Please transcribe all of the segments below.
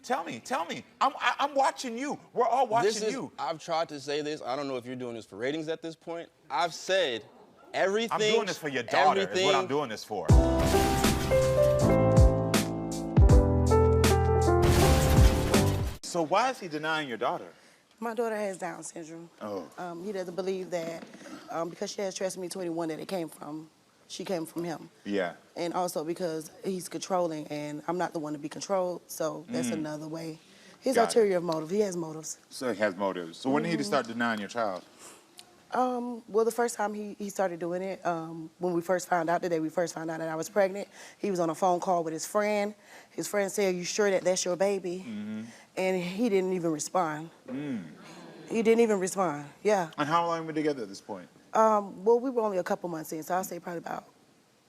Tell me. I'm watching you. We're all watching you. I've tried to say this. I don't know if you're doing this for ratings at this point. I've said everything. I'm doing this for your daughter, is what I'm doing this for. So why is he denying your daughter? My daughter has Down syndrome. Oh. He doesn't believe that because she has trisomy 21 that she came from him. Yeah. And also because he's controlling and I'm not the one to be controlled, so that's another way. His ulterior motive, he has motives. So he has motives. So when did he start denying your child? Well, the first time he started doing it, when we first found out, the day we first found out that I was pregnant, he was on a phone call with his friend. His friend said, "Are you sure that that's your baby?" And he didn't even respond. He didn't even respond, yeah. And how long were we together at this point? Well, we were only a couple months in, so I'll say probably about,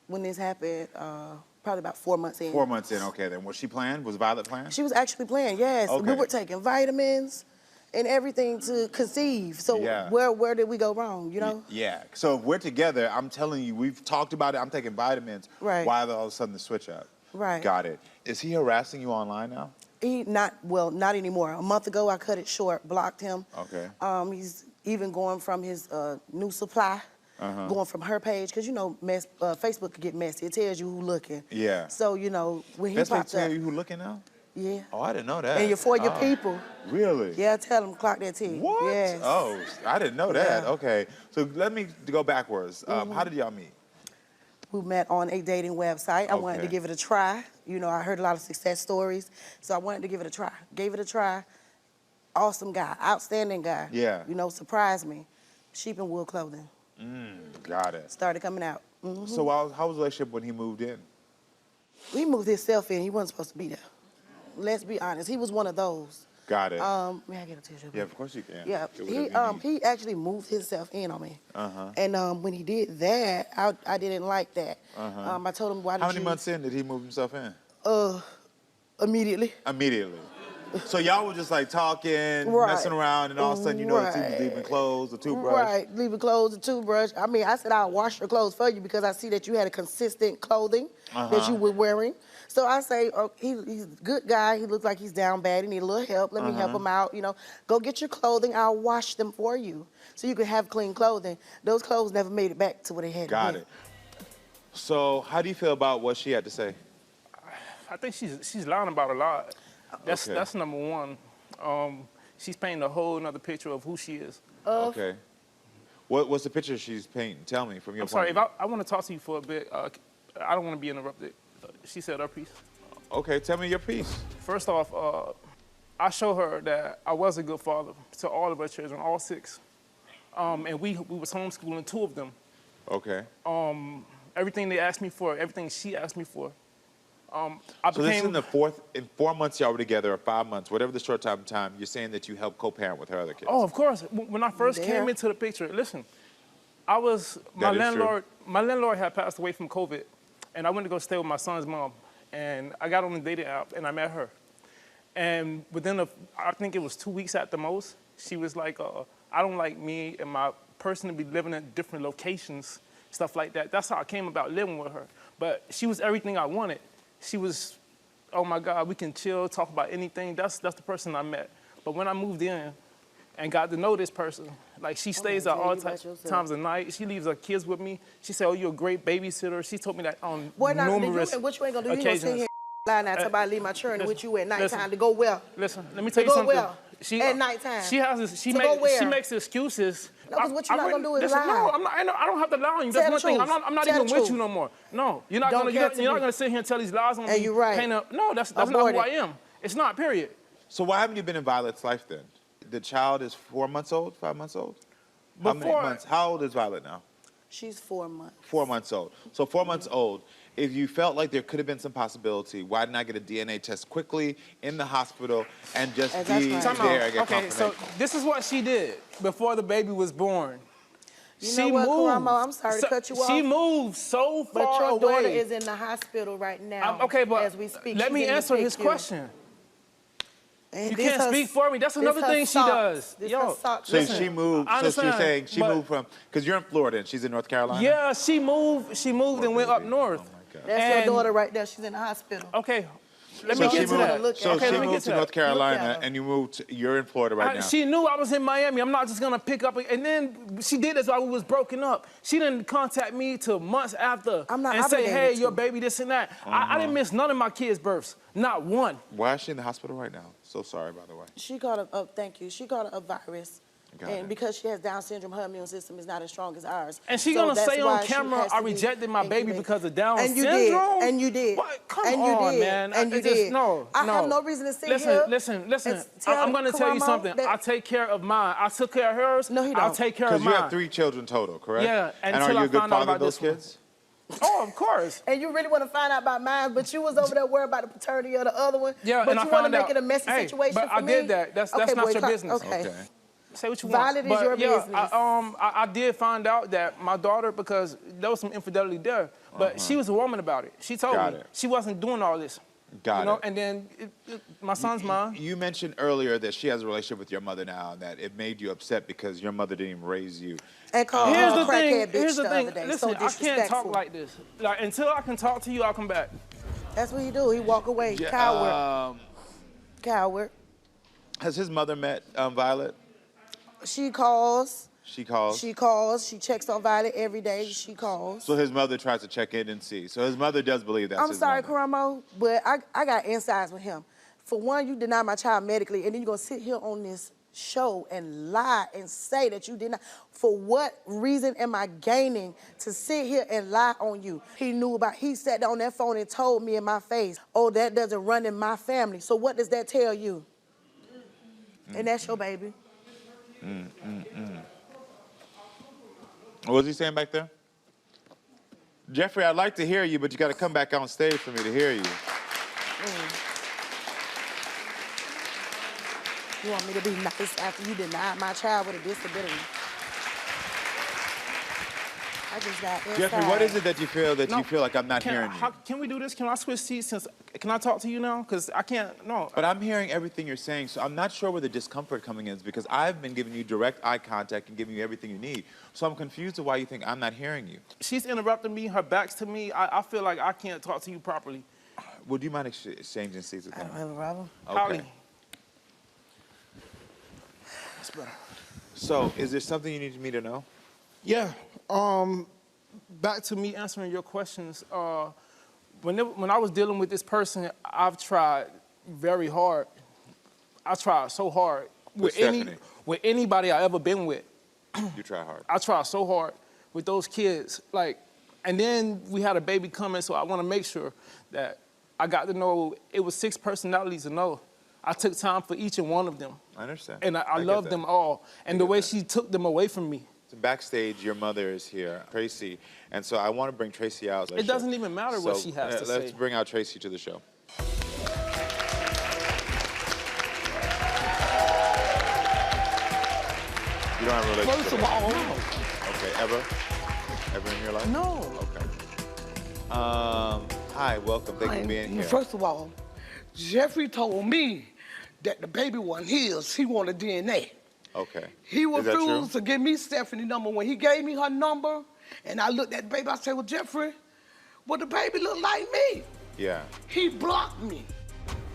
when this happened, probably about 4 months in. 4 months in, okay. Then was she planned? Was Violet planned? She was actually planned, yes. Okay. We were taking vitamins and everything to conceive. So where did we go wrong, you know? Yeah. So if we're together, I'm telling you, we've talked about it. I'm taking vitamins. Right. Why all of a sudden the switch up? Right. Got it. Is he harassing you online now? Not anymore. A month ago, I cut it short, blocked him. Okay. He's even going from his new supply, going from her page, because, you know, Facebook could get messy. It tells you who's looking. Yeah. So, you know, when he Facebook popped tell up. you who's looking now? Yeah. Oh, I didn't know that. And for your people. Really? Yeah, tell them clock that T. What? Yes. Oh, I didn't know that. Yeah. Okay. So let me go backwards. How did y'all meet? We met on a dating website. I wanted to give it a try. You know, I heard a lot of success stories, so I wanted to give it a try. Gave it a try. Awesome guy, outstanding guy. Yeah. You know, surprised me. Sheep and wool clothing. Got it. Started coming out. So how was the relationship when he moved in? He moved himself in. He wasn't supposed to be there. Let's be honest. He was one of those. Got it. May I get a tissue? Yeah, of course you can. Yeah. He actually moved himself in on me. And when he did that, I didn't like that. I told him, why did you... How many months in did he move himself in? Immediately. Immediately. So y'all were just like talking, messing around, and all of a sudden you noticed he was leaving clothes, a toothbrush. Right, leaving clothes, a toothbrush. I mean, I said I'll wash your clothes for you because I see that you had a consistent clothing that you were wearing. So I say, oh, he's a good guy. He looks like he's down bad. He need a little help. Let me help him out. You know, go get your clothing. I'll wash them for you, so you can have clean clothing. Those clothes never made it back to where they had. Got it. So how do you feel about what she had to say? I think she's lying about a lot. That's number one. She's painting a whole nother picture of who she is. Okay. What's the picture she's painting? Tell me from your point of view. I'm sorry, if I want to talk to you for a bit. I don't want to be interrupted. She said her piece. Okay, tell me your piece. First off, I show her that I was a good father to all of our children, all 6. And we was homeschooling 2 of them. Okay. Everything they asked me for, everything she asked me for. So this is in 4 months y'all were together, or 5 months, whatever the short time, you're saying that you helped co-parent with her other kids. Oh, of course. When I first came into the picture, listen, my landlord had passed away from COVID, and I went to go stay with my son's mom, and I got on the dating app, and I met her. And within I think it was 2 weeks at the most, she was like, I don't like me and my person to be living in different locations, stuff like that. That's how I came about living with her. But she was everything I wanted. She was, oh my God, we can chill, talk about anything. That's the person I met. But when I moved in and got to know this person, like she stays at all times of night. She leaves her kids with me. She said, oh, you're a great babysitter. She told me that on numerous occasions. What you ain't gonna do? You gonna sit here and lie now, somebody leave my children with you at nighttime to go well. Listen, let me tell you something. At nighttime. She makes excuses. No, because what you're not gonna do is lie. No, I don't have to lie on you. That's one thing. I'm not even with you no more. No, you're not gonna sit here and tell these lies on me. And you're right. No, that's not who I am. It's not, period. So why haven't you been in Violet's life then? The child is 4 months old, 5 months old? How many months? How old is Violet now? She's 4 months. 4 months old. So 4 months old. If you felt like there could have been some possibility, why didn't I get a DNA test quickly in the hospital and just be there and get confirmation? So this is what she did before the baby was born. You know what, Karamo, I'm sorry to cut you off. She moved so far away. But your daughter is in the hospital right now as we speak. Let me answer his question. And you can't speak for me. That's another thing she does. So she moved. So you're saying she moved from, because you're in Florida and she's in North Carolina? Yeah, she moved and went up north. That's your daughter right there. She's in the hospital. Okay. Let me get to that. So Okay, she let me get moved to to North that. Carolina, and you moved. You're in Florida right now. She knew I was in Miami. I'm not just gonna pick up. And then she did this while we was broken up. She didn't contact me till months after I'm not and say, obligated "Hey, to. your baby, this and that." I didn't miss none of my kids' births, not one. Why is she in the hospital right now? So sorry, by the way. She caught thank you. She caught a virus. Got And it. because she has Down syndrome, her immune system is not as strong as ours. And she So gonna that's say why on she camera, has "I to be rejected my baby incubated." because of Down And you syndrome." did. And you did. What? Come and you on, did. man. And you just, did. No, I no. have no reason to sit listen, here. Listen. and tell I'm gonna tell you Karamo something. that- I take care of mine. I took care of hers. No, he I'll don't. take care of Because you mine. have 3 children total, correct? Yeah, And are until you I a good found out father about of those this one. kids? Oh, of course. And you really want to find out about mine, but you was over there worried about the paternity of the other one. Yeah, but and I you want to found make out. it a messy Hey, situation but for I me. did that. That's Okay, not boy, your business. Okay. Say what you Violet want. is your yeah, business. I did find out that my daughter, because there was some infidelity there, but she was a woman about it. She told Got me it. she wasn't doing all this. Got it. And then my son's mine. You mentioned earlier that she has a relationship with your mother now, and that it made you upset because your mother didn't even raise you. And called Here's her the a thing. crackhead bitch Here's the the thing. other day. Listen, So I can't talk disrespectful. like this. Like until I can talk to you, I'll come back. That's what he do. He walk away. Coward. Coward. Has his mother met Violet? She calls. She calls. She calls. She checks on Violet every day. She calls. So his mother tries to check in and see. So his mother does believe that's I'm his sorry, mother. Karamo, but I got insides with him. For one, you deny my child medically, and then you're going to sit here on this show and lie and say that you did not. For what reason am I gaining to sit here and lie on you? He sat down on that phone and told me in my face, oh, that doesn't run in my family. So what does that tell you? And that's your baby. What was he saying back there? Jeffrey, I'd like to hear you, but you got to come back on stage for me to hear you. You want me to be nice after you denied my child with a disability? I just got inside. Jeffrey, what is it that you feel like I'm not hearing you? Can we do this? Can I switch seats? Can I talk to you now? Because I can't. No. But I'm hearing everything you're saying, so I'm not sure where the discomfort coming in is because I've been giving you direct eye contact and giving you everything you need. So I'm confused of why you think I'm not hearing you. She's interrupting me. Her back's to me. I feel like I can't talk to you properly. Would you mind exchanging seats with I me? don't have a problem. Okay. Howdy. That's better. So, is there something you need me to know? Yeah. Back to me answering your questions. When I was dealing with this person, I've tried very hard. I tried so hard with anybody I ever been with. You try hard. I tried so hard with those kids. And then we had a baby coming, so I want to make sure that I got to know it was 6 personalities to know. I took time for each and one of them. I understand. And I get love that. them all. And the way she took them away from me. So backstage, your mother is here, Tracy, and so I want to bring Tracy out. It doesn't even matter what she has to say. Let's bring out Tracy to the show. You don't have a relationship? First of all, no. Okay, ever? Ever in your life? No. Okay. Hi, welcome. Thank you for being here. First of all, Jeffrey told me that the baby wasn't his. He wanted DNA. Okay. He Is that true? refused to give me Stephanie's number. When he gave me her number, and I looked at the baby, I said, well, Jeffrey, well, the baby look like me. Yeah. He blocked me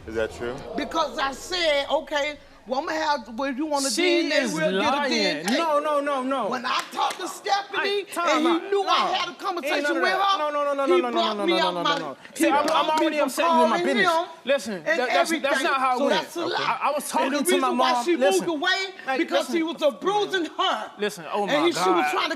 Is that true? because I said, okay, well, I'm gonna have, well, if you want to She DNA, is we'll lying. get a DNA. No. When I talked to Stephanie Time and he out. knew No. I had a Ain't conversation none of with that. her, No. he blocked me out my. No. he See, I'm blocked me already from upset you in my calling business. him Listen, and that's everything. not how it So went. that's a lie. I was talking and the to reason my why mom. she Listen. moved away Hey, because listen. she was abusing her. Listen, oh my and she was God. trying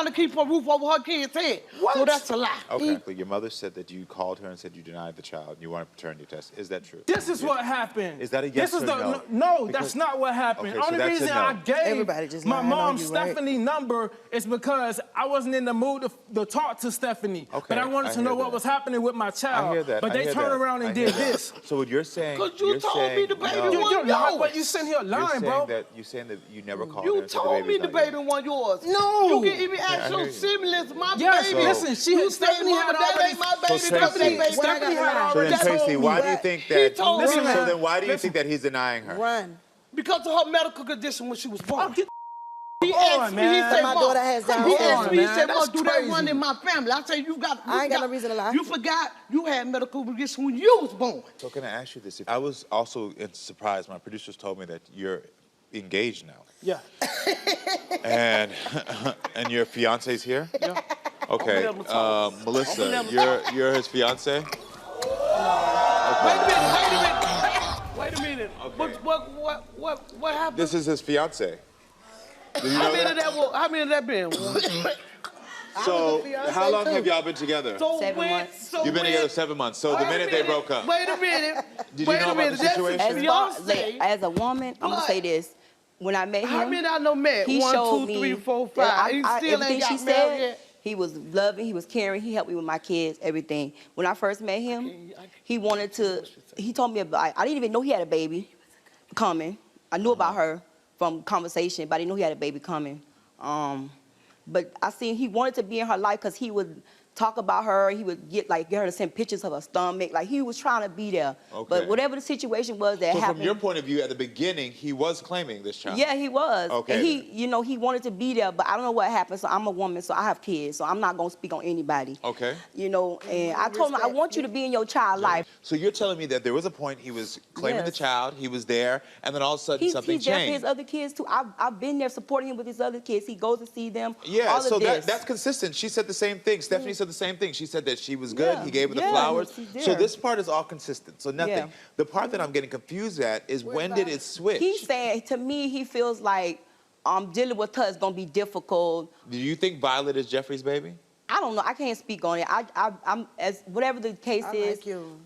to keep her roof over her kid's head. What? So that's a lie. Okay. But your mother said that you called her and said you denied the child and you wanted a paternity test. Is that true? This is what happened. Is that a yes this is or the, no? No, Because- that's not what happened. Okay, so Only that's a reason no. I gave Everybody just my lying on mom you, right? Stephanie's number is because I wasn't in the mood to talk to Stephanie. Okay, But I wanted to I know hear what that. was happening with my child. I hear that. But I they hear turned that. around I and hear did that. this. So what you're saying? 'Cause you you're told saying, me the baby no. wasn't You're lying, yours. but you sitting here lying, bro. You're saying that you never called her You and said told me the baby's not baby yours. wasn't yours. No. You can even I ask hear your you. siblings, my Yes, baby. listen, you say, Stephanie Mama, had that already- ain't my baby. So That's Tracy- their baby. Stephanie had So already then, told Tracy, me. why do you think He that? told Listen, me man. So then, why do you Listen. think that he's denying her? Run. because of her medical condition when she was born. Oh, get He asked me, he said, my daughter has Down He syndrome. asked me, he said, That's Mom, do that crazy. run in my family? I said, I ain't got no reason to lie. You forgot you had medical condition when you was born. So can I ask you this? I was also surprised. My producers told me that you're engaged now. Yeah. And and your fiance's here? Yeah. Okay. Open up the top. Melissa, you're his fiance? Wait a minute. Wait a minute. Okay. What happened? This is his fiance. Do you know How many that? of that been? So fiance how long too. have y'all been together? So 7 when- months. so You've been when- together 7 months. So the Wait a minute they minute. broke up. Wait a minute. Did you Wait know a about minute. the That's situation? his As, far, fiance. as a woman, I'm gonna What? say this. When I met him, How many I know met? he 1, showed 2, me 3, 4, that 5. He still everything ain't she got married said. yet. He was loving, he was caring, he helped me with my kids, everything. When I first met him, he wanted to. He told me about. I didn't even know he had a baby coming. I knew about her from conversation, but I didn't know he had a baby coming. But I seen he wanted to be in her life because he would talk about her. He would get her to send pictures of her stomach. Like he was trying to be there. Okay. But whatever the situation was that So happened. from your point of view, at the beginning, he was claiming this child. Yeah, he was. Okay. And he wanted to be there, but I don't know what happened. So I'm a woman, so I have kids, so I'm not gonna speak on anybody. Okay. And I told him I want you to be in your child life. So you're telling me that there was a point he was claiming the Yes. child, he was there, and then all of a sudden He's something there for his changed. other kids too. I've been there supporting him with his other kids. He goes to see them. Yeah, all so of this. that's consistent. She said the same thing. Stephanie said the same thing. She said that she was good. Yeah, He gave her the yeah, flowers. he's So there. this part is all consistent. So nothing. Yeah. The part that I'm getting confused at is when did it switch? He's saying to me, he feels like dealing with her is gonna be difficult. Do you think Violet is Jeffrey's baby? I don't know. I can't speak on it. I'm as whatever the case I is. like you.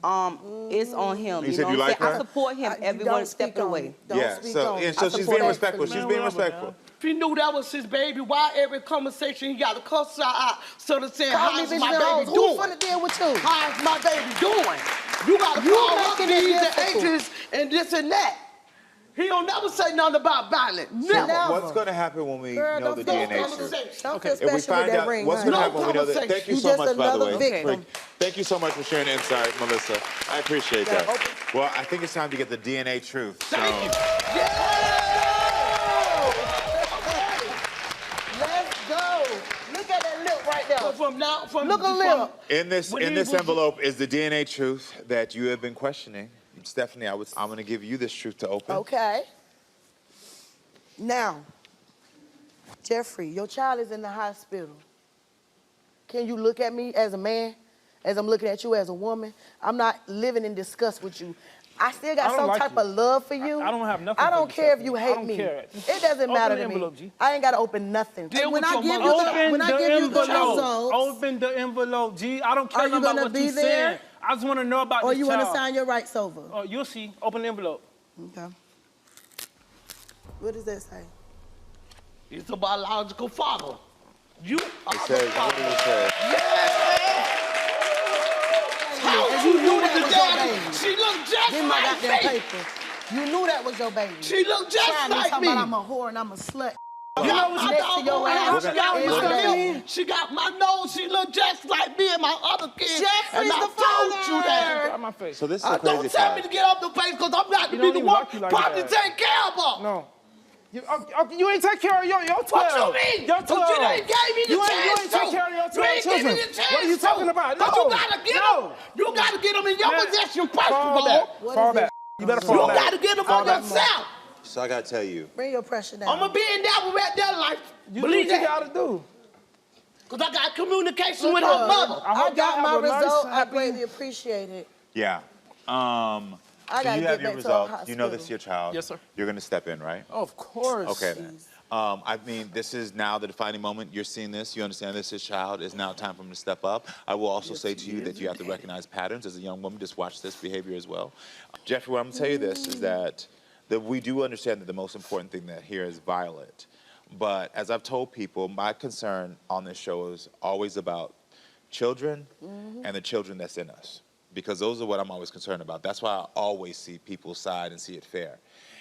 It's on him. You said know you what I'm like saying? her? I support him You every don't one speak step of the on way. it. Don't yeah. speak So on and it. so I she's support being that. respectful. She's being respectful. If he knew that was his baby, why every conversation he got to cuss her out sort of saying, Call me how's bitches my and hoes. baby Who's doing? finna deal with you? How's my baby doing? You got to You call up making it these and difficult. ages and this and that. He don't never say nothing about violence. Never. Never. What's going to happen when we Girl, know don't the feel DNA comfortable. truth? Don't feel If we special with find that out ring, what's honey. going to happen when we know that. conversation. Thank you You so just much, by the another way. victim. Thank you so much for sharing the insight, Melissa. I appreciate Yeah, that. open- Well, I think it's time to get the DNA truth. So. Thank you. Let's go. Look at that lip right there. From Look a lip. In this When he was- envelope is the DNA truth that you have been questioning. Stephanie, I'm going to give you this truth to open. Okay. Now, Jeffrey, your child is in the hospital. Can you look at me as a man, as I'm looking at you as a woman? I'm not living in disgust with you. I still I got don't some like type you. of love for you. I don't have nothing I for don't you, care if Stephanie. you I hate don't me. care. It doesn't Open matter the to me. envelope, G. I ain't got to open nothing. Deal when with I your give mother. you the, Open when I the give you the envelope. results, Open the envelope, G. I don't care Are you about gonna what be you're there? saying. I just want to know about or this you child. want to sign your rights over. Oh, you'll see. Open the envelope. Okay. What does that say? He's a biological father. You are It the says, what father. does it say? How And you you knew knew that the was your daddy? baby. She looked just Give me my like goddamn me. paper. You knew that was your baby. She looked just Trying to like talk me. about I'm a whore and I'm a slut. You know what Next to your ass She got every my day. nose. She got my nose. She looked just like me and my other kids. Jeffrey's and I the told father. you that. Get out my face. So this is the Don't crazy tell me part. to get off the face because I'm not to You be don't the even one like you like probably that. take care of her. No. You ain't take care of your 12. What you mean? Your 12. But you ain't gave me the You ain't chance take to. care of your 12 You ain't gave me children. the chance What are you talking to. about? But No. you gotta get No. them. You gotta get them in your Man, possession first for Fall that. What Fall is back. it? You better You fall back. gotta get them Fall on back. yourself. So I got to tell you. Bring your pressure down. I'm gonna be in that with that life. You Believe do what you that. gotta do. Because I got communication Look with here, her mother. I I hope got y'all my have a nice, result. I happy- greatly appreciate it. Yeah. I So gotta you get have your back to our results. You know this is hospital. your child. Yes, sir. You're going to step in, right? Of course. Okay. I mean, this is now the defining moment. You're seeing this. You understand this is child. It's now time for him to step up. I will also say to you that you have to recognize patterns as a young woman. Just watch this behavior as well. Jeffrey, what I'm going to tell you this is that we do understand that the most important thing that here is Violet. But as I've told people, my concern on this show is always about children and the children that's in us. Because those are what I'm always concerned about. That's why I always see people's side and see it fair.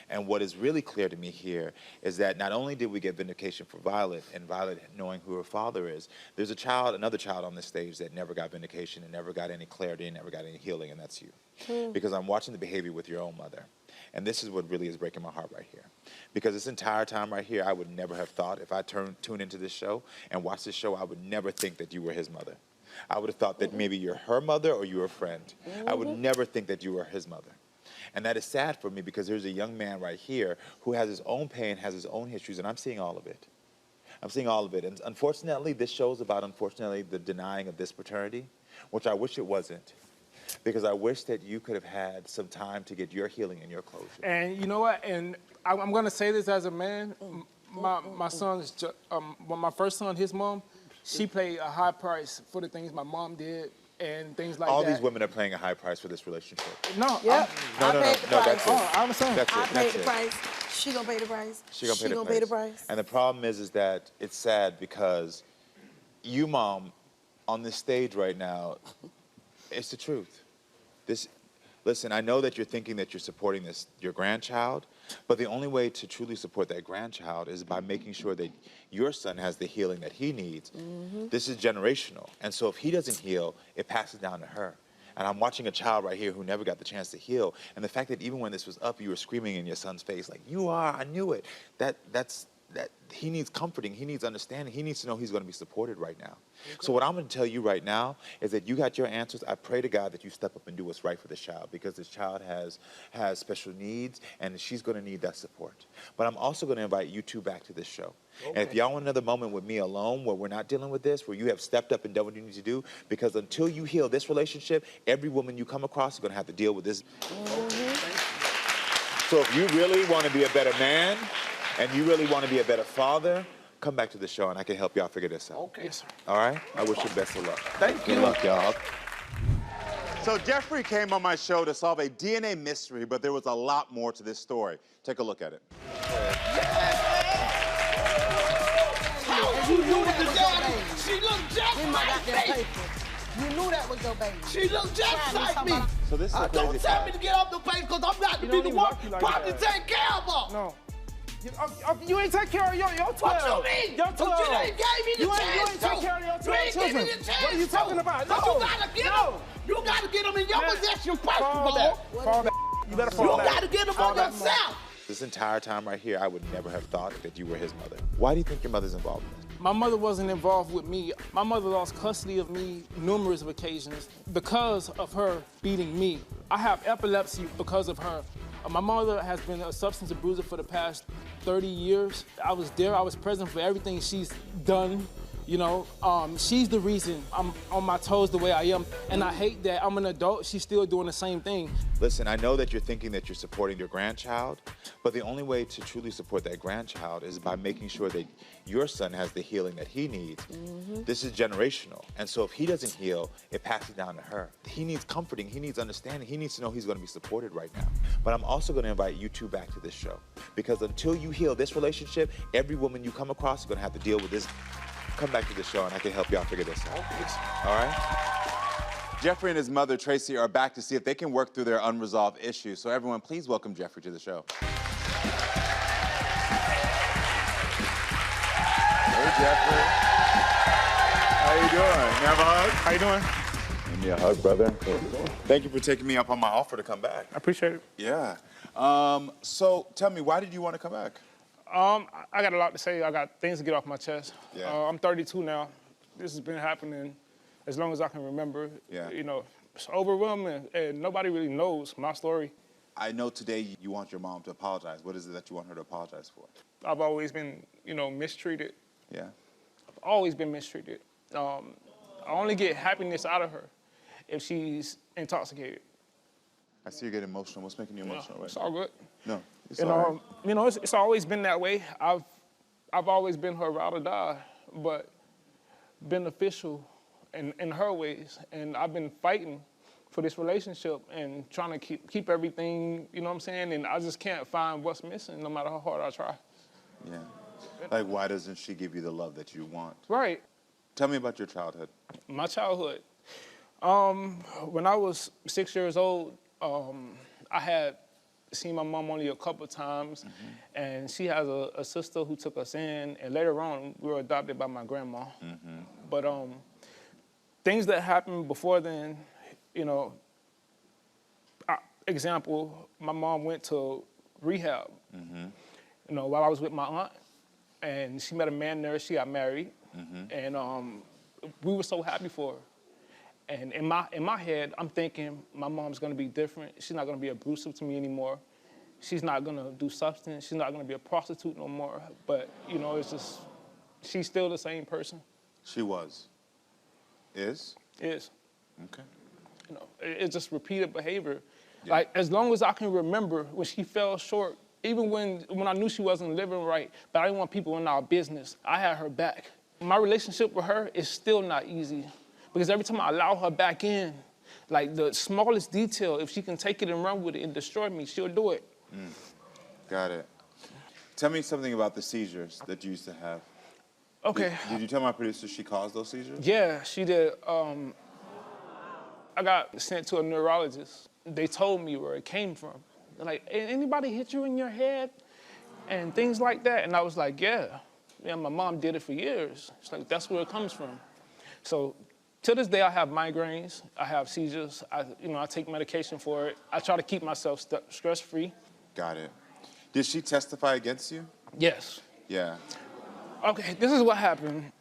And what is really clear to me here is that not only did we get vindication for Violet and Violet knowing who her father is, there's another child on this stage that never got vindication and never got any clarity and never got any healing, and that's you. Because I'm watching the behavior with your own mother. And this is what really is breaking my heart right here. Because this entire time right here, I would never have thought, if I tune into this show and watch this show, I would never think that you were his mother. I would have thought that maybe you're her mother or you were a friend. I would never think that you were his mother. And that is sad for me because there's a young man right here who has his own pain, has his own histories, and I'm seeing all of it. I'm seeing all of it. And unfortunately, this show is about, unfortunately, the denying of this paternity, which I wish it wasn't. Because I wish that you could have had some time to get your healing and your closure. And you know what? And I'm going to say this as a man. My son's, well, my first son, his mom, she paid a high price for the things my mom did and things like that. All these women are paying a high price for this relationship. No. Yep. No, That's it. Oh, I understand. That's it. I That's paid the it. price. She gonna pay the price. She gonna pay the price. And the problem is that it's sad because you, Mom, on this stage right now, it's the truth. Listen, I know that you're thinking that you're supporting your grandchild, but the only way to truly support that grandchild is by making sure that your son has the healing that he needs. This is generational. And so if he doesn't heal, it passes down to her. And I'm watching a child right here who never got the chance to heal. And the fact that even when this was up, you were screaming in your son's face, like, you are, I knew it. That he needs comforting, he needs understanding, he needs to know he's gonna be supported right now. So what I'm gonna tell you right now is that you got your answers. I pray to God that you step up and do what's right for this child, because this child has special needs and she's gonna need that support. But I'm also gonna invite you two back to this show. And if y'all want another moment with me alone where we're not dealing with this, where you have stepped up and done what you need to do, because until you heal this relationship, every woman you come across is gonna have to deal with this. So if you really wanna be a better man, and you really want to be a better father, come back to the show and I can help y'all figure this out. Okay. Yes, sir. All right? I wish you best of luck. Thank you. Good luck, y'all. So Jeffrey came on my show to solve a DNA mystery, but there was a lot more to this story. Take a look at it. You knew that was your baby. She looked just Give me my like goddamn me. paper. You knew that was your baby. She looked just like me. So this is a Don't crazy tell fact. me to get off the place because I'm not to You be don't the even one like you like probably that. take care of her. No. You ain't take care of your 12. What you mean? Your 12. But you ain't gave me the You ain't chance take care of your 12 You ain't children. give me the chance What are you talking about? So No. you gotta get them. No. You gotta get them in your Man, possession first Fall for that. back. Fall back. You better You fall back. gotta get them Fall on back. yourself. This entire time right here, I would never have thought that you were his mother. Why do you think your mother's involved in this? My mother wasn't involved with me. My mother lost custody of me numerous occasions because of her beating me. I have epilepsy because of her. My mother has been a substance abuser for the past 30 years. I was there, I was present for everything she's done. You know, she's the reason I'm on my toes the way I am. And I hate that I'm an adult, she's still doing the same thing. Listen, I know that you're thinking that you're supporting your grandchild, but the only way to truly support that grandchild is by making sure that your son has the healing that he needs. This is generational. And so if he doesn't heal, it passes down to her. He needs comforting, he needs understanding, he needs to know he's gonna be supported right now. But I'm also gonna invite you two back to this show, because until you heal this relationship, every woman you come across is gonna have to deal with this. Come back to the show and I can help y'all figure this out. All right? Jeffrey and his mother, Tracy, are back to see if they can work through their unresolved issues. So everyone, please welcome Jeffrey to the show. Hey, Jeffrey. How you doing? You have a hug? How you doing? Give me a hug, brother. Thank you for taking me up on my offer to come back. I appreciate it. Yeah. So tell me, why did you want to come back? I got a lot to say. I got things to get off my chest. Yeah. I'm 32 now. This has been happening as long as I can remember. Yeah. You know, it's overwhelming, and nobody really knows my story. I know today you want your mom to apologize. What is it that you want her to apologize for? I've always been, you know, mistreated. Yeah. I've always been mistreated. I only get happiness out of her if she's intoxicated. I see you get emotional. What's making you emotional right It's now? all good. No. It's And all right. you know, it's always been that way. I've always been her ride or die, but beneficial in her ways. And I've been fighting for this relationship and trying to keep everything, you know what I'm saying? And I just can't find what's missing no matter how hard I try. Yeah. Like, why doesn't she give you the love that you want? Right. Tell me about your childhood. My childhood. When I was 6 years old, I had seen my mom only a couple of times, and she has a sister who took us in, and later on, we were adopted by my grandma. But things that happened before then, you know, example, my mom went to rehab. You know, while I was with my aunt, and she met a man there. She got married, and we were so happy for her. And in my head, I'm thinking my mom's gonna be different. She's not gonna be abusive to me anymore. She's not gonna do substance. She's not gonna be a prostitute no more. But you know, it's just she's still the same person. She was. Is? Is. Okay. You know, it's just repeated behavior. Yeah. Like as long as I can remember when she fell short, even when I knew she wasn't living right, but I didn't want people in our business, I had her back. My relationship with her is still not easy because every time I allow her back in, like the smallest detail, if she can take it and run with it and destroy me, she'll do it. Got it. Tell me something about the seizures that you used to have. Okay. Did you tell my producer she caused those seizures? Yeah, she did. I got sent to a neurologist. They told me where it came from. They're like, anybody hit you in your head? And things like that. And I was like, yeah, my mom did it for years. It's like, that's where it comes from. So to this day, I have migraines. I have seizures. I take medication for it. I try to keep myself stress-free. Got it. Did she testify against you? Yes. Yeah. Okay, this is what happened.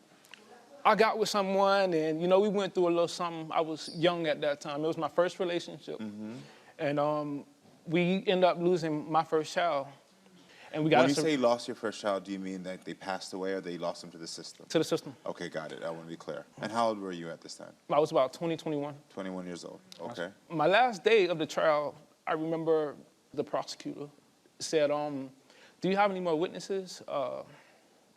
I got with someone, and we went through a little something. I was young at that time. It was my first relationship, and we ended up losing my first child. And we got. When you say you lost your first child, do you mean that they passed away or they lost them to the system? To the system. Okay, got it. I want to be clear. And how old were you at this time? I was about 20, 21. 21 years old. Okay. My last day of the trial, I remember the prosecutor said, "Do you have any more witnesses?"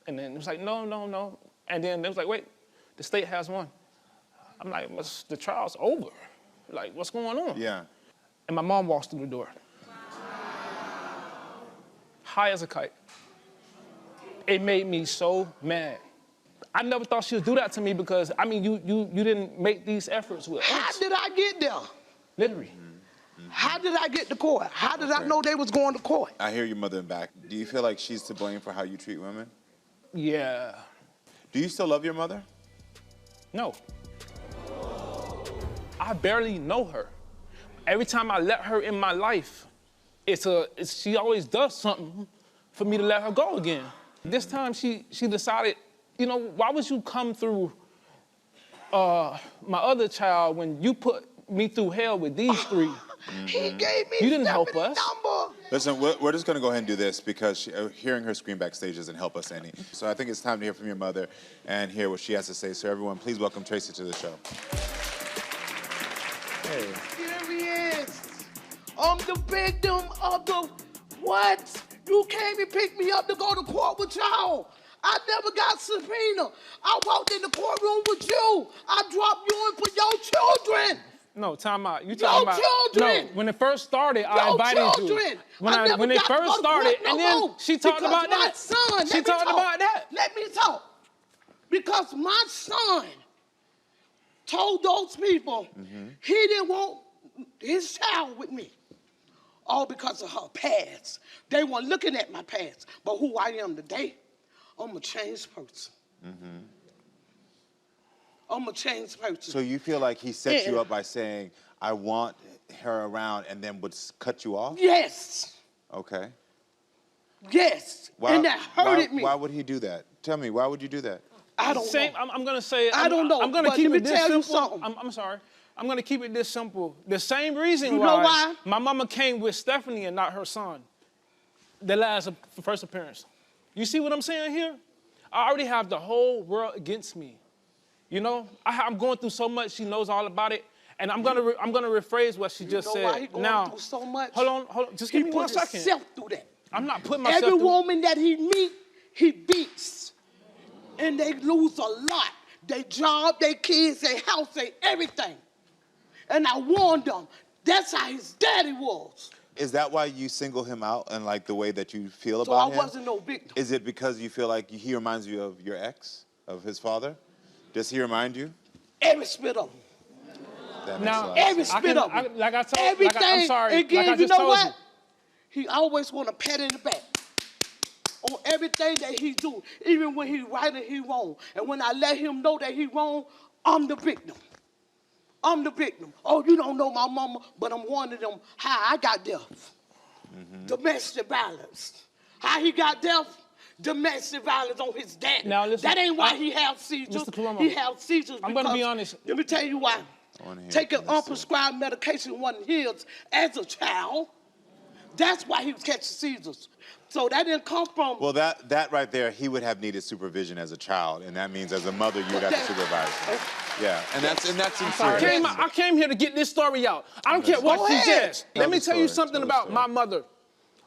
And then it was like, no. And then it was like, wait, the state has one. I'm like, the trial's over. Like, what's going on? Yeah. And my mom walks through the door. High as a kite. It made me so mad. I never thought she would do that to me because, you didn't make these efforts with us. How did I get there? Literally. How did I get to court? How did I know they was going to court? I hear your mother in back. Do you feel like she's to blame for how you treat women? Yeah. Do you still love your mother? No. I barely know her. Every time I let her in my life, she always does something for me to let her go again. This time she decided, why would you come through my other child when you put me through hell with these three? He gave me You didn't help number. us. Listen, we're just going to go ahead and do this because hearing her scream backstage doesn't help us any. So I think it's time to hear from your mother and hear what she has to say. So everyone, please welcome Tracy to the show. Hey. Here he is. I'm the victim of the what? You came and picked me up to go to court with y'all. I never got subpoena. I walked in the courtroom with you. I dropped you in for your children. No, time out. You talking about children. No, when it first started, I invited children. you. When it first started, and then she talked about that. Son, she talked about that. Let me talk. Because my son told those people he didn't want his child with me. All because of her past. They weren't looking at my past. But who I am today, I'm a changed person. I'm a changed person. So you feel like he set you up by saying, I want her around, and then would cut you off? Yes. Okay. Yes. And that hurted me. Why would he do that? Tell me, why would you do that? I don't know. I'm going to say, I don't know. I'm going to but keep let it me this tell you simple. something. I'm sorry. I'm going to keep it this simple. The same reason You know why? my mama came with Stephanie and not her son. The first appearance. You see what I'm saying here? I already have the whole world against me. I'm going through so much. She knows all about it, and I'm gonna rephrase what she just said. Why he going through so much? Hold on. Just give me 1 second. He put himself through that. I'm not putting myself Every through. woman that he meet, he beats, and they lose a lot. Their job, their kids, their house, their everything. And I warned them. That's how his daddy was. Is that why you single him out and like the way that you feel about him? So I wasn't no victim. Is it because you feel like he reminds you of your ex, of his father? Does he remind you? Every spit of him. That makes Now, a lot of Every sense. spit of him. Everything. I'm sorry. Again, like I you just know told what? He always want to pat in the back on everything that he do, even when he right and he wrong. And when I let him know that he wrong, I'm the victim. I'm the victim. Oh, you don't know my mama, but I'm one of them. How I got there. Domestic violence. How he got deaf? Domestic violence on his daddy. Now, listen, that ain't why he have seizures. Mr. Karamo, He have seizures I'm gonna be because- honest. Let me tell you why. Taking unprescribed medication wasn't his as a child. That's why he was catching seizures. So that didn't come from... Well, that right there, he would have needed supervision as a child, and that means as a mother, you would have to supervise him. Yeah, and that's sincere. I came here to get this story out. I don't care what she says. Let me tell you something about my mother.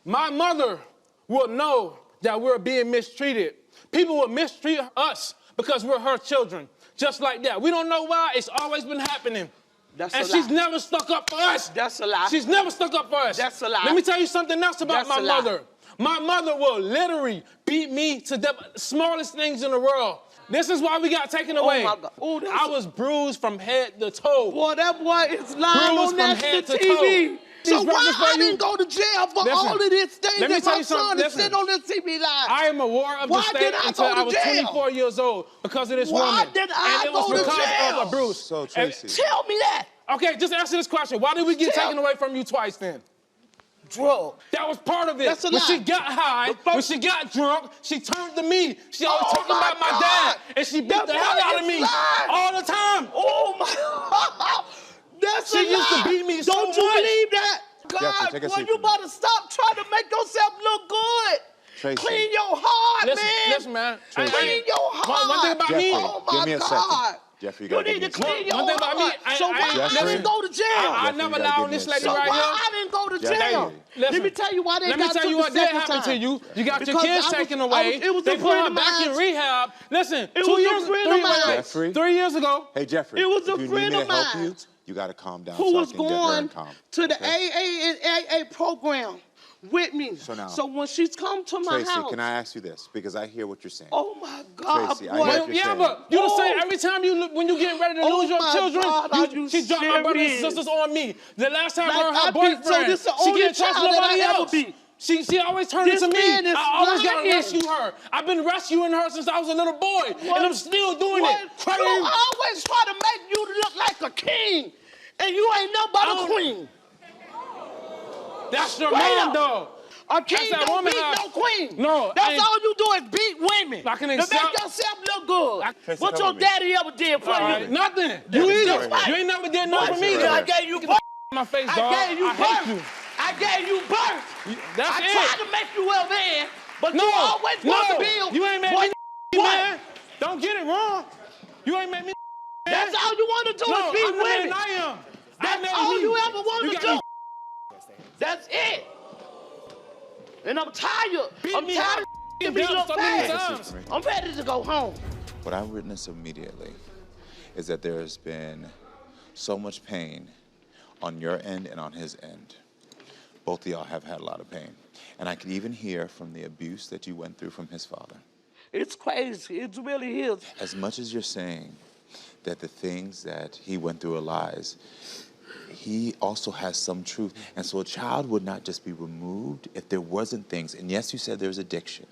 My mother will know that we're being mistreated. People will mistreat us because we're her children. Just like that. We don't know why. It's always been happening. That's and a she's lie. never stuck up for us. That's a lie. She's never stuck up for us. That's a lie. Let me tell you something else about That's my a lie. mother. My mother will literally beat me to the smallest things in the world. This is why we got taken away. my God. Oh, I was bruised from head to toe. Boy, that boy is lying Bruised on from national head to TV. toe. So These why records for I you- didn't go to jail for Listen, all of this thing let me that tell my you something. son is Listen. sitting on this TV line? I am a war of the Why state did I until go to I was jail? 24 years old because of this Why woman. did I and it was go to because jail? of a bruise. So, Tracy. Tell me that. Okay, just answer this question. Why did we get Tell- taken away from you twice then? Drug. That was part of it. That's a when lie. she got high, The first- when she got drunk, she turned to me. She always Oh, talking my about my God. dad, and she beat That the hell boy out of is me lying. all the time. Oh my! That's She a used to lie. beat me so Don't you much. believe that? Jeffrey, God, take a boy, seat you for me. better stop trying to make yourself look good. Tracy. Clean your heart, Listen, man. listen, man. Clean your heart. One thing about Jeffrey, me, Oh my give me a God. second. Jeffrey, you You gotta need to give me a clean second. your One thing about me, heart. So why I Jeffrey, didn't go to jail? I Jeffrey, never you gotta allowed give me this a lady second. right Why here. I didn't go to Jeffrey. jail? Listen, Let me tell you why they Let me got tell to you the what did second happen to time. you. You got your Because kids I was- taken I away. was- it was they a put friend her of back in mine. rehab. Listen, It 2 was a years, friend 3 of mine. Jeffrey. 3 years ago. Hey, Jeffrey. It was a if you friend need me of to help mine you, you gotta calm down who so was I can get her going and calm. to the okay? AA and AA program with me. So now- So when she's come to my Tracy, house, can I ask you this? Because I hear what you're saying. oh my God, Tracy, I boy. hear what you're Yeah, saying. but you the same Oh. every time you look, when you getting ready to Oh lose your my children, God, are you she dropped my brothers and serious? sisters on me. The last time Like, her and I her beat- so boyfriend, this the she only can't trust child that nobody I ever else. beat. She always turned This it to me. man is I always gotta lying. rescue her. I've been rescuing her since I was a little boy, and I'm still doing What? it. You always try to make you look like a king, and you ain't nothing but a queen. That's your Straight mom, up. though. A king that don't woman beat I- no queen. No, I That's ain't- all you do is beat women. I can to accept- make yourself look good. Tracy, What come your with me. daddy ever did for All you? right, nothing. You That's either. just right. You ain't never did nothing for me. right I here. gave you birth. My face, I dog. gave you I birth. hate you. I gave you birth. That's I it. tried to make you a man, but No, you always want to be. you ain't made boy, me what? man. Don't get it wrong. You ain't made me man. That's all you want to do No, is beat I'm the man women. I am. That's made all me. you ever want You to got do. me That's it. And I'm tired. beat I'm me tired up of being down look so many bad. times. I'm ready to go home. What I witnessed immediately is that there has been so much pain on your end and on his end. Both of y'all have had a lot of pain. And I could even hear from the abuse that you went through from his father. It's crazy. It really is. As much as you're saying that the things that he went through are lies, he also has some truth. And so a child would not just be removed if there wasn't things. And yes, you said there's addiction,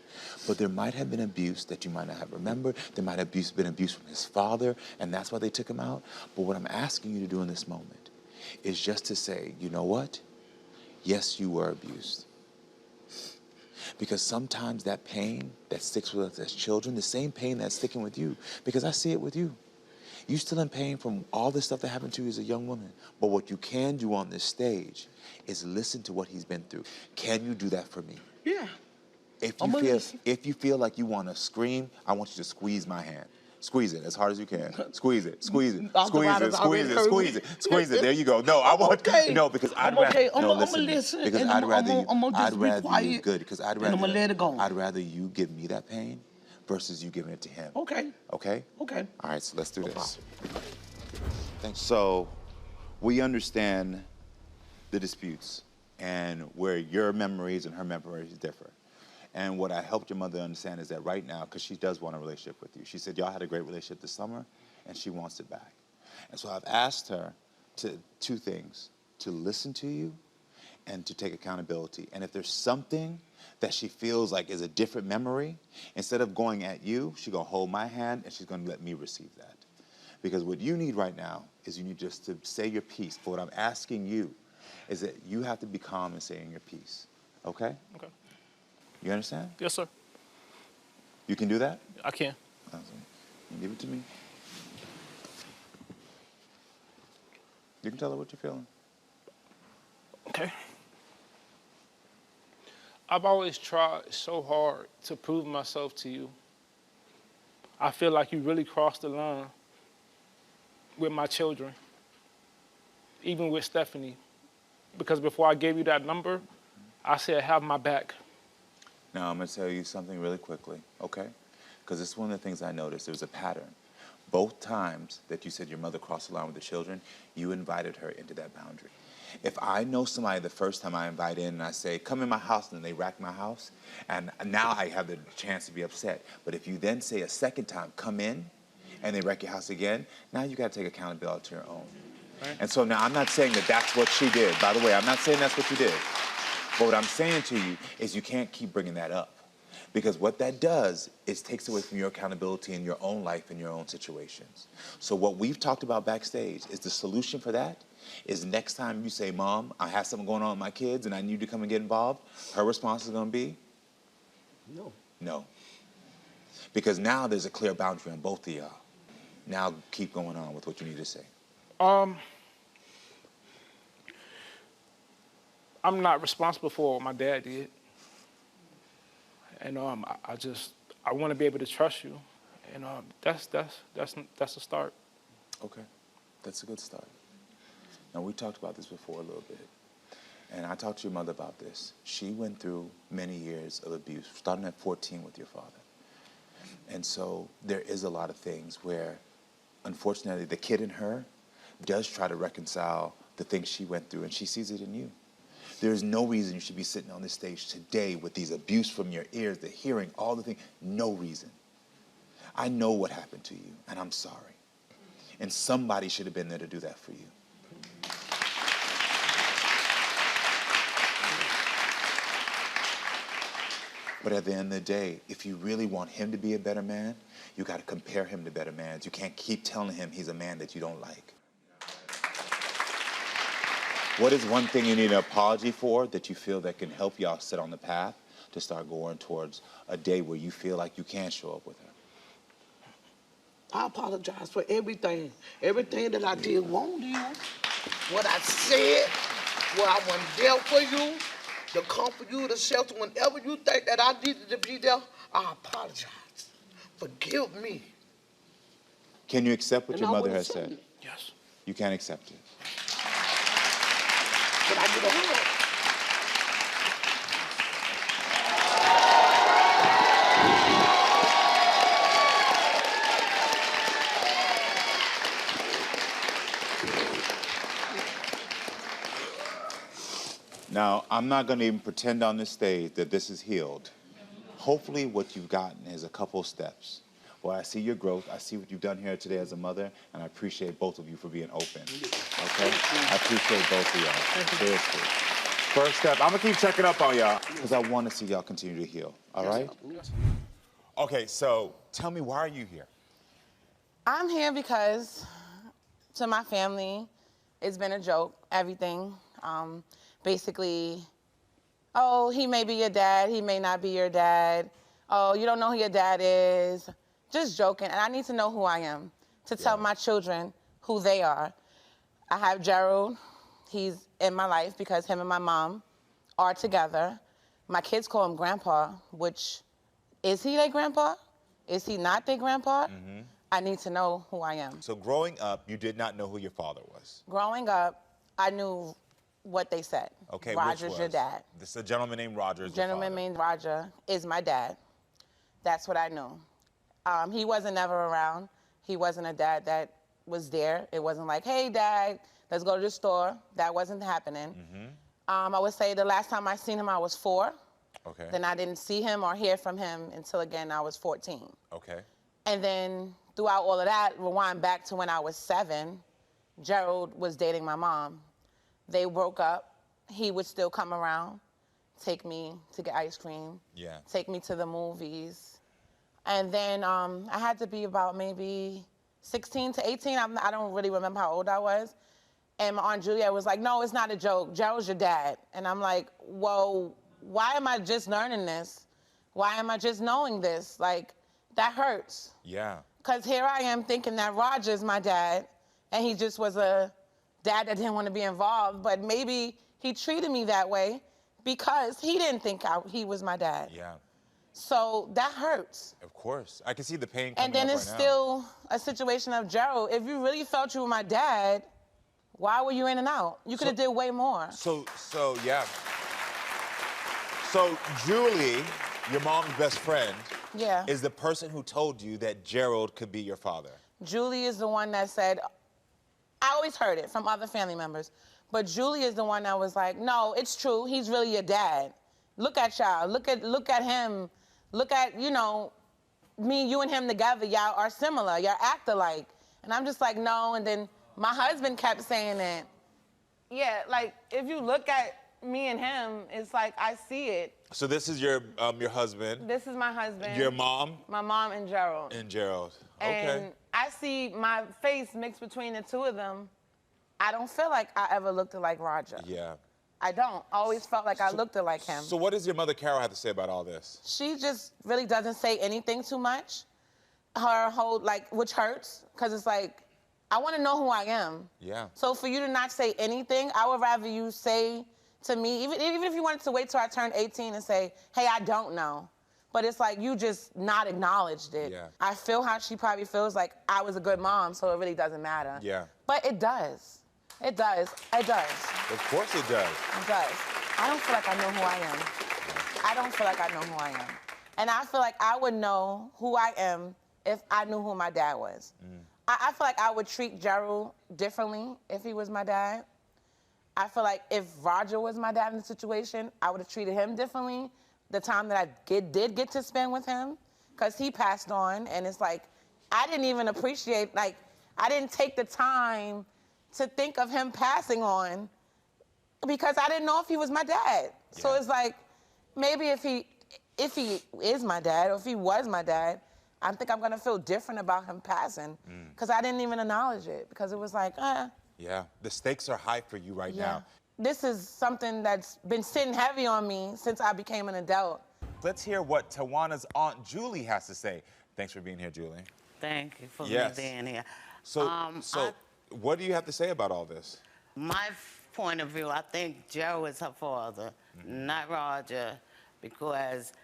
but there might have been abuse that you might not have remembered. There might have been abuse from his father, and that's why they took him out. But what I'm asking you to do in this moment is just to say, you know what? Yes, you were abused. Because sometimes that pain that sticks with us as children, the same pain that's sticking with you, because I see it with you. You're still in pain from all this stuff that happened to you as a young woman. But what you can do on this stage is listen to what he's been through. Can you do that for me? Yeah. If you feel like you want to scream, I want you to squeeze my hand. Squeeze it as hard as you can. Squeeze it, squeeze it, squeeze it, squeeze it, squeeze it, squeeze it. There you go. No, I want okay. no because I'd I'm rather okay. I'm no, gonna listen, listen, because and I'd I'm rather you. gonna just I'd be rather you quiet, good because I'd and rather I'm gonna let it go. I'd rather you give me that pain versus you giving it to him. Okay. Okay. Okay. All right, so let's do this. Thanks. So, we understand the disputes and where your memories and her memories differ. And what I helped your mother understand is that right now, because she does want a relationship with you, she said y'all had a great relationship this summer, and she wants it back. And so I've asked her to two things: to listen to you and to take accountability. And if there's something that she feels like is a different memory, instead of going at you, she's gonna hold my hand and she's gonna let me receive that. Because what you need right now is you need just to say your piece. But what I'm asking you is that you have to be calm and saying your piece. Okay? Okay. You understand? Yes, sir. You can do that? I can. Awesome. Give it to me. You can tell her what you're feeling. Okay. I've always tried so hard to prove myself to you. I feel like you really crossed the line with my children, even with Stephanie. Because before I gave you that number, I said, have my back. Now, I'm going to tell you something really quickly, okay? Because it's one of the things I noticed. There's a pattern. Both times that you said your mother crossed the line with the children, you invited her into that boundary. If I know somebody the first time I invite in and I say, come in my house, and then they rack my house, and now I have the chance to be upset. But if you then say a second time, come in, and they wreck your house again, now you got to take accountability to your own. Right. And so now I'm not saying that that's what she did. By the way, I'm not saying that's what you did. But what I'm saying to you is you can't keep bringing that up. Because what that does is takes away from your accountability in your own life and your own situations. So what we've talked about backstage is the solution for that is next time you say, Mom, I have something going on with my kids and I need you to come and get involved, her response is going to be? No. No. Because now there's a clear boundary on both of y'all. Now keep going on with what you need to say. I'm not responsible for what my dad did. And I want to be able to trust you. And that's a start. Okay, that's a good start. Now, we talked about this before a little bit. And I talked to your mother about this. She went through many years of abuse, starting at 14 with your father. And so there is a lot of things where, unfortunately, the kid in her does try to reconcile the things she went through, and she sees it in you. There's no reason you should be sitting on this stage today with these abuse from your ears, the hearing, all the things. No reason. I know what happened to you, and I'm sorry. And somebody should have been there to do that for you. But at the end of the day, if you really want him to be a better man, you got to compare him to better mans. You can't keep telling him he's a man that you don't like. What is one thing you need an apology for that you feel that can help y'all set on the path to start going towards a day where you feel like you can show up with her? I apologize for everything. Everything that I did wrong to you. What I said, what I wasn't there for you, to comfort you, to shelter. Whenever you think that I needed to be there, I apologize. Forgive me. Can you accept what And your I mother would've has said said? it. Yes. You can't accept it. But I get a hug. Now, I'm not going to even pretend on this stage that this is healed. Hopefully what you've gotten is a couple steps. Well, I see your growth. I see what you've done here today as a mother, and I appreciate both of you for being open. Okay? I appreciate both of y'all. Seriously. First step, I'm going to keep checking up on y'all because I want to see y'all continue to heal. All right? Okay, so tell me, why are you here? I'm here because to my family, it's been a joke, everything. Basically, oh, he may be your dad, he may not be your dad. Oh, you don't know who your dad is. Just joking, and I need to know who I am to tell my children who they are. I have Gerald, he's in my life because him and my mom are together. My kids call him grandpa, which, is he their grandpa? Is he not their grandpa? Mm-hmm. I need to know who I am. So growing up, you did not know who your father was. Growing up, I knew what they said. Okay, Roger's your dad. This is a gentleman named Roger. Gentleman named Roger is my dad. That's what I knew. He wasn't never around. He wasn't a dad that was there. It wasn't like, hey, Dad, let's go to the store. That wasn't happening. Mm-hmm. I would say the last time I seen him, I was 4. Okay. Then I didn't see him or hear from him until, again, I was 14. Okay. And then throughout all of that, rewind back to when I was 7, Gerald was dating my mom. They broke up. He would still come around, take me to get ice cream, take me to the movies. And then I had to be about maybe 16 to 18. I don't really remember how old I was. And my Aunt Juliet was like, no, it's not a joke. Gerald's your dad. And I'm like, whoa, why am I just learning this? Why am I just knowing this? Like, that hurts. Yeah. Because here I am thinking that Roger's my dad, and he just was a dad that didn't want to be involved, but maybe he treated me that way because he didn't think he was my dad. Yeah. So that hurts. Of course. I can see the pain coming And then up it's right still a situation of, Gerald, if you really felt you were my dad, why were you in and out? You could have did way more. So yeah. So Julie, your mom's best friend, Yeah. is the person who told you that Gerald could be your father. Julie is the one that said, I always heard it from other family members, but Julie is the one that was like, no, it's true, he's really your dad. Look at y'all, look at him, look at, you know, me, you and him together, y'all are similar, y'all act alike. And I'm just like, no, and then my husband kept saying it. Yeah, like, if you look at me and him, it's like, I see it. So this is your husband. This is my husband. Your mom? My mom and Gerald. And Gerald. Okay. And I see my face mixed between the two of them. I don't feel like I ever looked like Roger. Yeah. I don't. I always felt like I looked like him. So what does your mother Carol have to say about all this? She just really doesn't say anything too much. Her whole, like, which hurts, because it's like, I want to know who I am. Yeah. So for you to not say anything, I would rather you say to me, even if you wanted to wait till I turned 18 and say, hey, I don't know. But it's like you just not acknowledged it. Yeah. I feel how she probably feels like I was a good mom, so it really doesn't matter. Yeah. But it does. It does. It does. Of course it does. It does. I don't feel like I know who I am. I don't feel like I know who I am. And I feel like I would know who I am if I knew who my dad was. I feel like I would treat Gerald differently if he was my dad. I feel like if Roger was my dad in the situation, I would have treated him differently the time that I did get to spend with him, because he passed on, and it's like, I didn't even appreciate, like, I didn't take the time to think of him passing on because I didn't know if he was my dad. Yeah. So it's like, maybe if he is my dad, or if he was my dad, I think I'm gonna feel different about him passing, because I didn't even acknowledge it, because it was like, Yeah, the stakes are high for you right now. This is something that's been sitting heavy on me since I became an adult. Let's hear what Tawana's Aunt Julie has to say. Thanks for being here, Julie. Thank you for me being here. So, what do you have to say about all this? My point of view, I think Joe is her father, not Roger, because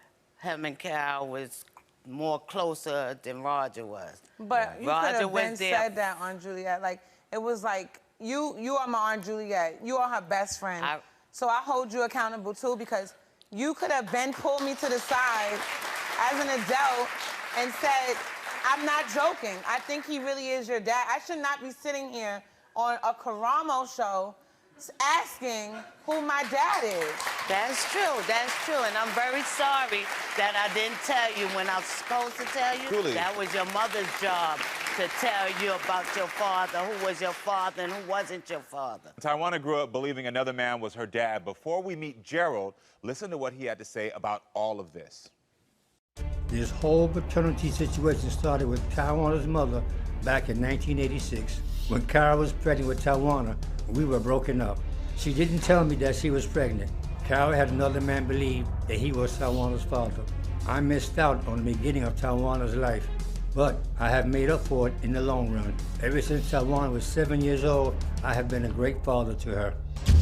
him and Carol was more closer than Roger was. But you could have been said that, Aunt Juliet. Like, it was like, you are my Aunt Juliet. You are her best friend. So I hold you accountable too, because you could have been pulled me to the side as an adult and said, I'm not joking. I think he really is your dad. I should not be sitting here on a Karamo show asking who my dad is. That's true, and I'm very sorry that I didn't tell you when I was supposed to tell you. Julie. That was your mother's job to tell you about your father, who was your father and who wasn't your father. Tawana grew up believing another man was her dad. Before we meet Gerald, listen to what he had to say about all of this. This whole paternity situation started with Tawana's mother back in 1986. When Carol was pregnant with Tawana, we were broken up. She didn't tell me that she was pregnant. Carol had another man believe that he was Tawana's father. I missed out on the beginning of Tawana's life, but I have made up for it in the long run. Ever since Tawana was 7 years old, I have been a great father to her.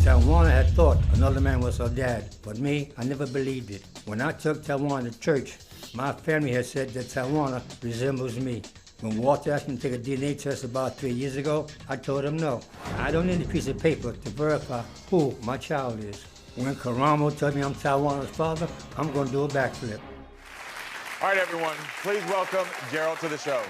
Tawana had thought another man was her dad, but me, I never believed it. When I took Tawana to church, my family had said that Tawana resembles me. When Walter asked me to take a DNA test about 3 years ago, I told him no. I don't need a piece of paper to verify who my child is. When Karamo told me I'm Tawana's father, I'm going to do a backflip. All right, everyone, please welcome Gerald to the show.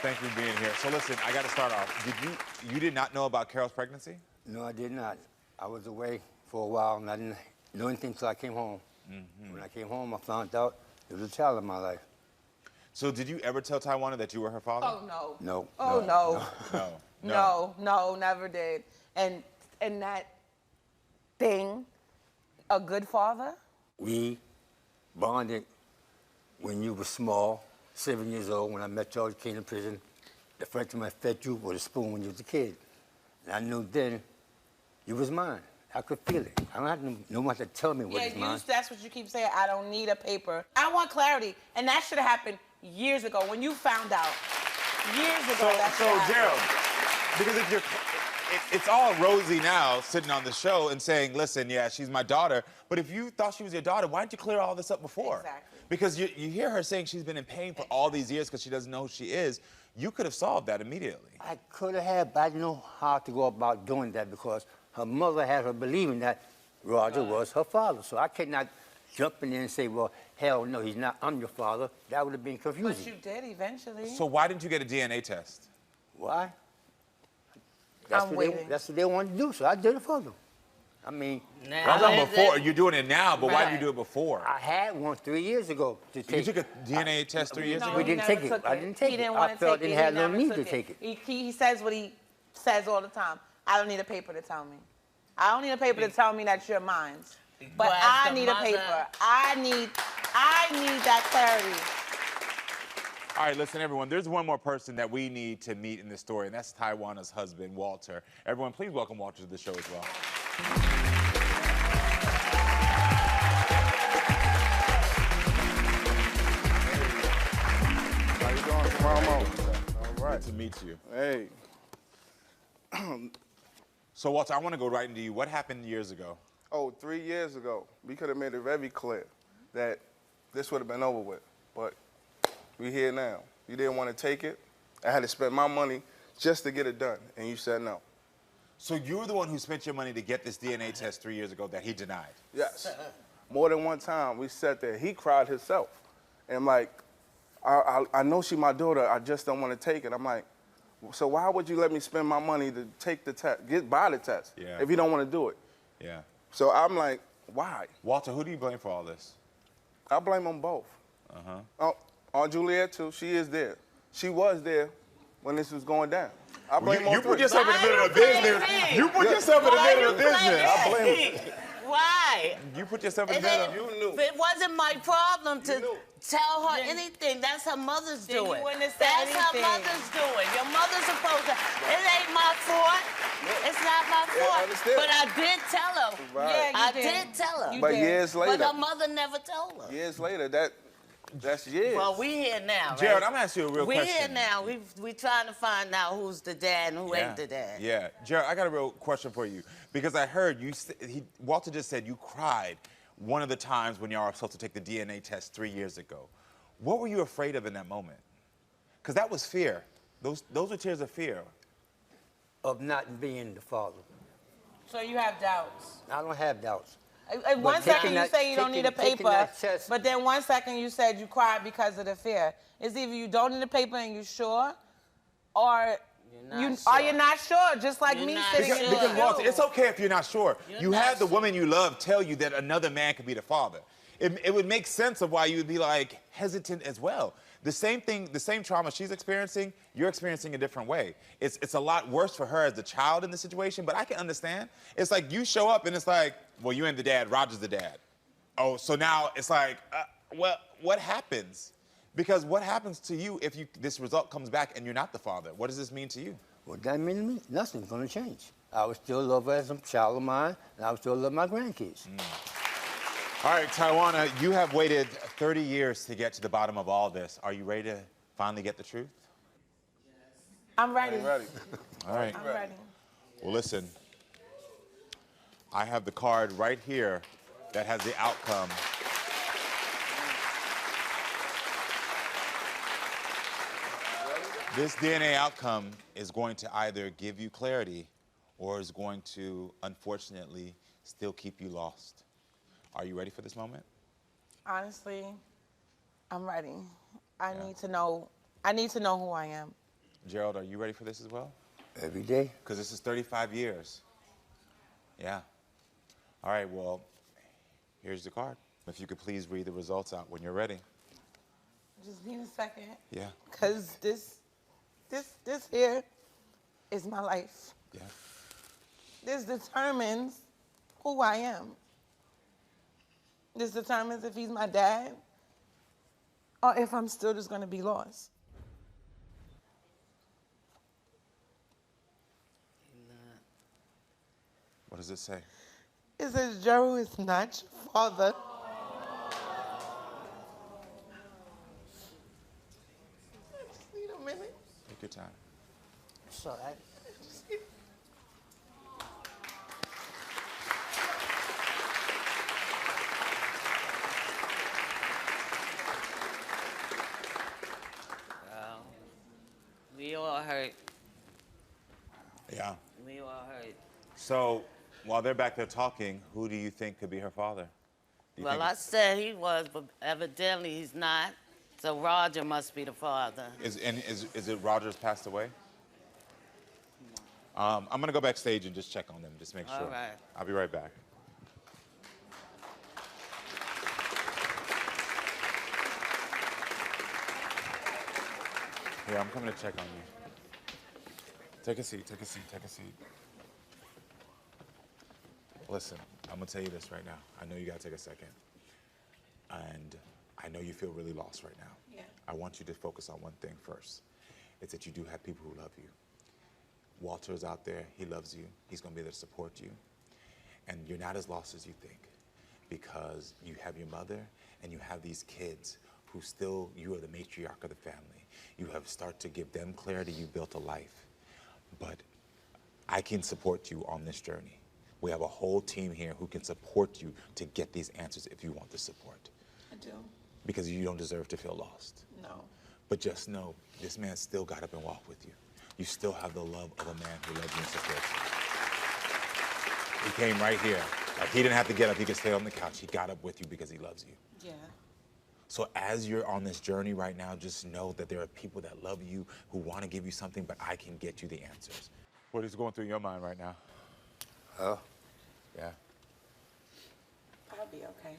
Thank you for being here. So listen, I got to start off. You did not know about Carol's pregnancy? No, I did not. I was away for a while, and I didn't know anything until I came home. When I came home, I found out there was a child in my life. So did you ever tell Tawana that you were her father? Oh, no. No. Oh, no. No. No, never did. And that thing, a good father? We bonded when you were small, 7 years old. When I met you, you came to prison. The first time I fed you with a spoon when you was a kid. And I knew then you was mine. I could feel it. I don't have no one to tell me what is mine. That's what you keep saying. I don't need a paper. I want clarity. And that should have happened years ago when you found out. Years ago, So Gerald, because if you're, it's all rosy now, sitting on the show and saying, listen, yeah, she's my daughter. But if you thought she was your daughter, why didn't you clear all this up before? Exactly. Because you hear her saying she's been in pain for all these years because she doesn't know who she is. You could have solved that immediately. I could have, but I didn't know how to go about doing that because her mother had her believing that Roger was her father. So I could not jump in there and say, well, hell no, he's not, I'm your father. That would have been confusing. But you did eventually. So why didn't you get a DNA test? Why? I'm waiting. That's what they wanted to do, so I did it for them. I mean, Now, I've done before. You're doing it now, but why did you Right. do it before? I had one 3 years ago to take. You took a DNA test 3 years No, ago? We he didn't never take it. took I didn't take He it. didn't I want to felt take it. it He had no never need took to it. take it. He says what he says all the time. I don't need a paper to tell me. I don't need a paper to tell me that you're mine. But Well, as I the need a mother- paper. I need that clarity. All right, listen, everyone. There's one more person that we need to meet in this story, and that's Taiwana's husband, Walter. Everyone, please welcome Walter to the show as well. How you doing, Karamo? All right. Good to meet you. Hey. So, Walter, I want to go right into you. What happened years ago? Oh, 3 years ago, we could have made it very clear that this would have been over with. But we here now. You didn't want to take it. I had to spend my money just to get it done, and you said no. So you were the one who spent your money to get this DNA test 3 years ago that he denied? Yes. More than one time, we sat there. He cried himself. And I'm like, I know she my daughter. I just don't want to take it. I'm like, so why would you let me spend my money to take the test, buy the test, if you don't want to do it? Yeah. So I'm like, why? Walter, who do you blame for all this? I blame them both. Uh-huh. On Juliet, too. She is there. She was there when this was going down. I blame all You put three. yourself in the middle of business. You put yourself in the middle of business. I blame her. Why? You put yourself in It the middle. ain't- You knew. It wasn't my problem to knew. tell her anything. That's her mother's Then you doing. wouldn't have said That's her anything. mother's doing. Your mother's supposed to. It ain't my fault. It's not my Yeah, I fault. understand. But I did tell her. Right. Yeah, you I did. did tell her. You But did. years later, But her mother never told her. years later, that's years. Well, we here now, right? Jared, I'm going to ask you a real we question. here now. We trying to find out who's the dad and who Yeah. ain't the dad. Yeah. Jared, I got a real question for you. Because I heard you, Walter just said you cried one of the times when y'all were supposed to take the DNA test 3 years ago. What were you afraid of in that moment? Because that was fear. Those were tears of fear. Of not being the father. So you have doubts. I don't have doubts. And one second taking you that- say you don't need a taking paper, that test- but then one second you said you cried because of the fear. It's either you don't need a paper and you sure, or not you're not sure, just like You're me not sitting sure. in Because this Walter, shoe. it's okay if you're not sure. You're You not had the sure. woman you love tell you that another man could be the father. It would make sense of why you would be like hesitant as well. The same thing, the same trauma she's experiencing, you're experiencing a different way. It's a lot worse for her as the child in the situation, but I can understand. It's like you show up and it's like, well, you ain't the dad, Roger's the dad. Oh, so now it's like, well, what happens? Because what happens to you if this result comes back and you're not the father? What does this mean to you? What that mean to me? Nothing's gonna change. I would still love her as a child of mine, and I would still love my grandkids. All right, Taiwana, you have waited 30 years to get to the bottom of all this. Are you ready to finally get the truth? I'm ready. Ain't ready. All right. I'm ready. Well, listen, I have the card right here that has the outcome. This DNA outcome is going to either give you clarity or is going to, unfortunately, still keep you lost. Are you ready for this moment? Honestly, I'm ready. I need to know who I am. Gerald, are you ready for this as well? Every day. Because this is 35 years. Yeah. All right, well, here's the card. If you could please read the results out when you're ready. Just need a second. Yeah. Because this here is my life. Yeah. This determines who I am. This determines if he's my dad or if I'm still just going to be lost. What does it say? It says Joe is not your father. I just need a minute. Take your time. Sorry. We all hurt. Yeah. We all hurt. So, while they're back there talking, who do you think could be her father? Do you Well, think I said he was, but evidently he's not. So Roger must be the father. is it Rogers passed away? I'm gonna go backstage and just check on them, just make sure. All right. I'll be right back. Yeah, I'm coming to check on you. Take a seat, take a seat, take a seat. Listen, I'm gonna tell you this right now. I know you gotta take a second. And I know you feel really lost right now. Yeah. I want you to focus on one thing first. It's that you do have people who love you. Walter's out there, he loves you. He's gonna be there to support you. And you're not as lost as you think, because you have your mother and you have these kids who still, you are the matriarch of the family. You have started to give them clarity, you built a life. But I can support you on this journey. We have a whole team here who can support you to get these answers if you want the support. I do. Because you don't deserve to feel lost. No. But just know, this man still got up and walked with you. You still have the love of a man who loves you and supports you. He came right here. Like, he didn't have to get up, he could stay on the couch. He got up with you because he loves you. Yeah. So as you're on this journey right now, just know that there are people that love you, who want to give you something, but I can get you the answers. What is going through your mind right now? Oh. Yeah. I'll be okay.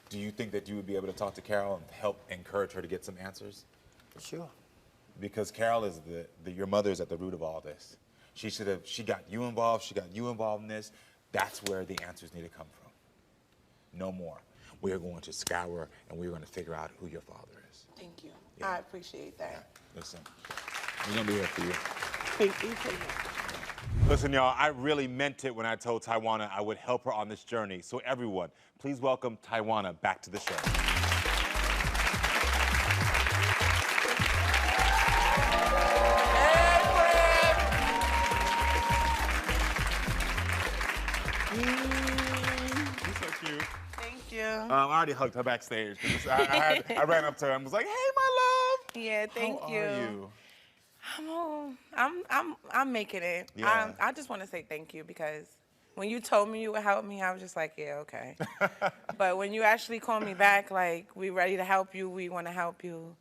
Do you think that you would be able to talk to Carol and help encourage her to get some answers? Sure. Because Carol is your mother is at the root of all this. She got you involved, she got you involved in this. That's where the answers need to come from. No more. We are going to scour and we're going to figure out who your father is. Thank you. Yeah. I appreciate that. Yeah. Listen, we're going to be here for you. Thank you so much. Listen, y'all, I really meant it when I told Tawana I would help her on this journey. So everyone, please welcome Tawana back to the show. You're so cute. Thank you. I already hugged her backstage. I ran up to her and was like, "Hey, my love." Yeah, thank How you. are you? I'm making it. Yeah. I just want to say thank you, because when you told me you would help me, I was just like, yeah, okay. But when you actually called me back, like, we ready to help you, we want to help you,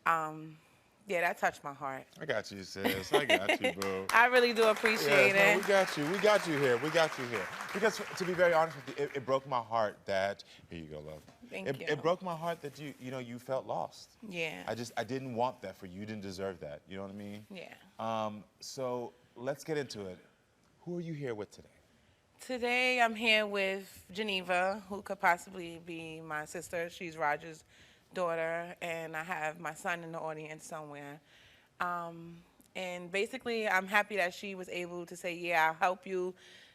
yeah, that touched my heart. I got you, sis. I got you, boo. I really do appreciate No, it. we got you. We got you here. We got you here. Because to be very honest with you, it broke my heart that, here you go, love. Thank you. It broke my heart that you felt lost. Yeah. I didn't want that for you. You didn't deserve that. You know what I mean? Yeah. So let's get into it. Who are you here with today? Today I'm here with Geneva, who could possibly be my sister. She's Roger's daughter, and I have my son in the audience somewhere. And basically, I'm happy that she was able to say, yeah, I'll help you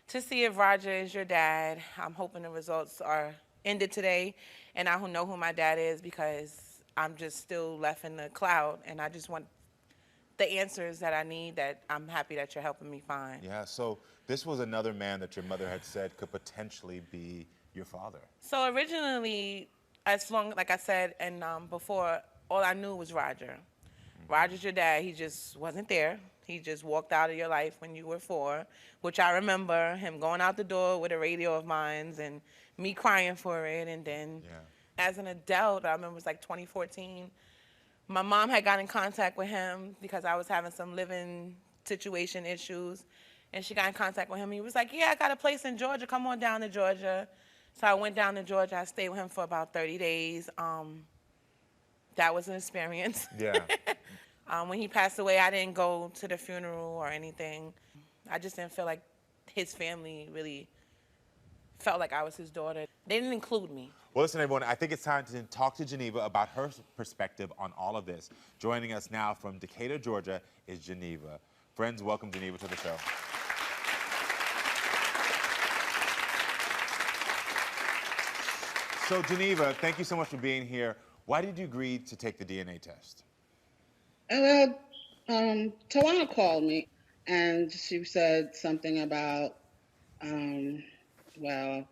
to see if Roger is your dad. I'm hoping the results are ended today, and I know who my dad is, because I'm just still left in the cloud, and I just want the answers that I need, that I'm happy that you're helping me find. Yeah, so this was another man that your mother had said could potentially be your father. So originally, like I said, and before, all I knew was Roger. Roger's your dad. He just wasn't there. He just walked out of your life when you were 4, which I remember him going out the door with a radio of mine and me crying for it. And then as an adult, I remember it was like 2014, my mom had got in contact with him because I was having some living situation issues. And she got in contact with him. He was like, yeah, I got a place in Georgia. Come on down to Georgia. So I went down to Georgia. I stayed with him for about 30 days. That was an experience. Yeah. When he passed away, I didn't go to the funeral or anything. I just didn't feel like his family really felt like I was his daughter. They didn't include me. Well, listen, everyone, I think it's time to talk to Geneva about her perspective on all of this. Joining us now from Decatur, Georgia, is Geneva. Friends, welcome Geneva to the show. So, Geneva, thank you so much for being here. Why did you agree to take the DNA test? Well, Tawana called me and she said something about, well,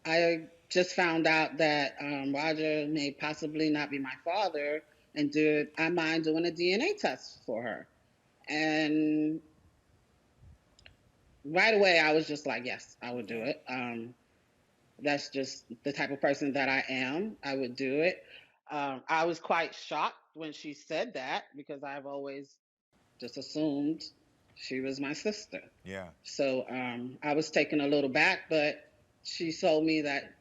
I just found out that Roger may possibly not be my father, and did I mind doing a DNA test for her? And right away, I was just like, yes, I would do it. That's just the type of person that I am. I would do it. I was quite shocked when she said that because I've always just assumed she was my sister. Yeah. So I was taken a little back, but she told me that,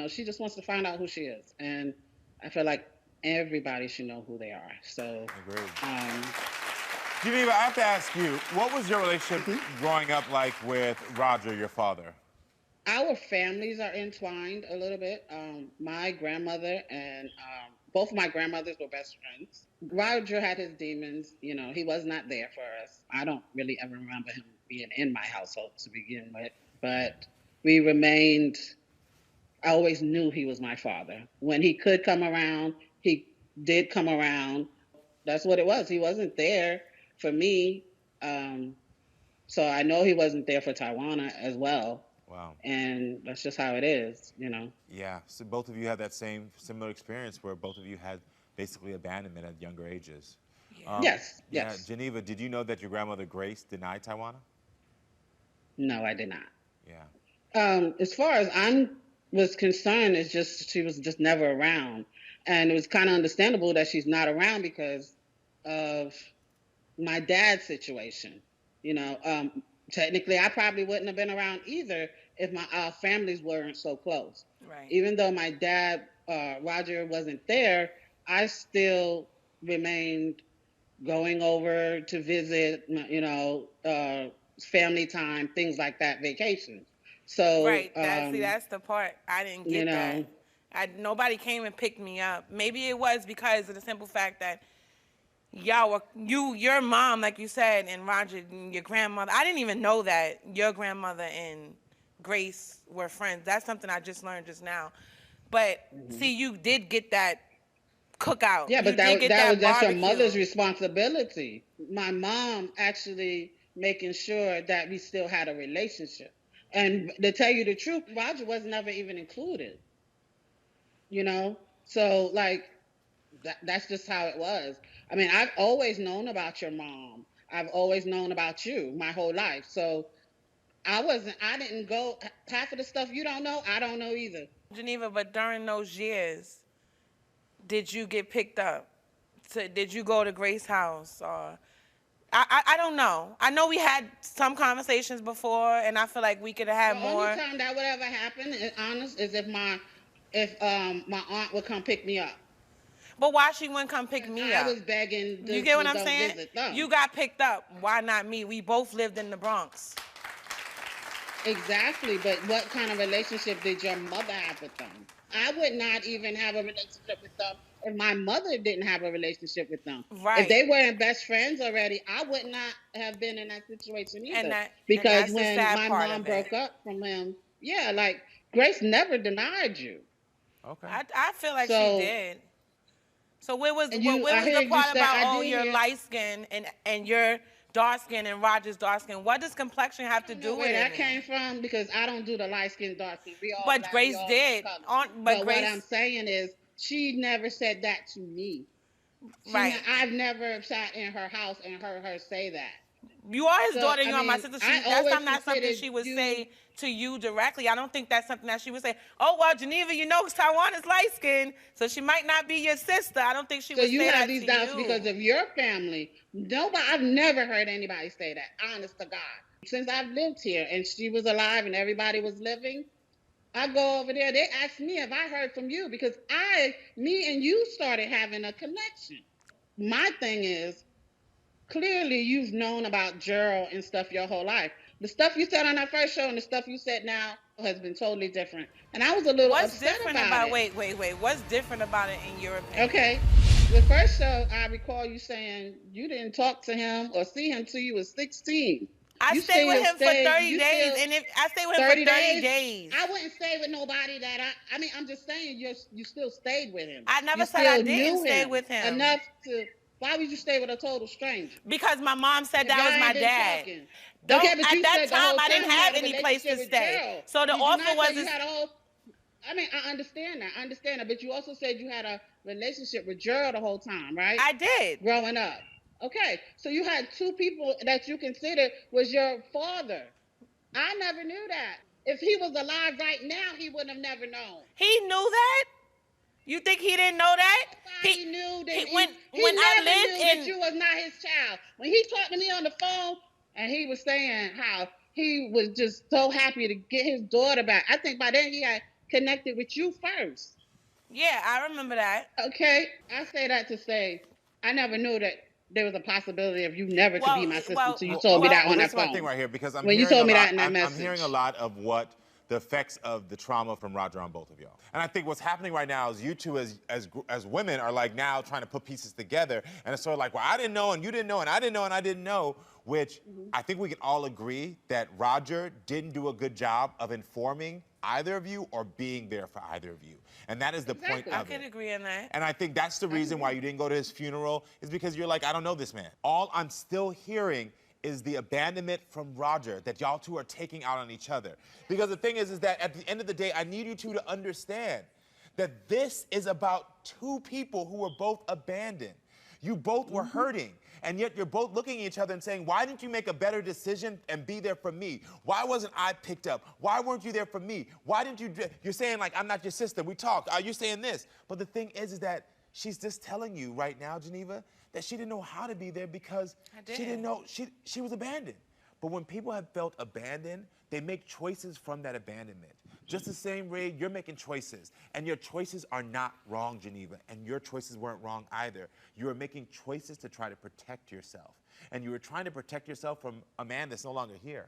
she just wants to find out who she is. And I feel like everybody should know who they are. So, Agreed. Geneva, I have to ask you, what was your relationship growing up like with Roger, your father? Our families are entwined a little bit. My grandmother and both of my grandmothers were best friends. Roger had his demons. He was not there for us. I don't really ever remember him being in my household to begin with, but we remained. I always knew he was my father. When he could come around, he did come around. That's what it was. He wasn't there for me. So I know he wasn't there for Tawana as well. Wow. And that's just how it is, Yeah, so both of you had that similar experience where both of you had basically abandonment at younger ages. Yes. Yeah, Geneva, did you know that your grandmother Grace denied Tawana? No, I did not. Yeah. As far as I was concerned, it's just she was just never around. And it was kind of understandable that she's not around because of my dad's situation. Technically, I probably wouldn't have been around either if our families weren't so close. Right. Even though my dad, Roger, wasn't there, I still remained going over to visit, family time, things like that, vacations. So Right. That's the part. I didn't get that. Nobody came and picked me up. Maybe it was because of the simple fact that your mom, like you said, and Roger, and your grandmother. I didn't even know that your grandmother and Grace were friends. That's something I just learned just now. But see, you did get that cookout. Yeah, but that's your mother's responsibility. My mom actually making sure that we still had a relationship. And to tell you the truth, Roger was never even included. So that's just how it was. I mean, I've always known about your mom. I've always known about you my whole life. So I didn't go, half of the stuff you don't know, I don't know either. Geneva, but during those years, did you get picked up? Did you go to Grace's house? Or I don't know. I know we had some conversations before, and I feel like we could have had more. The only time that would ever happen, honest, is if my aunt would come pick me up. But why she wouldn't come pick me up? I was begging. You get what I'm saying? You got picked up. Why not me? We both lived in the Bronx. Exactly, but what kind of relationship did your mother have with them? I would not even have a relationship with them if my mother didn't have a relationship with them. Right. If they weren't best friends already, I would not have been in that situation either. Because when my mom broke up from him, Grace never denied you. Okay. I feel like she did. So where was the part about you're light skin and you're dark skin and Roger's dark skin? What does complexion have to do with it? Where that came from? Because I don't do the light skin, dark skin. But Grace did. But what I'm saying is, she never said that to me. Right. I've never sat in her house and heard her say that. You are his daughter, you are my sister. That's not something she would say to you directly. I don't think that's something that she would say, oh, well, Geneva, Tawana is light-skinned, so she might not be your sister. I don't think she would say that to you. So you have these doubts because of your family. I've never heard anybody say that, honest to God. Since I've lived here and she was alive and everybody was living, I go over there, they ask me if I heard from you because me and you started having a connection. My thing is, clearly you've known about Gerald and stuff your whole life. The stuff you said on that first show and the stuff you said now has been totally different. And I was a little upset about it. Wait. What's different about it in your opinion? Okay. The first show, I recall you saying you didn't talk to him or see him till you was 16. I stayed with him for 30 days, and if I stayed with him for 30 days. I wouldn't stay with nobody that I mean, I'm just saying you still stayed with him. I never you said I still didn't knew stay him with him. enough to. Why would you stay with a total stranger? Because my mom said that was my dad. Okay, Don't, but at you that said the time, whole I didn't you have had a any place to relationship with stay. Gerald. So the Did you offer not was. say you had a whole, I mean, I understand that, but you also said you had a relationship with Gerald the whole time, right? I did. Growing up. Okay, so you had two people that you considered was your father. I never knew that. If he was alive right now, he would have never known. He knew that? You think he didn't know that? He knew that he when I never lived knew in, that you was not his child. When he talked to me on the phone and he was saying how he was just so happy to get his daughter back. I think by then he had connected with you first. Yeah, I remember that. Okay, I say that to say I never knew that there was a possibility of you never could be my sister until you told me that on that phone. This is my thing right here, because when you told me that in that message. I'm hearing a lot of what the effects of the trauma from Roger on both of y'all. And I think what's happening right now is you two as women are like now trying to put pieces together, and it's sort of like, well, I didn't know and you didn't know and I didn't know and I didn't know, which I think we can all agree that Roger didn't do a good job of informing either of you or being there for either of you. And that is the point of it. I can agree on that. And I think that's the reason why you didn't go to his funeral, is because you're like, I don't know this man. All I'm still hearing is the abandonment from Roger that y'all two are taking out on each other. Because the thing is that at the end of the day, I need you two to understand that this is about two people who were both abandoned. You both were hurting, and yet you're both looking at each other and saying, why didn't you make a better decision and be there for me? Why wasn't I picked up? Why weren't you there for me? Why didn't you, you're saying like, I'm not your sister, we talked, you're saying this. But the thing is that she's just telling you right now, Geneva, that she didn't know how to be there because she didn't know, she was abandoned. But when people have felt abandoned, they make choices from that abandonment. Just the same way you're making choices, and your choices are not wrong, Geneva, and your choices weren't wrong either. You were making choices to try to protect yourself, and you were trying to protect yourself from a man that's no longer here.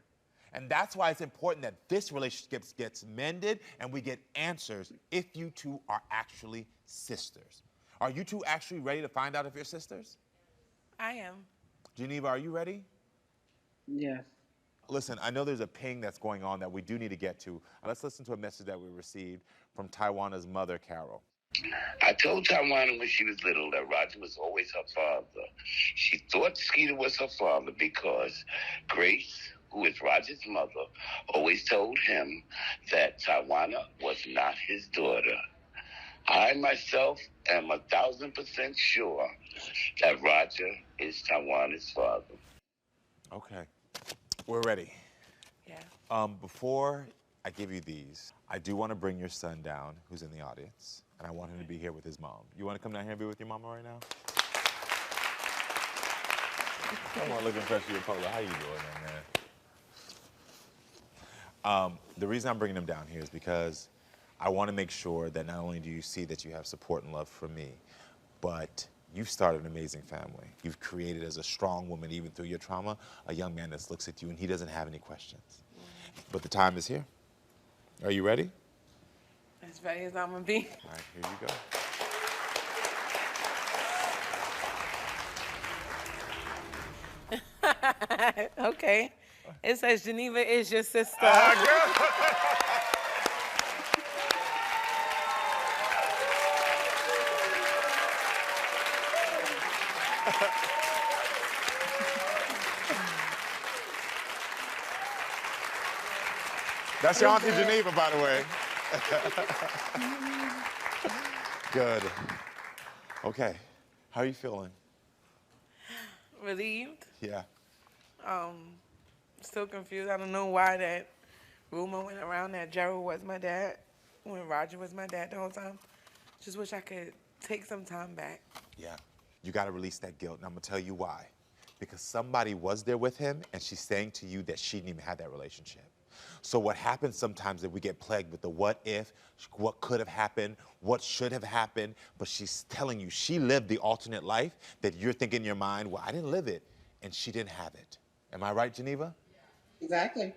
And that's why it's important that this relationship gets mended and we get answers if you two are actually sisters. Are you two actually ready to find out if you're sisters? I am. Geneva, are you ready? Yes. Listen, I know there's a ping that's going on that we do need to get to. Let's listen to a message that we received from Taiwana's mother, Carol. I told Tawana when she was little that Roger was always her father. She thought Skeeter was her father because Grace, who is Roger's mother, always told him that Tawana was not his daughter. I myself am 1,000% sure that Roger is Taiwana's father. Okay. We're ready. Yeah. Before I give you these, I do want to bring your son down, who's in the audience, and I want him to be here with his mom. You want to come down here and be with your mama right now? Come on, looking fresh to your polo. How you doing, man? The reason I'm bringing him down here is because I want to make sure that not only do you see that you have support and love from me, but you've started an amazing family. You've created, as a strong woman, even through your trauma, a young man that looks at you and he doesn't have any questions. But the time is here. Are you ready? As ready as I'm gonna be. All right, here you go. Okay. It says Geneva is your sister. That's your Auntie Geneva, by the way. Good. Okay. How are you feeling? Relieved. Yeah. Still confused. I don't know why that rumor went around that Gerald was my dad when Roger was my dad the whole time. Just wish I could take some time back. Yeah. You got to release that guilt, and I'm going to tell you why. Because somebody was there with him, and she's saying to you that she didn't even have that relationship. So what happens sometimes is we get plagued with the what if, what could have happened, what should have happened, but she's telling you she lived the alternate life that you're thinking in your mind, well, I didn't live it, and she didn't have it. Am I right, Geneva? Exactly.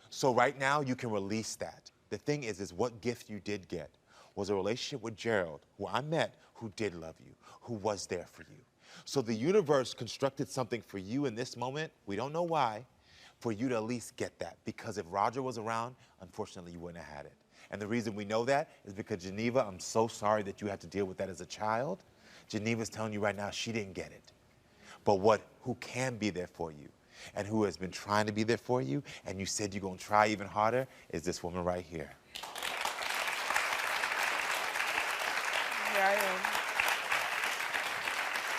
So right now, you can release that. The thing is what gift you did get was a relationship with Gerald, who I met, who did love you, who was there for you. So the universe constructed something for you in this moment. We don't know why, for you to at least get that. Because if Roger was around, unfortunately, you wouldn't have had it. And the reason we know that is because Geneva, I'm so sorry that you had to deal with that as a child. Geneva's telling you right now she didn't get it. But who can be there for you and who has been trying to be there for you, and you said you're gonna try even harder, is this woman right here. Here I am.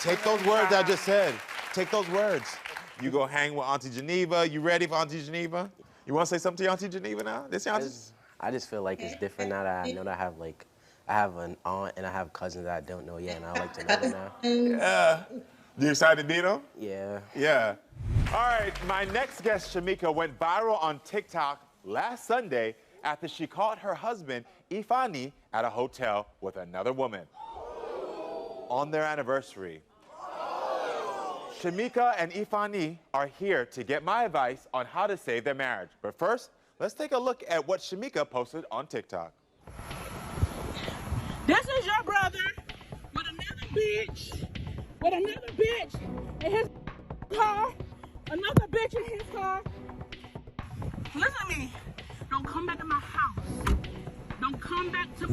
Take those words I just said. Take those words. You go hang with Auntie Geneva. You ready for Auntie Geneva? You want to say something to Auntie Geneva now? I just feel like it's different now that I know that I have an aunt and I have cousins that I don't know yet, and I like to know them now. Yeah. You excited to meet them? Yeah. Yeah. All right, my next guest, Shamika, went viral on TikTok last Sunday after she caught her husband, Ifani, at a hotel with another woman on their anniversary. Shamika and Ifani are here to get my advice on how to save their marriage. But first, let's take a look at what Shamika posted on TikTok. This is your brother with another bitch, in his car, another bitch in his car. Listen to me. Don't come back to my house. Don't come back to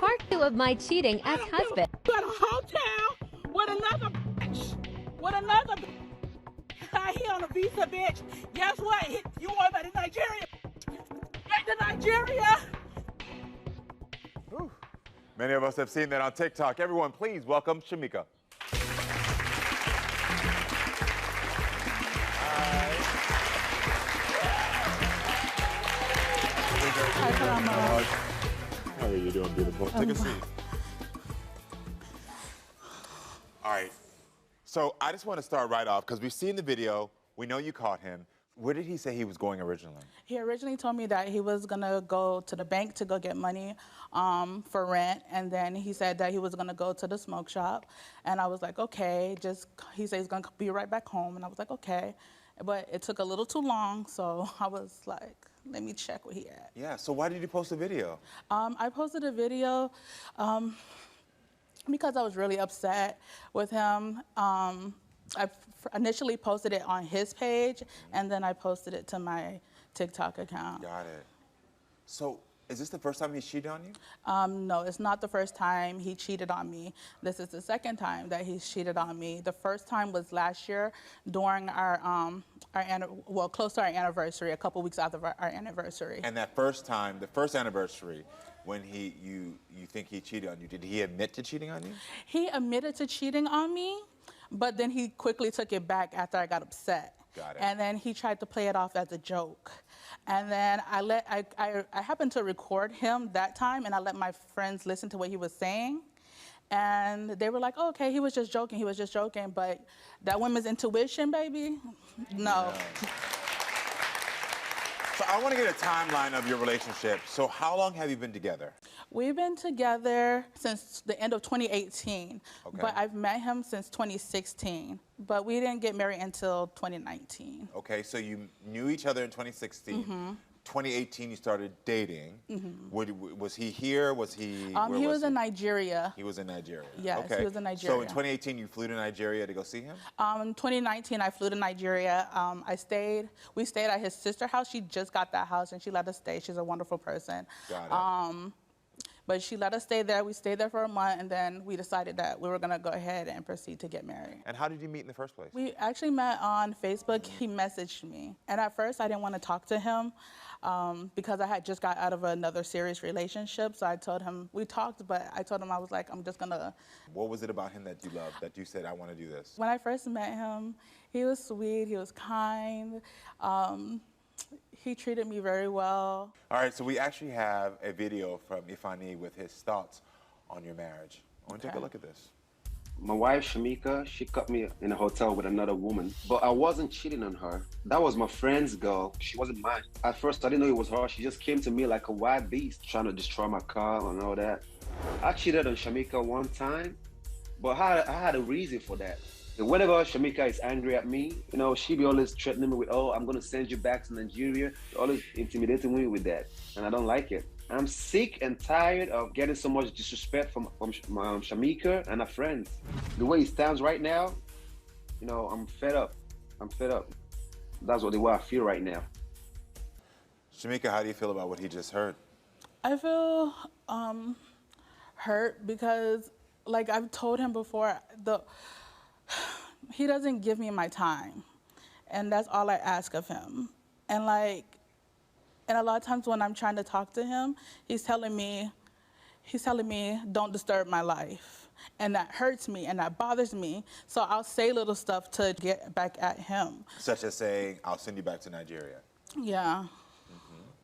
Part 2 of my cheating ex-husband. Got a hotel with another bitch. He on a visa, bitch. Guess what? You want back to Nigeria? Back to Nigeria. Whew. Many of us have seen that on TikTok. Everyone, please welcome Shamika. Hi, Karamo. How are you doing, beautiful? Take a seat. All right. So I just want to start right off because we've seen the video. We know you caught him. Where did he say he was going originally? He originally told me that he was gonna go to the bank to go get money for rent, and then he said that he was gonna go to the smoke shop, and I was like, okay. He said he's gonna be right back home, and I was like, okay. But it took a little too long, so I was like, let me check where he at. Yeah. So why did you post a video? I posted a video because I was really upset with him. I initially posted it on his page, and then I posted it to my TikTok account. Got it. So is this the first time he's cheated on you? No, it's not the first time he cheated on me. This is the second time that he's cheated on me. The first time was last year during close to our anniversary, a couple weeks after our anniversary. And that first time, the first anniversary, when you think he cheated on you, did he admit to cheating on you? He admitted to cheating on me, but then he quickly took it back after I got upset. Got it. And then he tried to play it off as a joke. And then I happened to record him that time, and I let my friends listen to what he was saying. And they were like, oh, okay, he was just joking, but that woman's intuition, baby, no. Yeah. So I want to get a timeline of your relationship. So how long have you been together? We've been together since the end of 2018, Okay. but I've met him since 2016. But we didn't get married until 2019. Okay, so you knew each other in 2016. Mm-hmm. 2018, you started dating. Mm-hmm. Was he here? Was he? Where he was in Nigeria. He was in Nigeria. Yes, okay. he was in Nigeria. So in 2018, you flew to Nigeria to go see him? In 2019, I flew to Nigeria. We stayed at his sister's house. She just got that house, and she let us stay. She's a wonderful person. Got it. But she let us stay there. We stayed there for a month, and then we decided that we were gonna go ahead and proceed to get married. And how did you meet in the first place? We actually met on Facebook. He messaged me. And at first, I didn't want to talk to him because I had just got out of another serious relationship. So I told him, we talked, but I told him I was like, I'm just gonna. What was it about him that you loved, that you said, I want to do this? When I first met him, he was sweet, he was kind. He treated me very well. All right, so we actually have a video from Ifani with his thoughts on your marriage. I want to take a look at this. My wife, Shamika, she caught me in a hotel with another woman, but I wasn't cheating on her. That was my friend's girl. She wasn't mine. At first, I didn't know it was her. She just came to me like a wild beast, trying to destroy my car and all that. I cheated on Shamika one time, but I had a reason for that. And whenever Shamika is angry at me, you know, she be always threatening me with, oh, I'm going to send you back to Nigeria. Always intimidating me with that, and I don't like it. I'm sick and tired of getting so much disrespect from Shamika and her friends. The way it stands right now, you know, I'm fed up. I'm fed up. That's what the way I feel right now. Shamika, how do you feel about what he just heard? I feel hurt because, like I've told him before, he doesn't give me my time, and that's all I ask of him. And a lot of times when I'm trying to talk to him, he's telling me, don't disturb my life. And that hurts me and that bothers me. So I'll say little stuff to get back at him. Such as saying, I'll send you back to Nigeria. Yeah.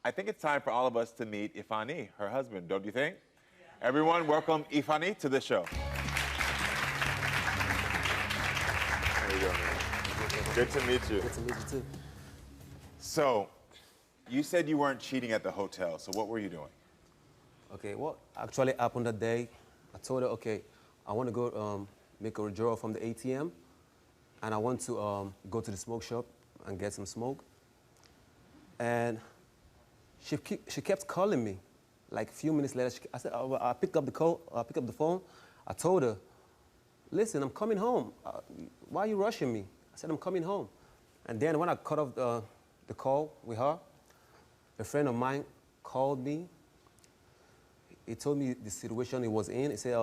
I think it's time for all of us to meet Ifani, her husband, don't you think? Yeah. Everyone, welcome Ifani to the show. There you go, man. Good to meet you. Good to meet you too. So, you said you weren't cheating at the hotel, so what were you doing? Okay, what actually happened that day, I told her, okay, I want to go make a withdrawal from the ATM, and I want to go to the smoke shop and get some smoke. And she kept calling me. Like a few minutes later, I said, I picked up the call, I picked up the phone. I told her, listen, I'm coming home. Why are you rushing me? I said, I'm coming home. And then when I cut off the call with her, a friend of mine called me. He told me the situation he was in. He said,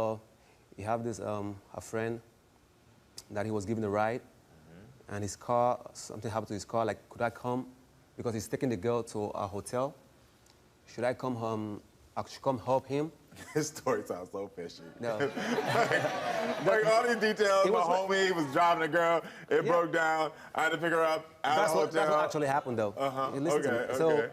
he have this, a friend that he was giving a ride, and his car, something happened to his car, like, could I come? Because he's taking the girl to a hotel. Should I come home? I should come help him? This story sounds so fishy. No. like all these details, my homie was driving a girl, it broke down, I had to pick her up at a hotel. That's what actually happened, though. Okay.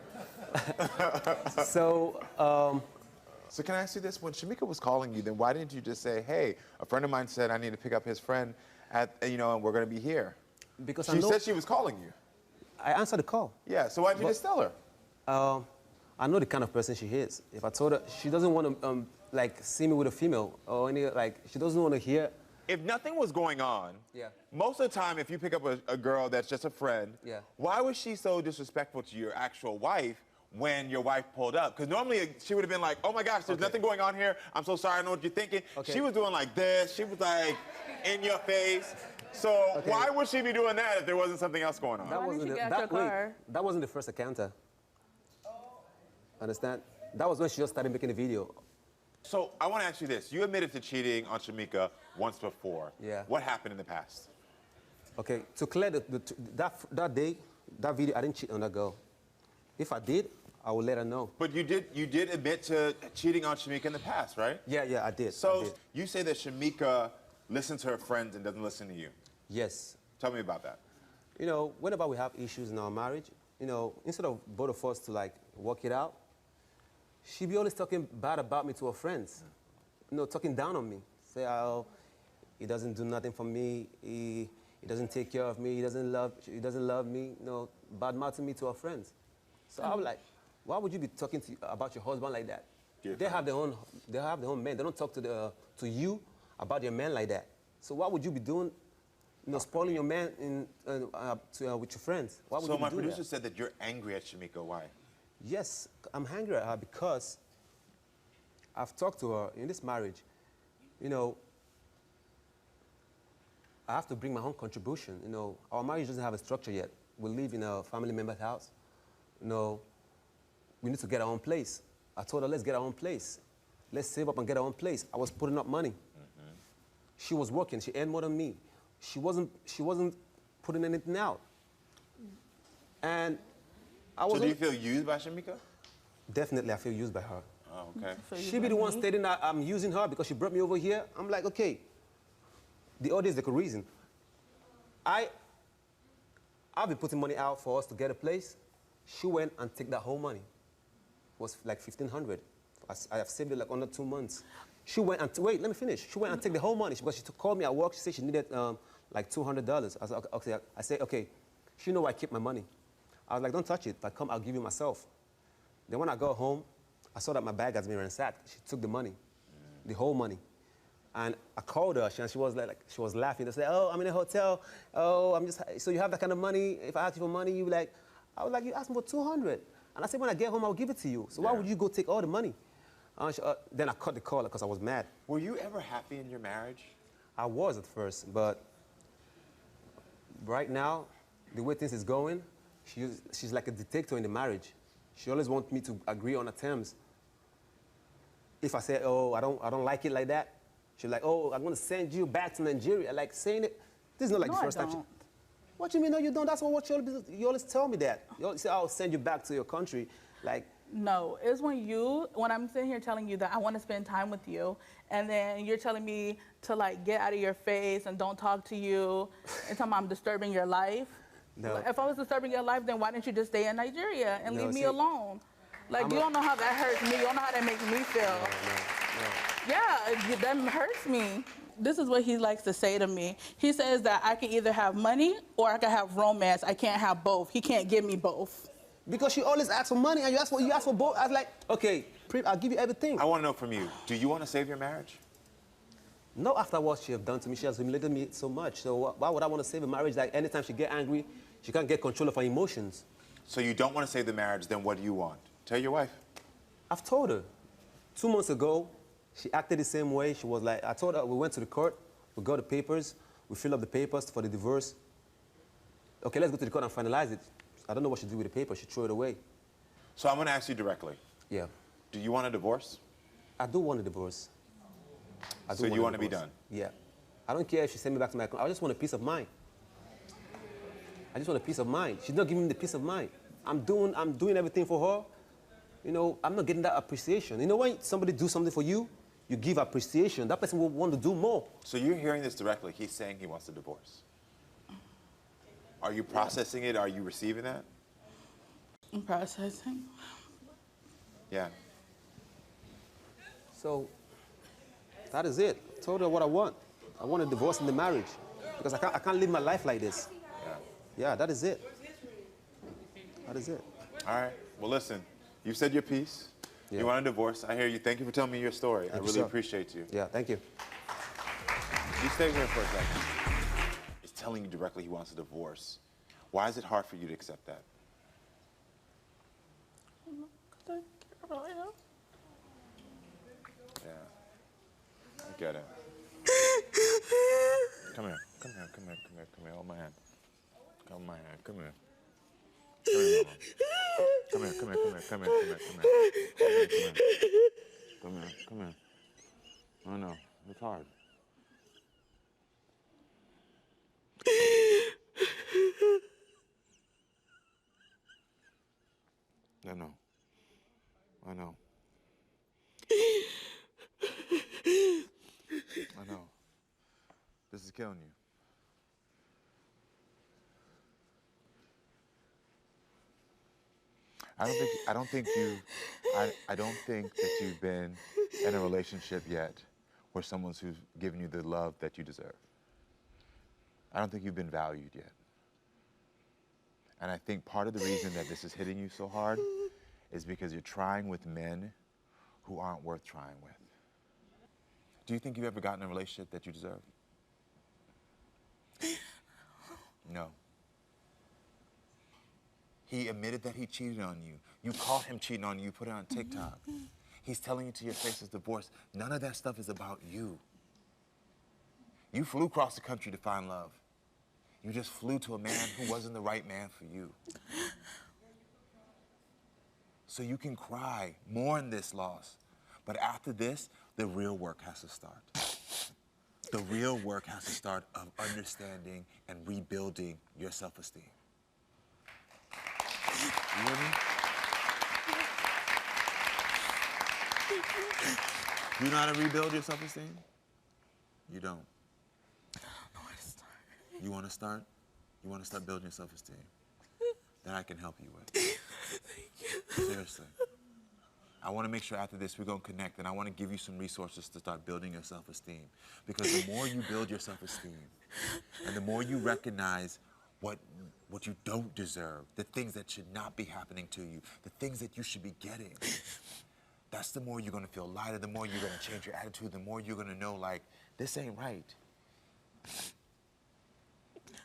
So can I ask you this? When Shamika was calling you, then why didn't you just say, hey, a friend of mine said I need to pick up his friend at, and we're going to be here? Because she said she was calling you. I answered the call. Yeah, so why didn't you just tell her? I know the kind of person she is. If I told her, she doesn't want to see me with a female or any, she doesn't want to hear. If nothing was going on, most of the time if you pick up a girl that's just a friend, why was she so disrespectful to your actual wife when your wife pulled up? Because normally she would have been like, oh my gosh, there's nothing going on here. I'm so sorry, I know what you're thinking. She was doing like this. She was like in your face. So why would she be doing that if there wasn't something else going on? That wasn't the first encounter. Understand? That was when she just started making the video. So I want to ask you this. You admitted to cheating on Shamika once before. Yeah. What happened in the past? Okay, to clear that day, that video, I didn't cheat on that girl. If I did, I would let her know. But you did admit to cheating on Shamika in the past, right? Yeah, I did. So you say that Shamika listens to her friends and doesn't listen to you? Yes. Tell me about that. Whenever we have issues in our marriage, instead of both of us to work it out, she be always talking bad about me to her friends. Talking down on me. Say, oh, he doesn't do nothing for me. He doesn't take care of me. He doesn't love me. Bad mouthing me to her friends. So I'm like, why would you be talking about your husband like that? They have their own men. They don't talk to you about your man like that. So why would you be doing, spoiling your man with your friends? Why would you do that? So my producer said that you're angry at Shamika. Why? Yes, I'm angry at her because I've talked to her in this marriage. I have to bring my own contribution. Our marriage doesn't have a structure yet. We live in a family member's house. We need to get our own place. I told her, let's get our own place. Let's save up and get our own place. I was putting up money. She was working. She earned more than me. She wasn't putting anything out. And So do you feel used by Shamika? Definitely, I feel used by her. Oh, okay. She be the one stating that I'm using her because she brought me over here. I'm like, okay, the audience, they could reason. I've been putting money out for us to get a place. She went and took that whole money. It was like $1,500. I have saved it like under 2 months. She went and, wait, let me finish. She went and took the whole money because she called me at work. She said she needed like $200. I said, okay. I said, okay, she know where I keep my money. I was like, don't touch it. If I come, I'll give you myself. Then when I got home, I saw that my bag has been ransacked. She took the money, the whole money. And I called her, and she was she was laughing. They said, oh, I'm in a hotel. Oh, so you have that kind of money? If I ask you for money, I was like, you asked me for 200. And I said, when I get home, I'll give it to you. So why would you go take all the money? Then I cut the call because I was mad. Were you ever happy in your marriage? I was at first, but right now, the way things is going, she's like a dictator in the marriage. She always wants me to agree on the terms. If I say, oh, I don't like it like that, she's like, oh, I'm gonna send you back to Nigeria. Like saying it, this is not like the first time. What you mean, no, you don't? That's what you always tell me that. You always say, I'll send you back to your country. Like, no, it's when I'm sitting here telling you that I want to spend time with you, and then you're telling me to like get out of your face and don't talk to you, and telling me I'm disturbing your life. No. If I was disturbing your life, then why didn't you just stay in Nigeria and leave me alone? Like, you don't know how that hurts me. You don't know how that makes me feel. Yeah, that hurts me. This is what he likes to say to me. He says that I can either have money or I can have romance. I can't have both. He can't give me both. Because she always asks for money and you ask for both. I was like, okay, I'll give you everything. I want to know from you, do you want to save your marriage? No, after what she has done to me, she has humiliated me so much. So why would I want to save a marriage? Like, anytime she get angry, she can't get control of her emotions. So you don't want to save the marriage, then what do you want? Tell your wife. I've told her. 2 months ago, she acted the same way. She was like, I told her, we went to the court, we got the papers, we filled up the papers for the divorce. Okay, let's go to the court and finalize it. I don't know what she did with the paper. She threw it away. So I'm going to ask you directly. Yeah. Do you want a divorce? I do want a divorce. So you want to be done? Yeah. I don't care if she sends me back to my country. I just want a peace of mind. I just want a peace of mind. She's not giving me the peace of mind. I'm doing everything for her. You know, I'm not getting that appreciation. You know, when somebody do something for you, you give appreciation. That person will want to do more. So you're hearing this directly. He's saying he wants a divorce. Are you processing it? Are you receiving that? I'm processing. Yeah. So that is it. I told her what I want. I want a divorce in the marriage because I can't live my life like this. Yeah, that is it. That is it. All right. Well, listen, you said your piece. Yeah. You want a divorce. I hear you. Thank you for telling me your story. I really appreciate you. Yeah, thank you. You stay here for a second. He's telling you directly he wants a divorce. Why is it hard for you to accept that? Because I care about him. Yeah. I get it. Come here. Come here. Come here. Come here. Come here. Hold my hand. Hold my hand. Come here. Come here, Mama. Come here. Come here. Come here. Come here. Come here. Come here. Come here. Come here. I know. It's hard. I know. I know. I know. This is killing you. I don't think that you've been in a relationship yet where someone's who's given you the love that you deserve. I don't think you've been valued yet. And I think part of the reason that this is hitting you so hard is because you're trying with men who aren't worth trying with. Do you think you've ever gotten a relationship that you deserve? No. He admitted that he cheated on you. You caught him cheating on you, put it on TikTok. He's telling you to your face his divorce. None of that stuff is about you. You flew across the country to find love. You just flew to a man who wasn't the right man for you. So you can cry, mourn this loss. But after this, the real work has to start. The real work has to start of understanding and rebuilding your self-esteem. You hear me? You know how to rebuild your self-esteem? You don't. You want to start? You want to start building your self-esteem? Then I can help you with. Thank you. Seriously. I want to make sure after this we're going to connect, and I want to give you some resources to start building your self-esteem. Because the more you build your self-esteem, and the more you recognize what you don't deserve, the things that should not be happening to you, the things that you should be getting, that's the more you're going to feel lighter, the more you're going to change your attitude, the more you're going to know, like, this ain't right.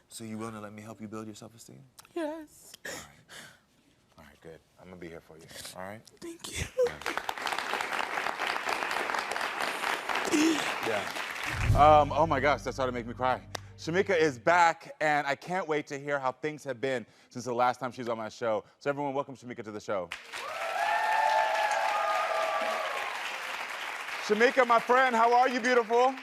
So you willing to let me help you build your self-esteem? Yes. All right. All right, good. I'm going to be here for you. All right? Thank you. Yeah. Oh, my gosh, that started to make me cry. Shamika is back, and I can't wait to hear how things have been since the last time she was on my show. So everyone, welcome Shamika to the show. Shamika, my friend, how are you, beautiful?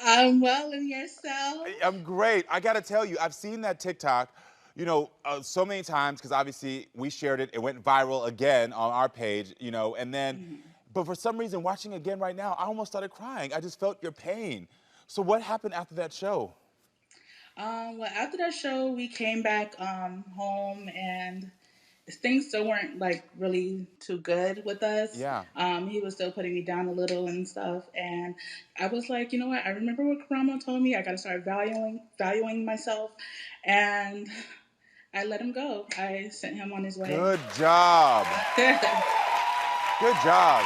I'm well, and yourself? I'm great. I gotta tell you, I've seen that TikTok, you know, so many times, because obviously we shared it. It went viral again on our page, you know, and then, but for some reason, watching again right now, I almost started crying. I just felt your pain. So what happened after that show? Well, after that show, we came back home, and things still weren't like really too good with us. Yeah. He was still putting me down a little and stuff, and I was like, you know what? I remember what Karamo told me. I got to start valuing myself, and I let him go. I sent him on his way. Good job. Good job.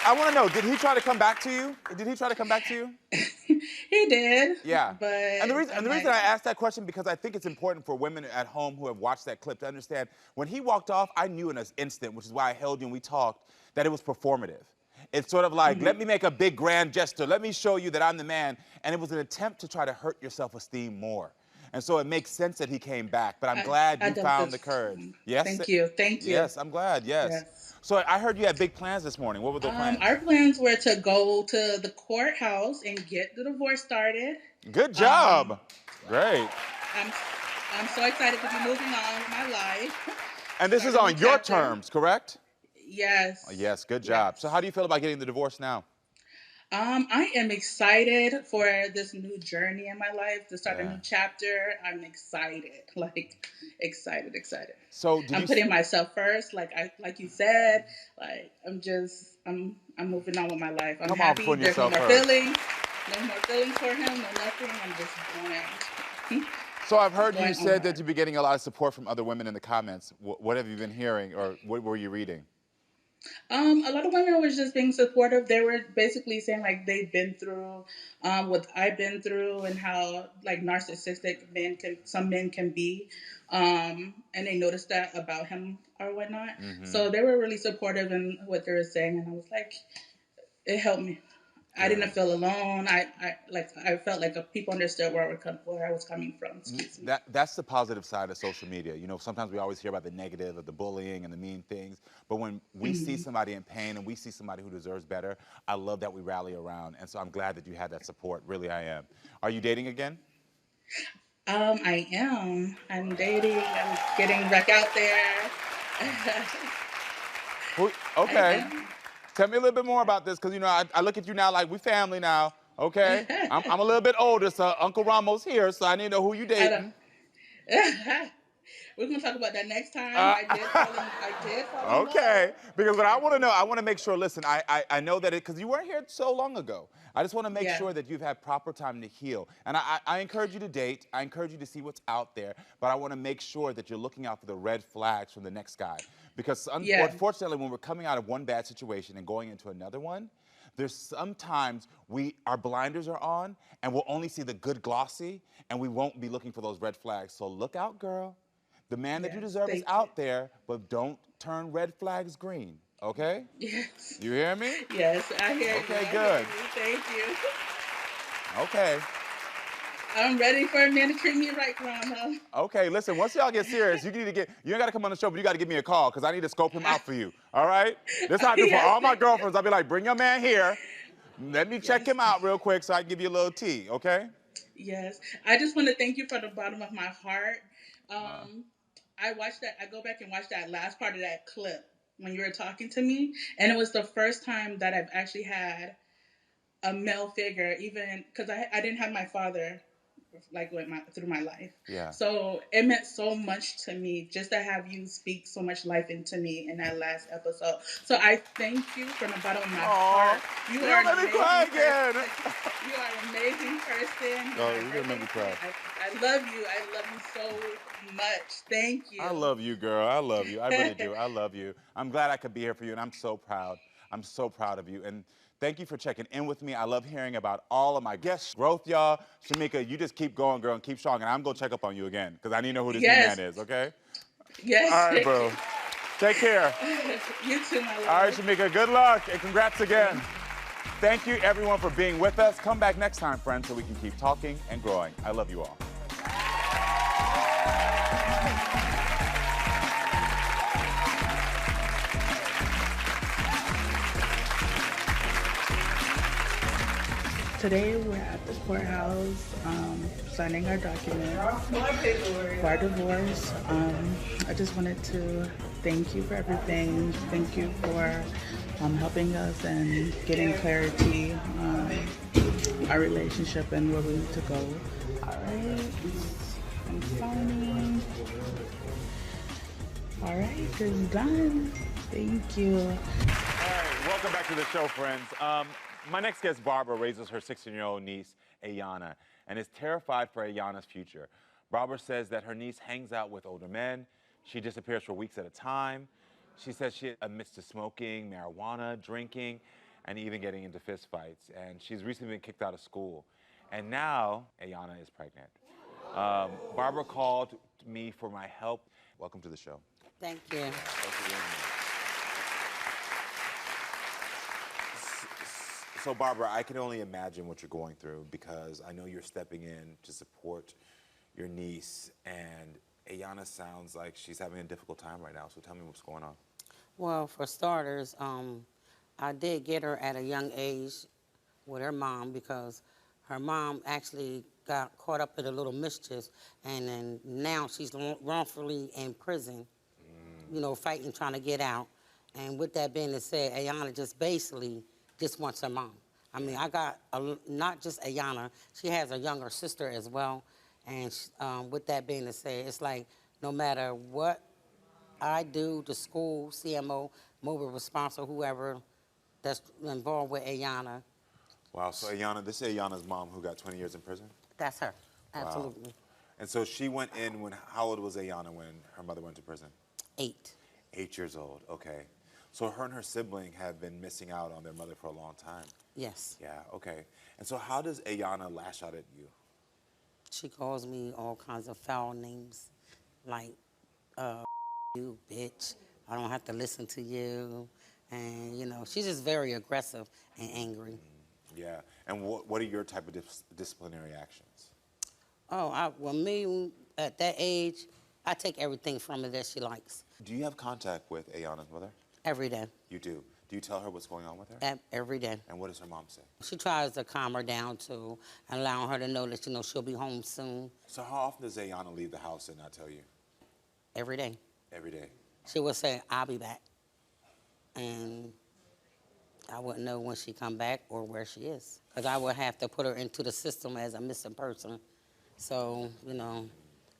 I want to know, did he try to come back to you? Did he try to come back to you? He did. Yeah. But And the reason I asked that question, because I think it's important for women at home who have watched that clip to understand, when he walked off, I knew in an instant, which is why I held you and we talked, that it was performative. It's sort of like, let me make a big grand gesture. Let me show you that I'm the man. And it was an attempt to try to hurt your self-esteem more. And so it makes sense that he came back, but I'm glad you found the courage. Yes? Thank you. Thank you. Yes, I'm glad, yes. So I heard you had big plans this morning. What were the plans? Our plans were to go to the courthouse and get the divorce started. Good job. Great. I'm so excited to be moving on with my life. And this is on your terms, correct? Yes. Yes, good job. So how do you feel about getting the divorce now? I am excited for this new journey in my life, to start a new chapter. I'm excited, like excited. So I'm putting myself first, like you said. Like I'm moving on with my life. I'm happy. There's no more feelings, for him, no nothing. I'm just going. So I've heard you said that you've been getting a lot of support from other women in the comments. What have you been hearing, or what were you reading? A lot of women were just being supportive. They were basically saying like they've been through what I've been through, and how like narcissistic some men can be, and they noticed that about him or whatnot. So they were really supportive in what they were saying, and I was like, it helped me. I didn't feel alone. I felt like people understood where I was coming from. Excuse me. That's the positive side of social media. You know, sometimes we always hear about the negative of the bullying and the mean things, but when we see somebody in pain and we see somebody who deserves better, I love that we rally around. And so I'm glad that you had that support. Really, I am. Are you dating again? I am. I'm dating. I'm getting back out there. Okay. Tell me a little bit more about this, because, you know, I look at you now like we family now, okay? I'm a little bit older, so Uncle Ramo's here, so I need to know who you dating. We're going to talk about that next time. I did fall in Okay, because what I want to know, I want to make sure, listen, I know that because you weren't here so long ago. I just want to make sure that you've had proper time to heal. And I encourage you to date. I encourage you to see what's out there. But I want to make sure that you're looking out for the red flags from the next guy. Because unfortunately, when we're coming out of one bad situation and going into another one, there's sometimes our blinders are on and we'll only see the good glossy and we won't be looking for those red flags. So look out, girl. The man that you deserve is out there, but don't turn red flags green, okay? Yes. You hear me? Yes, I hear you. Okay, good. Thank you. Okay. I'm ready for a man to treat me right, Karamo. Okay, listen, once y'all get serious, you ain't got to come on the show, but you got to give me a call, because I need to scope him out for you, all right? This is how I do for all my girlfriends. I'll be like, bring your man here. Let me check him out real quick so I can give you a little tea, okay? Yes. I just want to thank you from the bottom of my heart. I go back and watch that last part of that clip when you were talking to me, and it was the first time that I've actually had a male figure, even because I didn't have my father through my life. Yeah. So it meant so much to me just to have you speak so much life into me in that last episode. So I thank you from the bottom of my heart. You are let me cry again. You are an amazing person. Oh, you're gonna make me cry. I love you. I love you so much. Thank you. I love you, girl. I love you. I really do. I love you. I'm glad I could be here for you, and I'm so proud. I'm so proud of you. And thank you for checking in with me. I love hearing about all of my guests' growth, y'all. Shamika, you just keep going, girl, and keep strong. And I'm going to check up on you again, because I need to know who this new man is, okay? Yes. All right, bro. Take care. You too, my love. All right, Shamika, good luck, and congrats again. Thank you, everyone, for being with us. Come back next time, friends, so we can keep talking and growing. I love you all. Today we're at the courthouse signing our document for our divorce. I just wanted to thank you for everything. Thank you for helping us and getting clarity on our relationship and where we need to go. All right, I'm signing. All right, it's done. Thank you. All right, welcome back to the show, friends. My next guest, Barbara, raises her 16-year-old niece, Ayana, and is terrified for Ayana's future. Barbara says that her niece hangs out with older men. She disappears for weeks at a time. She says she admits to smoking, marijuana, drinking, and even getting into fistfights. And she's recently been kicked out of school. And now, Ayana is pregnant. Barbara called me for my help. Welcome to the show. Thank you. So, Barbara, I can only imagine what you're going through because I know you're stepping in to support your niece, and Ayana sounds like she's having a difficult time right now. So tell me what's going on. Well, for starters, I did get her at a young age with her mom because her mom actually got caught up in a little mischief, and then now she's wrongfully in prison, you know, fighting, trying to get out. And with that being said, Ayana just basically just wants her mom. I mean, I got not just Ayana, she has a younger sister as well. And with that being said, it's like no matter what I do, the school, CMO, mobile response, or whoever that's involved with Ayana. Wow, so Ayana, this is Ayana's mom who got 20 years in prison? That's her, absolutely. Wow. And so she went in when, how old was Ayana when her mother went to prison? 8. 8 years old, okay. So her and her sibling have been missing out on their mother for a long time. Yes. Yeah, okay. And so how does Ayana lash out at you? She calls me all kinds of foul names, like, you bitch, I don't have to listen to you. And, you know, she's just very aggressive and angry. Yeah, and what are your type of disciplinary actions? Oh, well, me, at that age, I take everything from her that she likes. Do you have contact with Ayana's mother? Every day. You do? Do you tell her what's going on with her? Every day. And what does her mom say? She tries to calm her down, too, and allowing her to know that, you know, she'll be home soon. So how often does Ayana leave the house and not tell you? Every day. Every day? She will say, I'll be back. And I wouldn't know when she come back or where she is. Because I would have to put her into the system as a missing person. So, you know,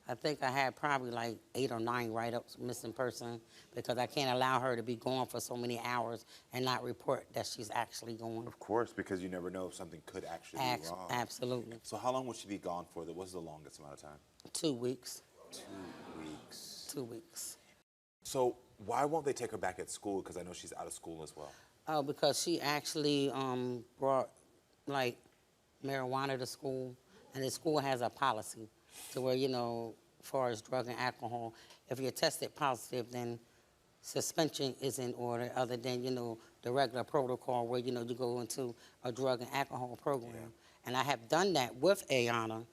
I think I had probably like 8 or 9 write-ups, missing person, because I can't allow her to be gone for so many hours and not report that she's actually gone. Of course, because you never know if something could actually be wrong. Absolutely. So how long would she be gone for? What's the longest amount of time? 2 weeks. 2 weeks. 2 weeks. So why won't they take her back at school? Because I know she's out of school as well. Oh, because she actually brought, like, marijuana to school, and the school has a policy to where, you know, as far as drug and alcohol, if you're tested positive, then suspension is in order, other than, you know, the regular protocol where, you know, you go into a drug and alcohol program. Yeah. And I have done that with Ayana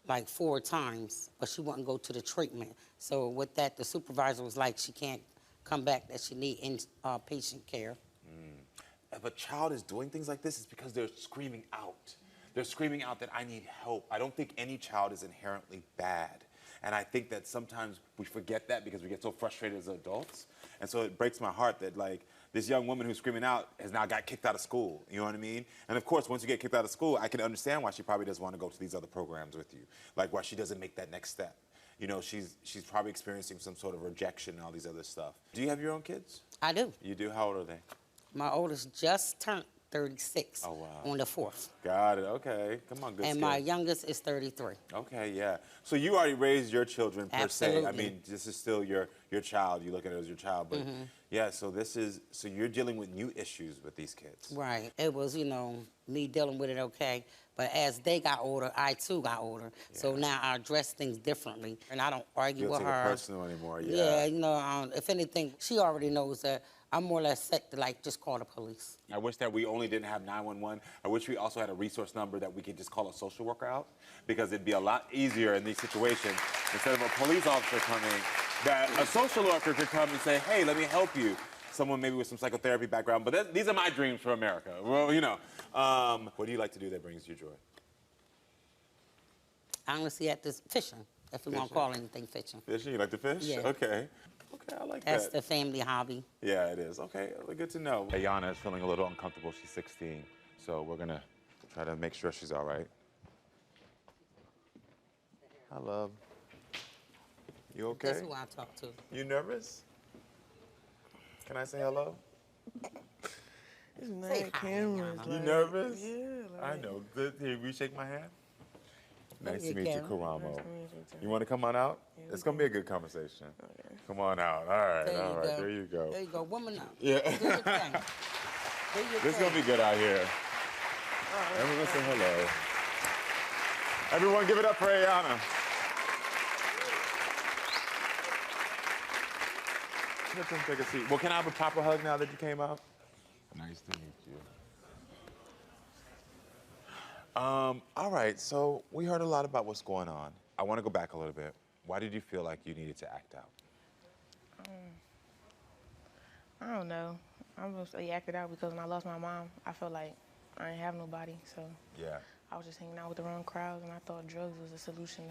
like 4 times, but she wouldn't go to the treatment. So with that, the supervisor was like, she can't come back, that she need inpatient care. If a child is doing things like this, it's because they're screaming out. They're screaming out that I need help. I don't think any child is inherently bad. And I think that sometimes we forget that because we get so frustrated as adults. And so it breaks my heart that, like, this young woman who's screaming out has now got kicked out of school. You know what I mean? And of course, once you get kicked out of school, I can understand why she probably doesn't want to go to these other programs with you. Like, why she doesn't make that next step. You know, she's probably experiencing some sort of rejection and all these other stuff. Do you have your own kids? I do. You do? How old are they? My oldest just turned 36 on the 4th. Got it. Okay. Come on, good And my youngest is 33. Okay, yeah. So you already raised your children per Absolutely. se. I mean, this is still your child. You look at it as your child, but yeah. So so you're dealing with new issues with these kids. Right. It was, you know, me dealing with it okay, but as they got older, I too got older. Yeah. So now I address things differently, and I don't argue with her. You don't take it personal anymore. Yeah. Yeah. You know, if anything, she already knows that I'm more or less set to like just call the police. I wish that we only didn't have 911. I wish we also had a resource number that we could just call a social worker out, because it'd be a lot easier in these situations. Instead of a police officer coming, that a social worker could come and say, hey, let me help you. Someone maybe with some psychotherapy background. But these are my dreams for America. Well, you know. What do you like to do that brings you joy? Honestly, at this fishing, if we want to call anything fishing. Fishing? You like to fish? Yeah. Okay. Okay, I like That's that. the family hobby. Yeah, it is. Okay, well, good to know. Ayana is feeling a little uncomfortable. She's 16, so we're gonna try to make sure she's all right. Hi, love. You okay? That's who I talk to. You nervous? Can I say hello? It's mad cameras. You like, nervous? Yeah. I know. Good. Here, will you shake my hand? Nice You to meet you, can. Karamo. Nice to meet you, too. You want to come on out? It's gonna be a good conversation. Okay. Come on out. All right. There you All right. go. There you go. There you go. Woman up. Yeah. Do your thing. Do your This is thing. gonna be good out here. Everyone say hello. Everyone give it up for Ayana. Let them take a seat. Well, can I have a proper hug now that you came out? Nice to meet you. All right, so we heard a lot about what's going on. I want to go back a little bit. Why did you feel like you needed to act out? I don't know. I mostly acted out because when I lost my mom, I felt like I didn't have nobody. So Yeah. I was just hanging out with the wrong crowds, and I thought drugs was a solution.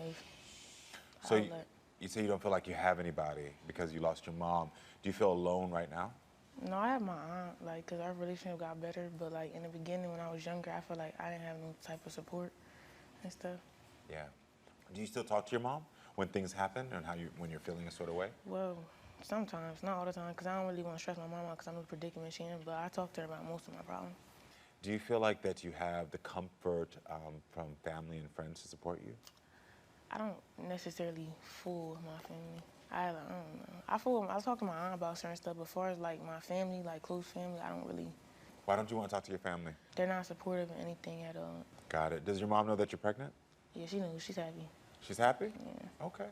So you say you don't feel like you have anybody because you lost your mom. Do you feel alone right now? No, I have my aunt, like, because our relationship got better. But, like, in the beginning when I was younger, I felt like I didn't have no type of support and stuff. Yeah. Do you still talk to your mom when things happen and when you're feeling a sort of way? Well, sometimes, not all the time, because I don't really want to stress my mom out because I know the predicament she in, but I talk to her about most of my problems. Do you feel like that you have the comfort from family and friends to support you? I don't necessarily fool with my family. I don't know. I talk to my aunt about certain stuff, but as far as like my family, like close family, I don't really. Why don't you want to talk to your family? They're not supportive of anything at all. Got it. Does your mom know that you're pregnant? Yeah, she knows. She's happy. She's happy? Yeah. Okay.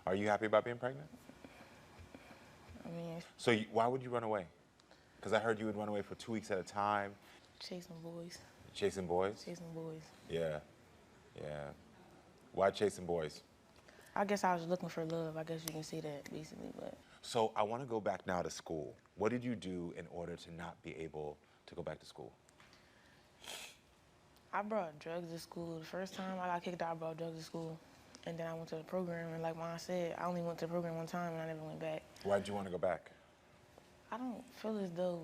Are you happy about being pregnant? I mean, So why would you run away? Because I heard you would run away for 2 weeks at a time. chasing boys. Chasing boys? Chasing boys. Yeah. Yeah. Why chasing boys? I guess I was looking for love. I guess you can say that basically, but. So I want to go back now to school. What did you do in order to not be able to go back to school? I brought drugs to school. The first time I got kicked out, I brought drugs to school. And then I went to the program, and like Mom said, I only went to the program one time, and I never went back. Why did you want to go back? I don't feel as though,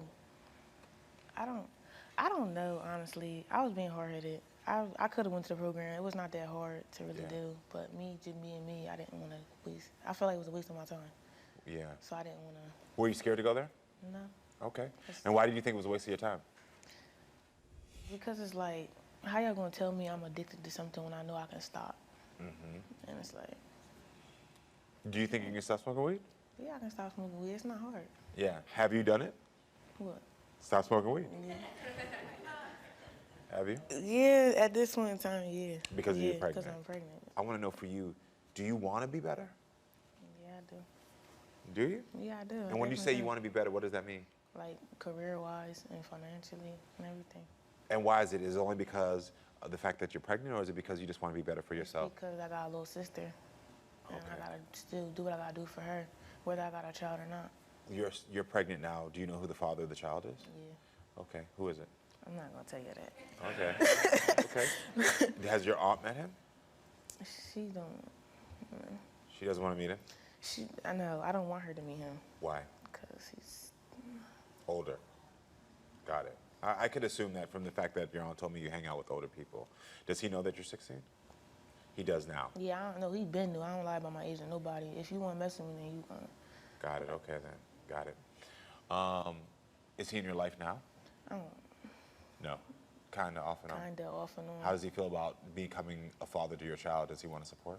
I don't know, honestly. I was being hard-headed. I could have went to the program. It was not that hard to really do, but me, just being me, I didn't want to waste. I felt like it was a waste of my time. Yeah. So I didn't want to. Were you scared to go there? No. Okay. And why did you think it was a waste of your time? Because it's like, how y'all gonna tell me I'm addicted to something when I know I can stop? Mm-hmm. And it's like, Do you think you can stop smoking weed? yeah, I can stop smoking weed. It's not hard. Yeah. Have you done it? What? Stop smoking weed? Yeah. Have you? Yeah, at this point in time, yeah. Because you're pregnant? Because I'm pregnant. I want to know for you, do you want to be better? Yeah, I do. Do you? Yeah, I do. And when you say you want to be better, what does that mean? Like career-wise and financially and everything. And why is it? Is it only because of the fact that you're pregnant, or is it because you just want to be better for yourself? Because I got a little sister, and I gotta still do what I gotta do for her, whether I got a child or not. You're pregnant now. Do you know who the father of the child is? Yeah. Okay. Who is it? I'm not gonna tell you that. Okay. Okay. Has your aunt met him? She don't. She doesn't want to meet him? I know. I don't want her to meet him. Why? Because he's Older. Got it. I could assume that from the fact that your aunt told me you hang out with older people. Does he know that you're 16? He does now. Yeah, I don't know. He been new. I don't lie about my age to nobody. If you want to mess with me, then you gonna. Got it. Okay then. Got it. Is he in your life now? I don't. No. Kind of off and on. Kinda off and on. How does he feel about becoming a father to your child? Does he want to support?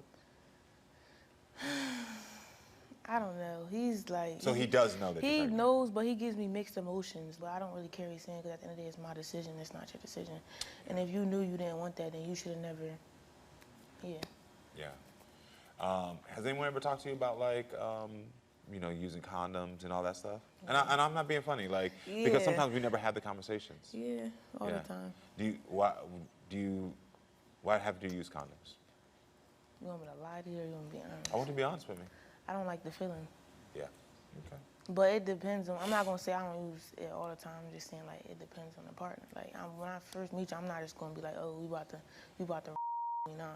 I don't know. He's like. So he does know that you're He pregnant? knows, but he gives me mixed emotions. But I don't really care what he's saying because at the end of the day, it's my decision. It's not your decision. And if you knew you didn't want that, then you should have never. Yeah. Yeah. Has anyone ever talked to you about like you know, using condoms and all that stuff? And I'm not being funny, like, because Yeah. sometimes we never have the conversations. Yeah, all the time. Why have you use condoms? You want me to lie to you or you want me to be honest? I want you to be honest with me. I don't like the feeling. Yeah. Okay. But it depends on, I'm not gonna say I don't use it all the time. I'm just saying like it depends on the partner. Like when I first meet you, I'm not just gonna be like, oh, you about to me now.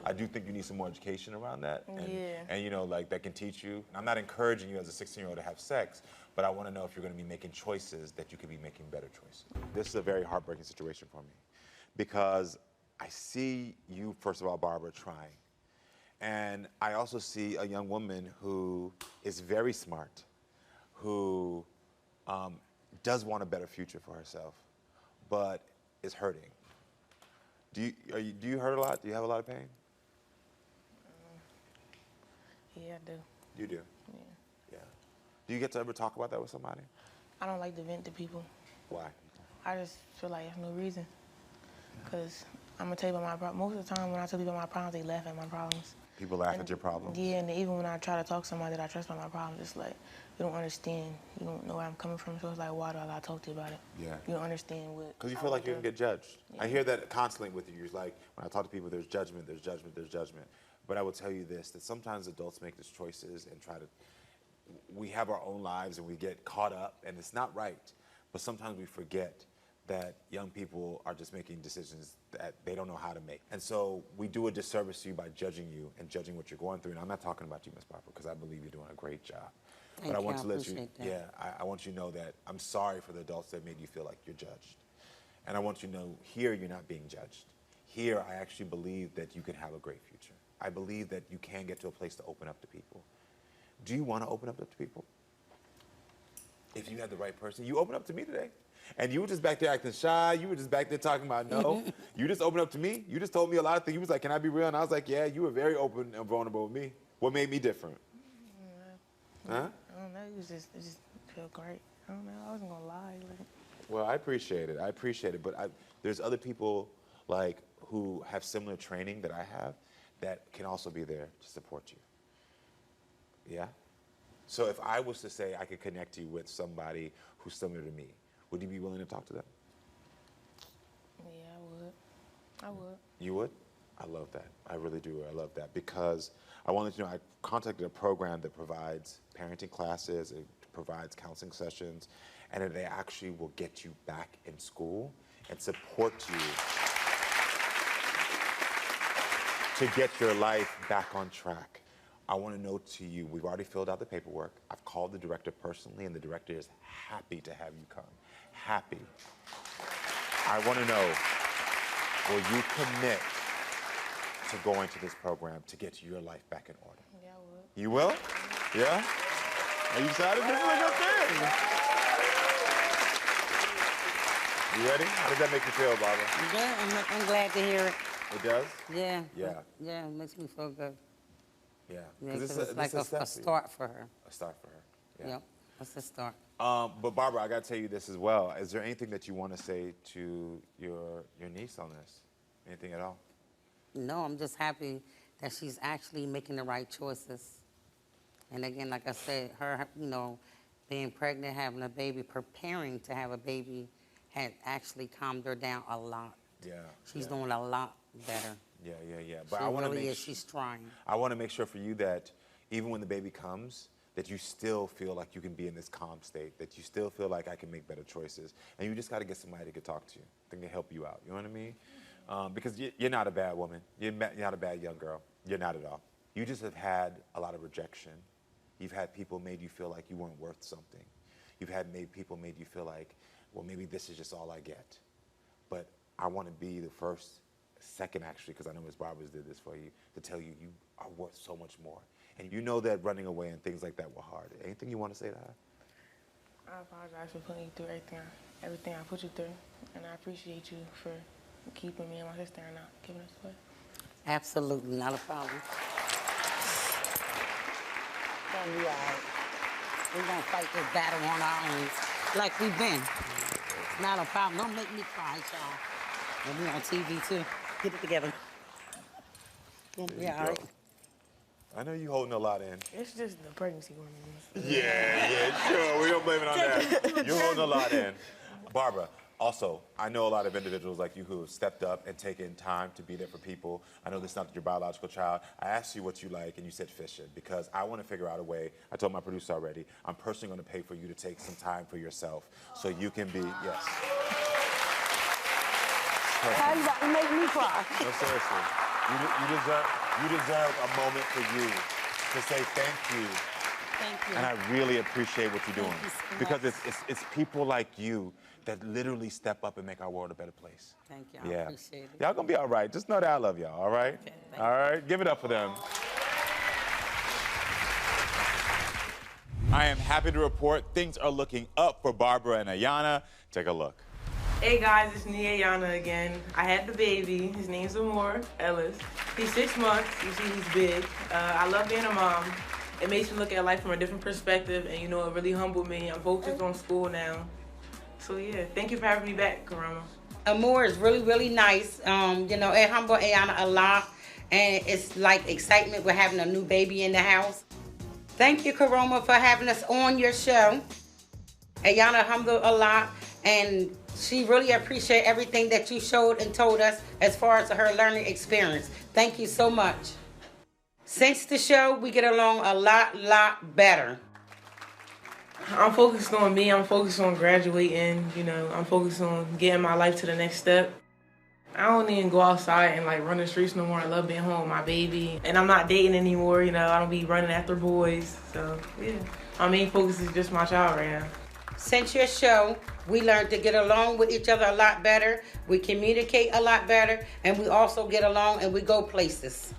I do think you need some more education around that. And, Yeah. and you know, like that can teach you. And I'm not encouraging you as a 16-year-old to have sex, but I want to know if you're going to be making choices that you could be making better choices. This is a very heartbreaking situation for me because I see you, first of all, Barbara, trying. And I also see a young woman who is very smart, who does want a better future for herself, but is hurting. Do you hurt a lot? Do you have a lot of pain? Yeah, I do. You do? Yeah. Yeah. Do you get to ever talk about that with somebody? I don't like to vent to people. Why? I just feel like there's no reason. Because I'm going to tell you about my problems. Most of the time when I tell people about my problems, they laugh at my problems. People laugh at your problems? Yeah, and even when I try to talk to somebody that I trust about my problems, it's like, you don't understand. You don't know where I'm coming from, so it's like, why do I gotta talk to you about it? Yeah. You don't understand what... Because you feel like you're going to get judged. Yeah. I hear that constantly with you. You're like, when I talk to people, there's judgment, there's judgment, there's judgment. But I will tell you this, that sometimes adults make these choices and we have our own lives and we get caught up, and it's not right. But sometimes we forget that young people are just making decisions that they don't know how to make. And so we do a disservice to you by judging you and judging what you're going through. And I'm not talking about you, Ms. Barbara, because I believe you're doing a great job. Thank but I you, want I to let you, appreciate that. yeah, I want you to know that I'm sorry for the adults that made you feel like you're judged. And I want you to know, here you're not being judged. Here I actually believe that you can have a great future. I believe that you can get to a place to open up to people. Do you want to open up to people? If you had the right person, you open up to me today. And you were just back there acting shy. You were just back there talking about no. You just opened up to me. You just told me a lot of things. You was like, can I be real? And I was like, yeah, you were very open and vulnerable with me. What made me different? Huh? I don't know, it just felt great. I don't know, I wasn't gonna lie. Well, I appreciate it. I appreciate it. But there's other people like who have similar training that I have that can also be there to support you. Yeah? So if I was to say I could connect you with somebody who's similar to me, would you be willing to talk to them? Yeah, I would. You would? I love that. I really do. I love that because I wanted to know I contacted a program that provides parenting classes, it provides counseling sessions, and they actually will get you back in school and support you to get your life back on track. I want to note to you, we've already filled out the paperwork. I've called the director personally, and the director is happy to have you come. Happy. I want to know, will you commit to going to this program to get your life back in order? Yeah, I would. You will? Yeah? Are you excited? This is a good thing. You ready? How does that make you feel, Barbara? Yeah, I'm glad to hear it. It does? Yeah. Yeah. Yeah, it makes me feel good. Yeah. Yeah, 'cause it's like a start for her. A start for her. Yeah. Yep, that's a start. But Barbara, I got to tell you this as well. Is there anything that you want to say to your niece on this? Anything at all? No, I'm just happy that she's actually making the right choices. And again, like I said, her, being pregnant, having a baby, preparing to have a baby had actually calmed her down a lot. Yeah. She's doing a lot better. Yeah. But I want to make she's trying. I want to make sure for you that even when the baby comes, that you still feel like you can be in this calm state, that you still feel like I can make better choices. And you just got to get somebody that can talk to you, that can help you out. You know what I mean? Because you're not a bad woman. You're not a bad young girl. You're not at all. You just have had a lot of rejection. You've had people made you feel like you weren't worth something. You've had people made you feel like, well, maybe this is just all I get. But I want to be the second actually, because I know Ms. Barbara's did this for you, to tell you you are worth so much more. And you know that running away and things like that were hard. Anything you want to say to her? I apologize for putting you through everything I put you through, and I appreciate you for keeping me and my sister and not giving us away. Absolutely, not a problem. Gonna be all right. We're gonna fight this battle on our own, like we've been. It's not a problem. Don't make me cry, y'all. And we on TV too. Get it together. Gonna be all right. I know you holding a lot in. It's just the pregnancy hormones. Yeah, sure. We don't blame it on that. You're holding a lot in. Barbara, also, I know a lot of individuals like you who have stepped up and taken time to be there for people. I know this is not your biological child. I asked you what you like, and you said fishing, because I want to figure out a way. I told my producer already, I'm personally going to pay for you to take some time for yourself so you can be, yes. How you about to make me cry? No, seriously. You deserve a moment for you to say thank you. Thank you. And I really appreciate what you're doing. Thank you so Because much. it's people like you that literally step up and make our world a better place. Thank you. I Yeah. appreciate it. Y'all gonna be all right. Just know that I love y'all, all right? Okay, all right? Give it up for them. I am happy to report things are looking up for Barbara and Ayana. Take a look. Hey guys, it's me, Ayana again. I had the baby. His name's Amor Ellis. He's 6 months. You see, he's big. I love being a mom. It makes me look at life from a different perspective, and you know, it really humbled me. I'm focused on school now. So yeah, thank you for having me back, Karamo. Amor is really, really nice. You know, it humbled Ayana a lot, and it's like excitement with having a new baby in the house. Thank you, Karamo, for having us on your show. Ayana humbled a lot, and she really appreciates everything that you showed and told us as far as her learning experience. Thank you so much. Since the show, we get along a lot better. I'm focused on me. I'm focused on graduating. You know, I'm focused on getting my life to the next step. I don't even go outside and like run the streets no more. I love being home with my baby. And I'm not dating anymore. You know, I don't be running after boys. So yeah, my main focus is just my child right now. Since your show, we learned to get along with each other a lot better. We communicate a lot better, and we also get along and we go places.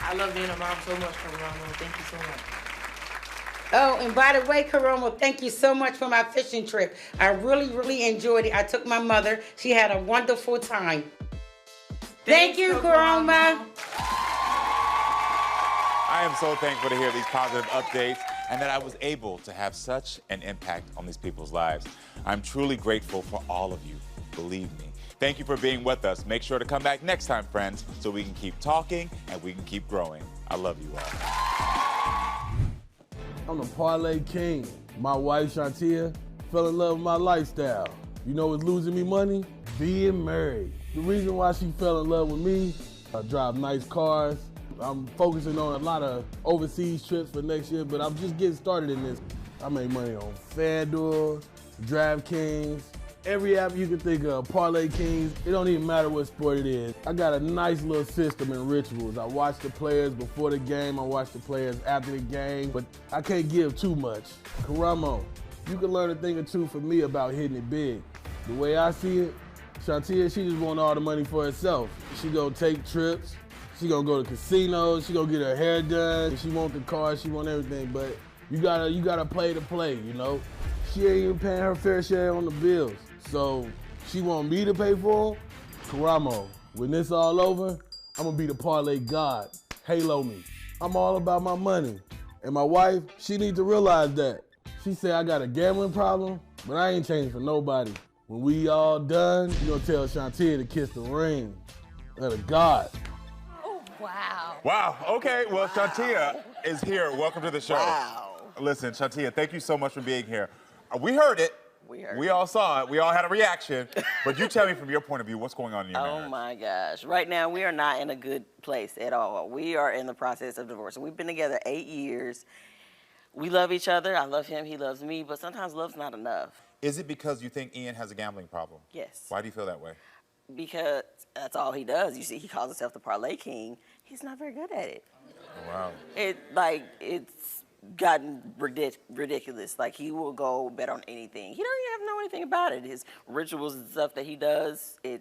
I love being a mom so much, Karamo. Thank you so much. Oh, and by the way, Karamo, thank you so much for my fishing trip. I really enjoyed it. I took my mother. She had a wonderful time. Thank you, Karamo. I am so thankful to hear these positive updates and that I was able to have such an impact on these people's lives. I'm truly grateful for all of you, believe me. Thank you for being with us. Make sure to come back next time, friends, so we can keep talking and we can keep growing. I love you all. I'm the parlay king. My wife, Shantia, fell in love with my lifestyle. You know what's losing me money? Being married. The reason why she fell in love with me, I drive nice cars. I'm focusing on a lot of overseas trips for next year, but I'm just getting started in this. I make money on FanDuel, DraftKings, every app you can think of, Parlay Kings. It don't even matter what sport it is. I got a nice little system and rituals. I watch the players before the game, I watch the players after the game, but I can't give too much. Karamo, you can learn a thing or two from me about hitting it big. The way I see it, Shantia, she just want all the money for herself. She gonna take trips, she gonna go to casinos, she gonna get her hair done, she want the car, she want everything, but you gotta play to play, you know? She ain't even paying her fair share on the bills. So she want me to pay for them? Karamo, when this all over, I'm gonna be the parlay god. Halo me. I'm all about my money. And my wife, she needs to realize that. She said I got a gambling problem, but I ain't changing for nobody. When we all done, you gonna tell Shantia to kiss the ring of the god. Wow. Wow, okay, well, Shantia is here. Welcome to the show. Wow. Listen, Shantia, thank you so much for being here. We heard it. We all saw it. We all had a reaction. But you tell me from your point of view, what's going on in your marriage? Oh my gosh. Right now, we are not in a good place at all. We are in the process of divorce. We've been together 8 years. We love each other. I love him. He loves me. But sometimes love's not enough. Is it because you think Ian has a gambling problem? Yes. Why do you feel that way? Because that's all he does. You see, he calls himself the parlay king. He's not very good at it. Wow. It's gotten ridiculous. Like, he will go bet on anything. He don't even know anything about it. His rituals and stuff that he does, to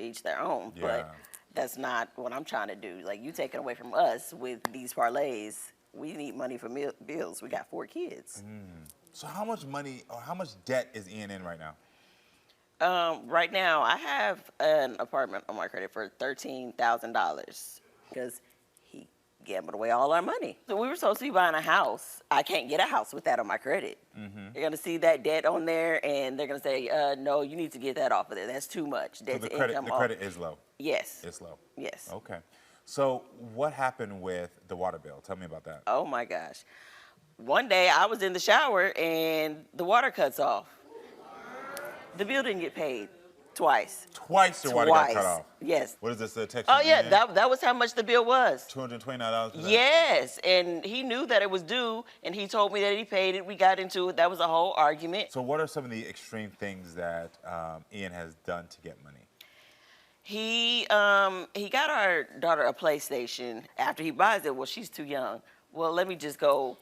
each their own. Yeah. But that's not what I'm trying to do. Like, you taking away from us with these parlays. We need money for bills. We got 4 kids. So how much money or how much debt is Ian in right now? Right now, I have an apartment on my credit for $13,000 because he gambled away all our money. So we were supposed to be buying a house. I can't get a house with that on my credit. They're going to see that debt on there, and they're going to say, no, you need to get that off of there. That's too much. So the credit is low? Yes. It's low? Yes. Okay. So what happened with the water bill? Tell me about that. Oh my gosh. One day I was in the shower and the water cuts off. The bill didn't get paid twice. Twice the water got cut off? Yes. What is this, a text? Oh yeah, that was how much the bill was. $229 for that? Yes, and he knew that it was due, and he told me that he paid it. We got into it. That was a whole argument. So what are some of the extreme things that Ian has done to get money? He got our daughter a PlayStation. After he buys it, well, she's too young. Well, let me just go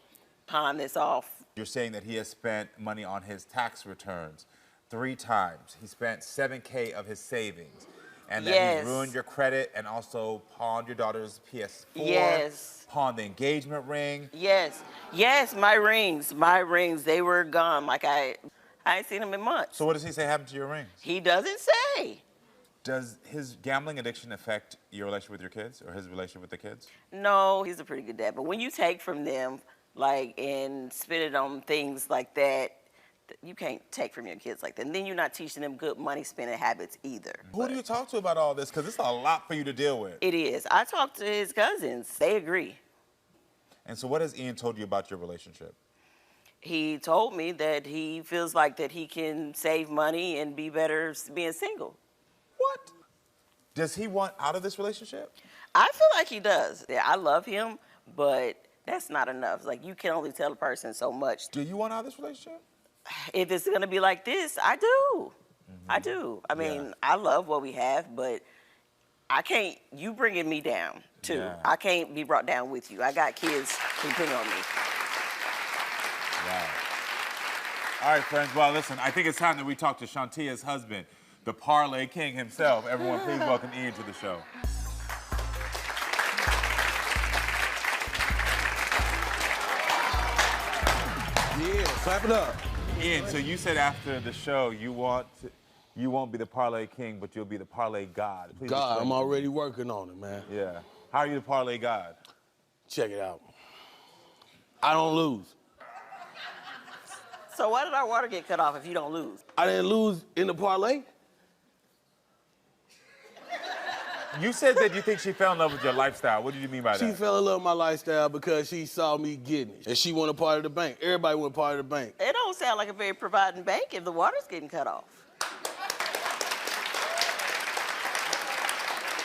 pawn this off. You're saying that he has spent money on his tax returns 3 times. He spent $7K of his savings. And that he's ruined your credit and also pawned your daughter's PS4. Yes. Pawned the engagement ring. Yes. Yes, my rings. My rings, they were gone. Like I ain't seen them in months. So what does he say happened to your rings? He doesn't say. Does his gambling addiction affect your relationship with your kids or his relationship with the kids? No, he's a pretty good dad. But when you take from them, like, and spend it on things like that, you can't take from your kids like that. And then you're not teaching them good money spending habits either. Who do you talk to about all this? Because it's a lot for you to deal with. It is. I talked to his cousins. They agree. And so what has Ian told you about your relationship? He told me that he feels like that he can save money and be better being single. What? Does he want out of this relationship? I feel like he does. Yeah, I love him, but that's not enough. Like, you can only tell a person so much. Do you want out of this relationship? If it's gonna be like this, I do. I do. I mean, I love what we have, but I can't, you bringing me down, too. Yeah. I can't be brought down with you. I got kids who depend on me. Wow. All right, friends. Well, listen, I think it's time that we talk to Shantia's husband, the Parlay King himself. Everyone, please welcome Ian to the show. Yeah, clap it up. Ian, so you said after the show you won't be the Parlay King, but you'll be the Parlay God. Please God, explain I'm to me. already working on it, man. Yeah. How are you the Parlay God? Check it out. I don't lose. So why did our water get cut off if you don't lose? I didn't lose in the parlay. You said that you think she fell in love with your lifestyle. What did you mean by that? She fell in love with my lifestyle because she saw me getting it. And she wanted part of the bank. Everybody wanted part of the bank. It don't sound like a very providing bank if the water's getting cut off.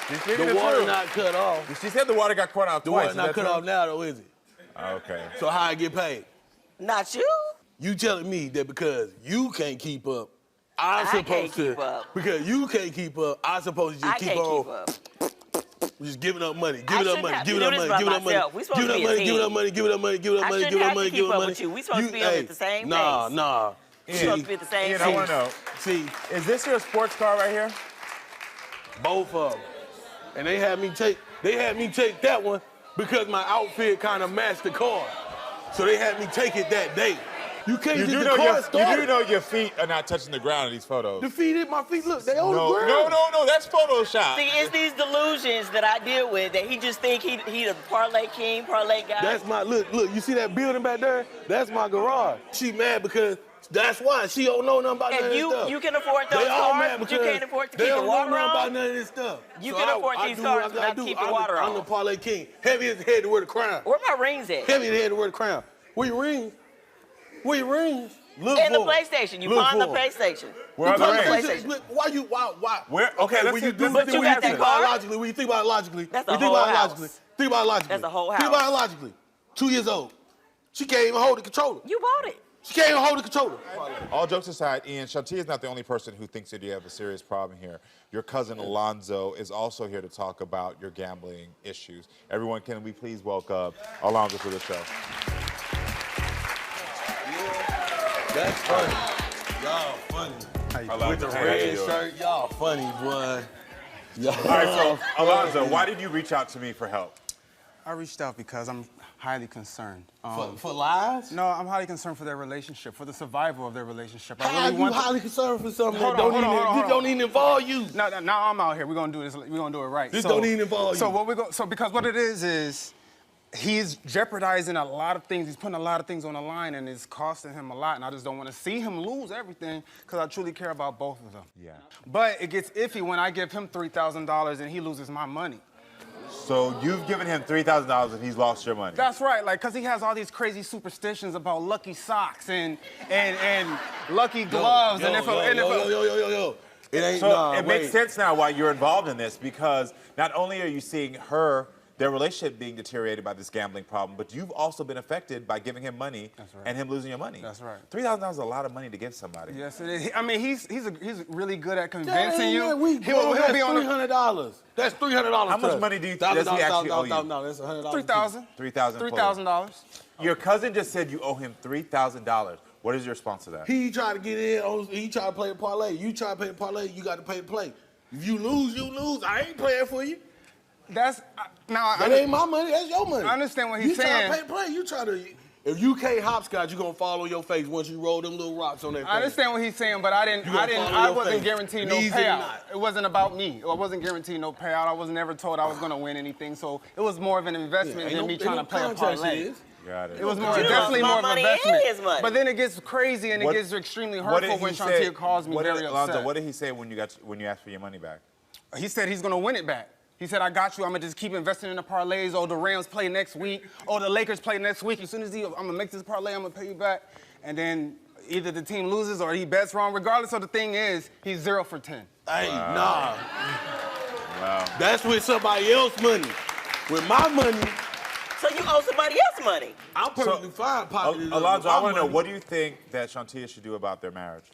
The water not cut off. She said the water got cut off The twice. water not cut off now, though, is it? Okay. So how I get paid? Not you. You telling me that because you can't keep up, I'm I supposed can't to. keep up. Because you can't keep up, I'm supposed to just keep on. Just giving up money, giving up money, giving up money, giving up money, giving up money, giving up money, giving up money, giving up money, giving up money, giving up money. We supposed to be on at the same Nah, pace. nah. We supposed to be at the same Ian, pace. I want to know. See, is this your sports car right here? Both of them. And they had me take that one because my outfit kind of matched the car. So they had me take it that day. You can't You just do the car know started. your feet are not touching the ground in these photos. My feet, look, they on the ground. No, that's Photoshop. See, it's these delusions that I deal with that he just think he the parlay king, parlay guy. That's my, look, you see that building back there? That's my garage. She mad because that's why she don't know nothing about none of this stuff. You can afford those They all cars, mad but you because can't afford to they keep the don't water know nothing on. about none of this stuff. You So can I afford these do cars what I but gotta not do. keep the water I'm on. the parlay king. Heavy as the head to wear the crown. Where my rings at? Heavy as the head to wear the crown. Where your rings? Where your rings? Look In the for 'em. PlayStation. You Look pawned the for 'em. PlayStation. Where are the rings? PlayStation. Look, why? Where? Okay, let's when see. you do But you got that car? logically, when you think about it logically, That's when the you think whole about it house. logically, think about it logically. That's the whole Think house. about it logically. 2 years old. She can't even hold the controller. You bought it. She can't even hold the controller. All jokes aside, Ian, Shantia is not the only person who thinks that you have a serious problem here. Your cousin Alonzo is also here to talk about your gambling issues. Everyone, can we please welcome Alonzo to the show? That's funny. Y'all funny. With the red shirt, y'all funny, boy. All right, so Alonzo, why did you reach out to me for help? I reached out because I'm highly concerned. For lies? No, I'm highly concerned for their relationship, for the survival of their relationship. I How really you want highly concerned for something Hold that on, don't hold on. even involve you? No, now I'm out here. We're gonna do this. We're gonna do it right. This don't even involve So you. what we go? So because what it is he's jeopardizing a lot of things. He's putting a lot of things on the line, and it's costing him a lot. And I just don't want to see him lose everything because I truly care about both of them. Yeah. But it gets iffy when I give him $3,000 and he loses my money. So you've given him $3,000 and he's lost your money. That's right, like, cause he has all these crazy superstitions about lucky socks and lucky gloves Yo, It ain't, so it makes sense now why you're involved in this, because not only are you seeing their relationship being deteriorated by this gambling problem, but you've also been affected by giving him money and him losing your money. That's right. $3,000 is a lot of money to give somebody. Yes, it is. I mean, he's really good at convincing you. He'll be on $300. That's $300. How much money does he actually owe you? No, that's $100. $3,000. $3,000. Your cousin just said you owe him $3,000. What is your response to that? He tried to get in. He tried to play the parlay. You try to play the parlay. You got to pay the play. If you lose, you lose. I ain't playing for you. That ain't my money. That's your money. I understand what he's You saying. try to play. You try to. If you can't hopscotch, you gonna fall on your face once you roll them little rocks on that. I understand what he's saying, but I wasn't guaranteed no payout. It wasn't about me. I wasn't guaranteed no payout. I was never told I was gonna win anything. So it was more of an investment than me trying to play a parlay. Got it. It was definitely more of an investment. But then it gets crazy and it gets extremely hurtful when Shantia calls me very upset. Alonzo, what did he say when you asked for your money back? He said he's gonna win it back. He said, I got you. I'm going to just keep investing in the parlays. Oh, the Rams play next week. Oh, the Lakers play next week. As soon as I'm going to make this parlay, I'm going to pay you back. And then either the team loses or he bets wrong. Regardless of the thing is, he's 0 for 10. Hey, nah. Wow. That's with somebody else's money. With my money. So you owe somebody else money. I'm perfectly fine pocketing Alonzo, I want to know, what do you think that Shantia should do about their marriage?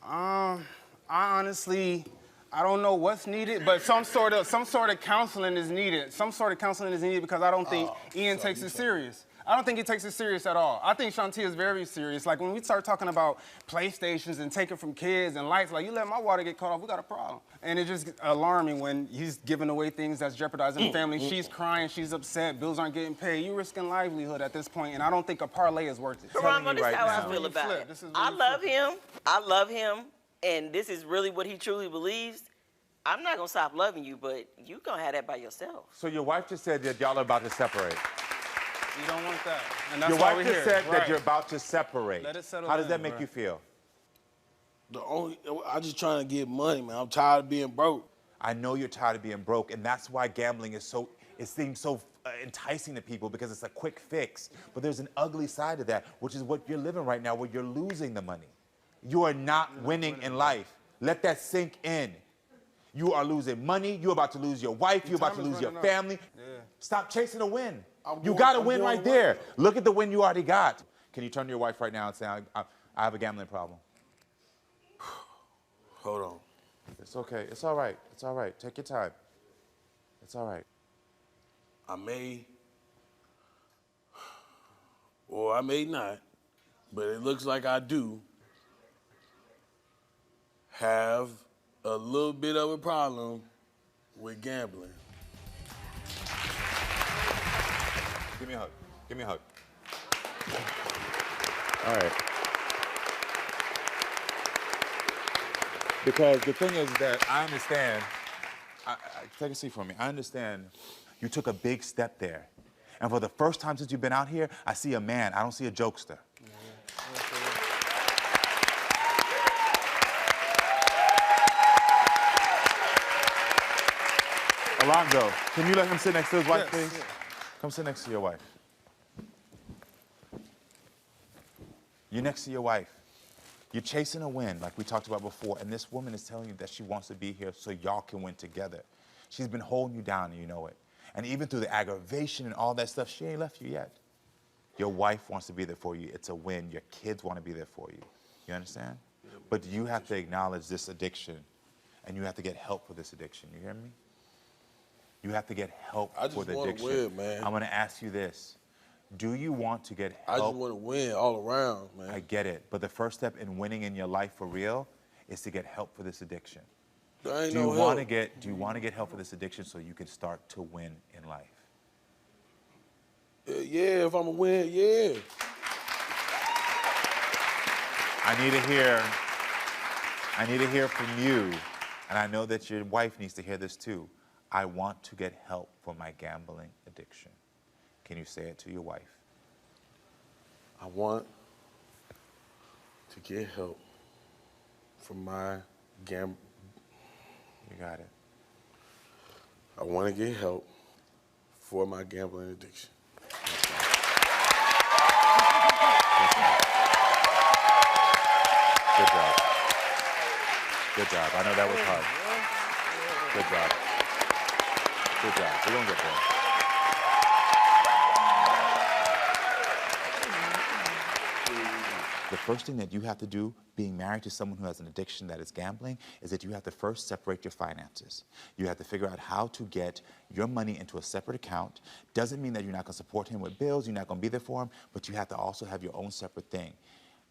I honestly... I don't know what's needed, but some sort of counseling is needed. Some sort of counseling is needed because I don't think Ian takes it serious. I don't think he takes it serious at all. I think Shantia is very serious. Like when we start talking about PlayStations and taking from kids and lights, like you let my water get cut off, we got a problem. And it's just alarming when he's giving away things that's jeopardizing the family. She's crying, she's upset, bills aren't getting paid. You're risking livelihood at this point, and I don't think a parlay is worth it. Karamo, this is how I feel about it. I love him. And this is really what he truly believes, I'm not gonna stop loving you, but you gonna have that by yourself. So your wife just said that y'all are about to separate. You don't want that. And that's Your why wife we're just here. said that you're about to separate. Let it settle How does in, that make bro. you feel? I just trying to get money, man. I'm tired of being broke. I know you're tired of being broke, and that's why gambling it seems so enticing to people, because it's a quick fix. But there's an ugly side to that, which is what you're living right now, where you're losing the money. You are not winning in life. Let that sink in. You are losing money. You're about to lose your wife. You're about to lose your family. Stop chasing a win. You got a win right there. Look at the win you already got. Can you turn to your wife right now and say, I have a gambling problem? Hold on. It's okay. It's all right. It's all right. Take your time. It's all right. I may, or I may not, but it looks like I do have a little bit of a problem with gambling. Give me a hug. Give me a hug. All right. Because the thing is that I understand, take a seat for me. I understand you took a big step there. And for the first time since you've been out here, I see a man. I don't see a jokester. Alonzo, can you let him sit next to his wife, please? Yeah. Come sit next to your wife. You're next to your wife. You're chasing a win, like we talked about before, and this woman is telling you that she wants to be here so y'all can win together. She's been holding you down, and you know it. And even through the aggravation and all that stuff, she ain't left you yet. Your wife wants to be there for you. It's a win. Your kids want to be there for you. You understand? But you have to acknowledge this addiction, and you have to get help for this addiction. You hear me? You have to get help for the addiction. I just want to win, man. I'm going to ask you this. Do you want to get help? I just want to win all around, man. I get it. But the first step in winning in your life for real is to get help for this addiction. There ain't do you no want help. do you want to get help for this addiction so you can start to win in life? Yeah, if I'm a win, yeah. I need to hear from you, and I know that your wife needs to hear this too. I want to get help for my gambling addiction. Can you say it to your wife? I want to get help from my You got it. I want to get help for my gambling addiction. Good job. Good job. I know that was hard. Good job. Good job. We're going to get there. The first thing that you have to do, being married to someone who has an addiction that is gambling, is that you have to first separate your finances. You have to figure out how to get your money into a separate account. Doesn't mean that you're not going to support him with bills, you're not going to be there for him, but you have to also have your own separate thing.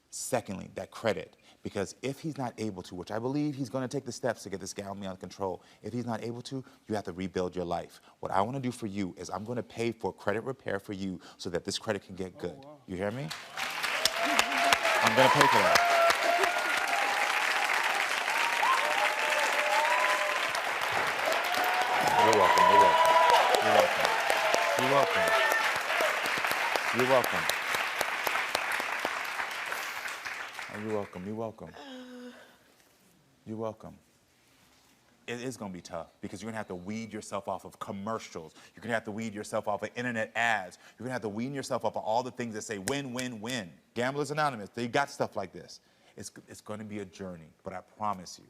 Secondly, that credit, because if he's not able to, which I believe he's going to take the steps to get this gambling under control, if he's not able to, you have to rebuild your life. What I want to do for you is I'm going to pay for credit repair for you so that this credit can get good. Oh, wow. You hear me? I'm going to pay for that. You're welcome. You're welcome. You're welcome. You're welcome. You're welcome. You're welcome. You're welcome. It is going to be tough because you're going to have to weed yourself off of commercials. You're going to have to weed yourself off of internet ads. You're going to have to weed yourself off of all the things that say win, win, win. Gamblers Anonymous, they got stuff like this. It's going to be a journey, but I promise you,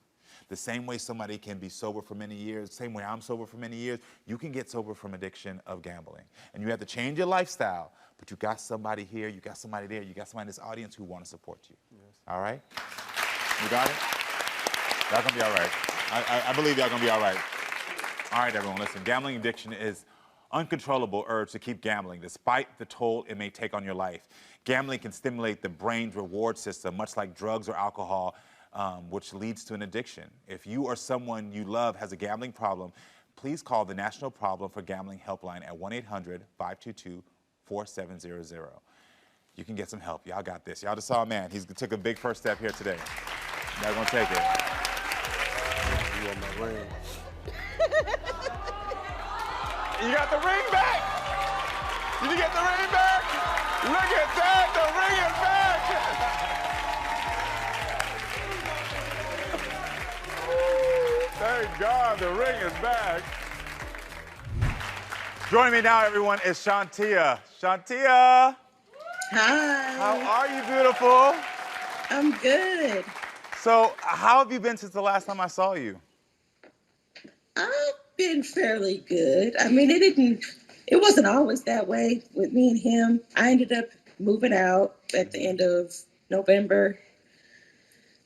the same way somebody can be sober for many years, the same way I'm sober for many years, you can get sober from addiction of gambling. And you have to change your lifestyle, but you got somebody here, you got somebody there, you got somebody in this audience who want to support you. Yes. All right? You got it? Y'all gonna be all right. I believe y'all gonna be all right. All right, everyone, listen. Gambling addiction is uncontrollable urge to keep gambling, despite the toll it may take on your life. Gambling can stimulate the brain's reward system, much like drugs or alcohol, which leads to an addiction. If you or someone you love has a gambling problem, please call the National Problem for Gambling Helpline at 1-800-522-4700. You can get some help. Y'all got this. Y'all just saw a man. He took a big first step here today. Y'all gonna take it. You want my ring? You got the ring back! Did you get the ring back? Look at that, the ring is back! Thank God the ring is back. Joining me now, everyone, is Shantia. Shantia! Hi. How are you, beautiful? I'm good. So, how have you been since the last time I saw you? I've been fairly good. I mean, it wasn't always that way with me and him. I ended up moving out at the end of November.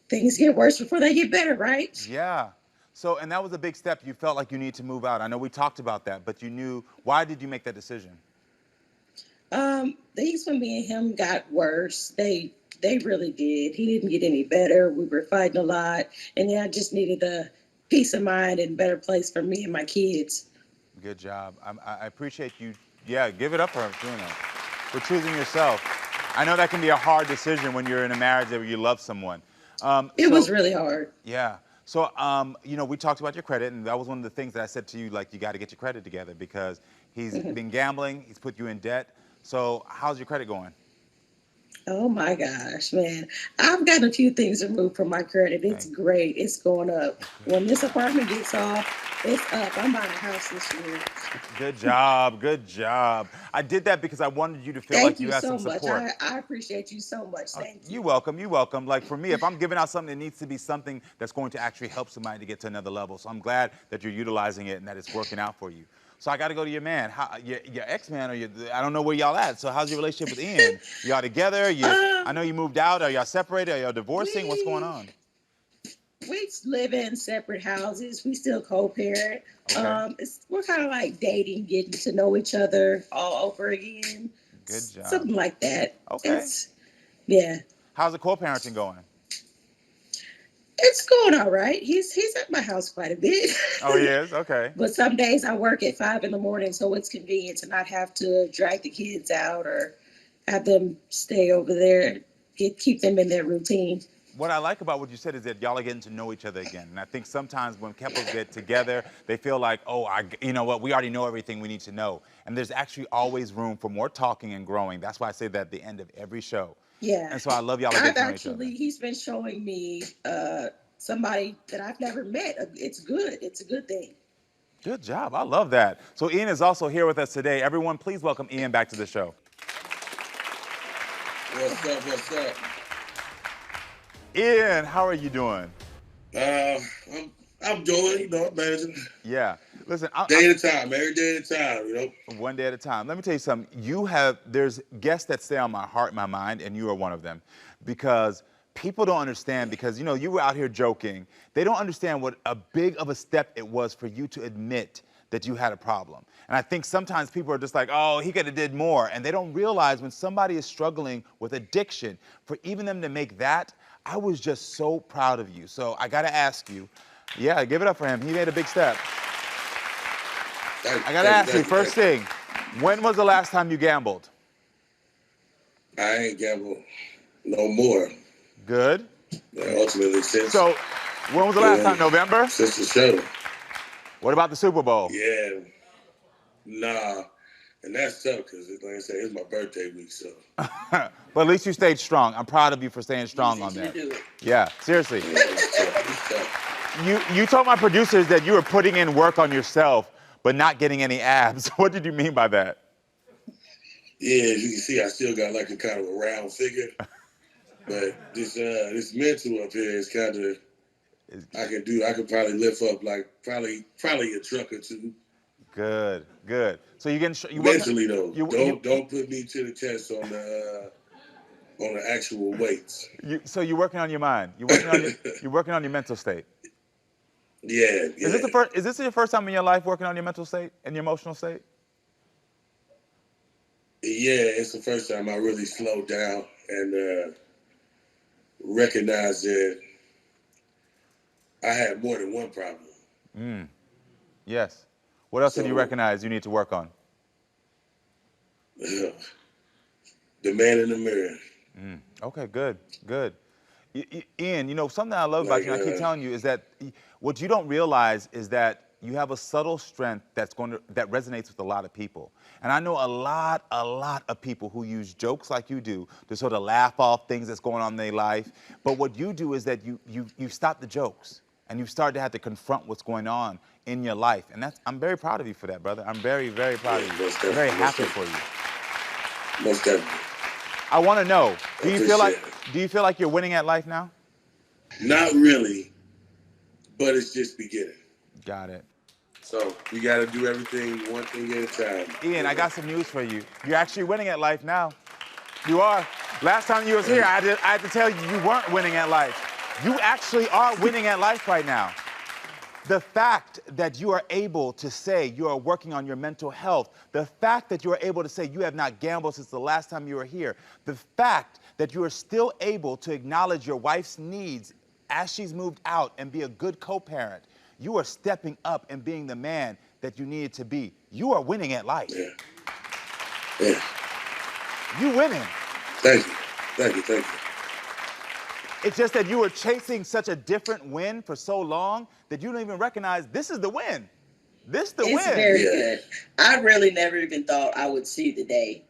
Things get worse before they get better, right? Yeah. So, and that was a big step. You felt like you need to move out. I know we talked about that, but you knew, why did you make that decision? Things when me and him got worse. They really did. He didn't get any better. We were fighting a lot, and then I just needed a peace of mind and better place for me and my kids. Good job. I appreciate you. Yeah, give it up for doing that. For choosing yourself. I know that can be a hard decision when you're in a marriage where you love someone. It was really hard. Yeah. So, you know, we talked about your credit, and that was one of the things that I said to you, like, you got to get your credit together because he's been gambling, he's put you in debt. So, how's your credit going? Oh my gosh, man. I've got a few things removed from my credit. It's great. It's going up. When this apartment gets off, it's up. I'm buying a house this year. Good job. Good job. I did that because I wanted you to feel like you had some support. Thank you so much. I appreciate you so much. Thank you. You're welcome. You're welcome. Like for me, if I'm giving out something, it needs to be something that's going to actually help somebody to get to another level. So I'm glad that you're utilizing it and that it's working out for you. So I got to go to your man, your ex-man, or I don't know where y'all at. So how's your relationship with Ian? Y'all together? I know you moved out. Are y'all separated? Are y'all divorcing? What's going on? We live in separate houses. We still co-parent. Okay. We're kind of like dating, getting to know each other all over again. Good job. Something like that. Okay. Yeah. How's the co-parenting going? It's going all right. He's at my house quite a bit. Oh, he is? Okay. But some days I work at 5 in the morning, so it's convenient to not have to drag the kids out or have them stay over there, keep them in their routine. What I like about what you said is that y'all are getting to know each other again. And I think sometimes when couples get together, they feel like, oh, you know what, we already know everything we need to know. And there's actually always room for more talking and growing. That's why I say that at the end of every show. Yeah. And so I love y'all getting to know each other. He's been showing me somebody that I've never met. It's good. It's a good thing. Good job. I love that. So Ian is also here with us today. Everyone, please welcome Ian back to the show. What's up? What's up? Ian, how are you doing? I'm doing, managing. Yeah. Listen, Day at a time, every day at a time, One day at a time. Let me tell you something. There's guests that stay on my heart and my mind, and you are one of them. Because people don't understand, because, you were out here joking. They don't understand what a big of a step it was for you to admit that you had a problem. And I think sometimes people are just like, oh, he could have did more. And they don't realize when somebody is struggling with addiction, for even them to make that, I was just so proud of you. So I got to ask you, yeah, give it up for him. He made a big step. I got to ask you, first thing, when was the last time you gambled? I ain't gambled no more. Good. Ultimately, since. So, when was the last time? November? Since the show. What about the Super Bowl? Yeah. Nah. And that's tough because, like I said, it's my birthday week, so. But at least you stayed strong. I'm proud of you for staying strong on that. Yeah, seriously. You told my producers that you were putting in work on yourself, but not getting any abs. What did you mean by that? Yeah, as you can see, I still got like a kind of a round figure. But this mental up here is kind of, I could probably lift up like probably a truck or two. Good, good. So you mentally though. Don't put me to the test on the actual weights. So you're working on your mind. You're working on your mental state. Yeah. Is this your first time in your life working on your mental state and your emotional state? Yeah, it's the first time I really slowed down and recognized that I had more than one problem. Yes. What else did you recognize you need to work on? The man in the mirror. Okay, good, good. Ian, something I love about you, and I keep telling you, is that what you don't realize is that you have a subtle strength that resonates with a lot of people. And I know a lot of people who use jokes like you do to sort of laugh off things that's going on in their life. But what you do is that you stop the jokes and you start to have to confront what's going on in your life. And I'm very proud of you for that, brother. I'm very, very proud of you. I'm very happy for you. Most definitely. I want to know, do you feel like you're winning at life now? Not really, but it's just beginning. Got it. So we got to do everything one thing at a time. Ian, I got some news for you. You're actually winning at life now. You are. Last time you was here, I had to tell you you weren't winning at life. You actually are winning at life right now. The fact that you are able to say you are working on your mental health, the fact that you are able to say you have not gambled since the last time you were here, the fact that you are still able to acknowledge your wife's needs as she's moved out and be a good co-parent, you are stepping up and being the man that you needed to be. You are winning at life. Yeah. You winning. Thank you. Thank you. Thank you. It's just that you were chasing such a different win for so long that you don't even recognize this is the win. This is the win. It's very good. I really never even thought I would see the day.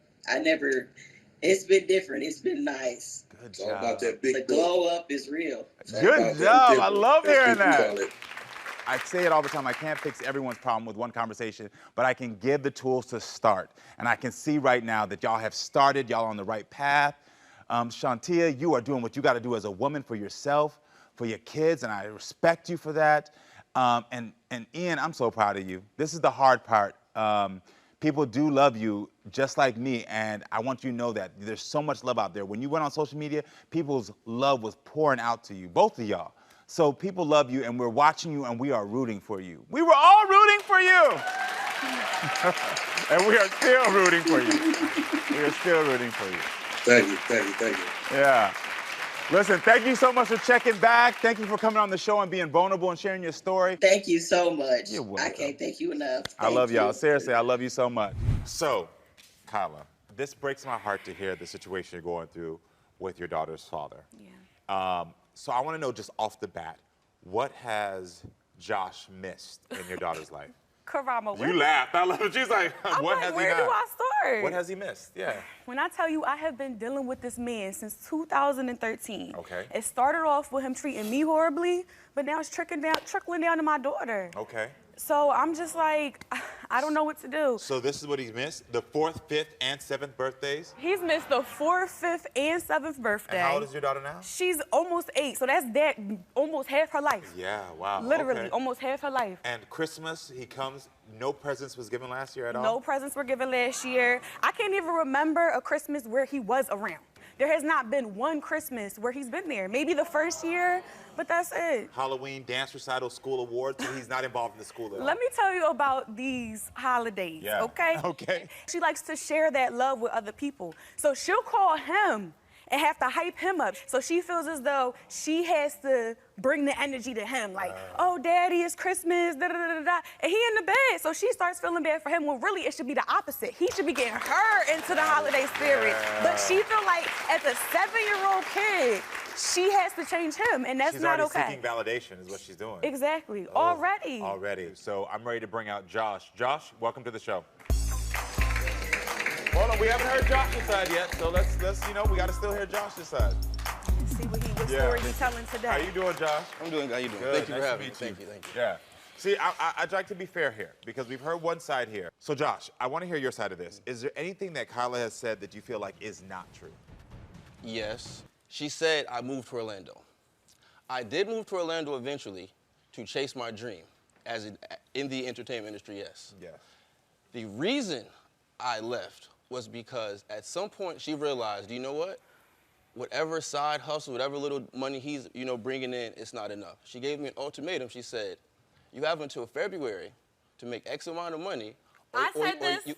It's been different. It's been nice. Good job. All about that big the glow up is real. Good job. I love hearing that. I say it all the time. I can't fix everyone's problem with one conversation, but I can give the tools to start. And I can see right now that y'all have started. Y'all on the right path. Shantia, you are doing what you got to do as a woman for yourself, for your kids, and I respect you for that. And Ian, I'm so proud of you. This is the hard part. People do love you just like me, and I want you to know that. There's so much love out there. When you went on social media, people's love was pouring out to you, both of y'all. So people love you, and we're watching you, and we are rooting for you. We were all rooting for you. And we are still rooting for you. We are still rooting for you. Thank you. Yeah. Listen, thank you so much for checking back. Thank you for coming on the show and being vulnerable and sharing your story. Thank you so much. You're welcome. I can't thank you enough. I love y'all. Seriously, I love you so much. So, Kyla, this breaks my heart to hear the situation you're going through with your daughter's father. Yeah. So I want to know just off the bat, what has Josh missed in your daughter's life? Karamo. You laughed. I love it. She's like, what has he where not? do I start? What has he missed? Yeah. When I tell you I have been dealing with this man since 2013. Okay. It started off with him treating me horribly, but now it's trickling down to my daughter. Okay. So I'm just like, I don't know what to do. So this is what he's missed: the 4th, 5th, and 7th birthdays. He's missed the 4th, 5th, and 7th birthday. And how old is your daughter now? She's almost 8, so that's almost half her life. Yeah, wow. Literally, okay. almost half her life. And Christmas, he comes, no presents was given last year at all? No presents were given last year. I can't even remember a Christmas where he was around. There has not been one Christmas where he's been there. Maybe the first year, but that's it. Halloween, dance recital, school awards, so he's not involved in the school at all. Let me tell you about these holidays, okay? Okay. She likes to share that love with other people. So she'll call him and have to hype him up. So she feels as though she has to bring the energy to him, like, oh, daddy, it's Christmas, da da da da. And he in the bed, so she starts feeling bad for him, when really it should be the opposite. He should be getting her into the holiday spirit. But she feel like, as a 7-year-old kid, she has to change him, and that's not okay. She's already seeking validation is what she's doing. Exactly, Oh, already. Already. So I'm ready to bring out Josh. Josh, welcome to the show. Hold on, we haven't heard Josh's side yet, so let's we gotta still hear Josh's side. See what story he's telling today. How you doing, Josh? I'm doing good. How you doing? Good. Thank you for Nice to having me. meet Thank you. you. Yeah. See, I'd like to be fair here, because we've heard one side here. So, Josh, I want to hear your side of this. Is there anything that Kyla has said that you feel like is not true? Yes. She said I moved to Orlando. I did move to Orlando eventually to chase my dream, in the entertainment industry, yes. Yes. The reason I left was because at some point she realized, you know what? Whatever side hustle, whatever little money he's, bringing in, it's not enough. She gave me an ultimatum. She said, you have until February to make X amount of money. I said this?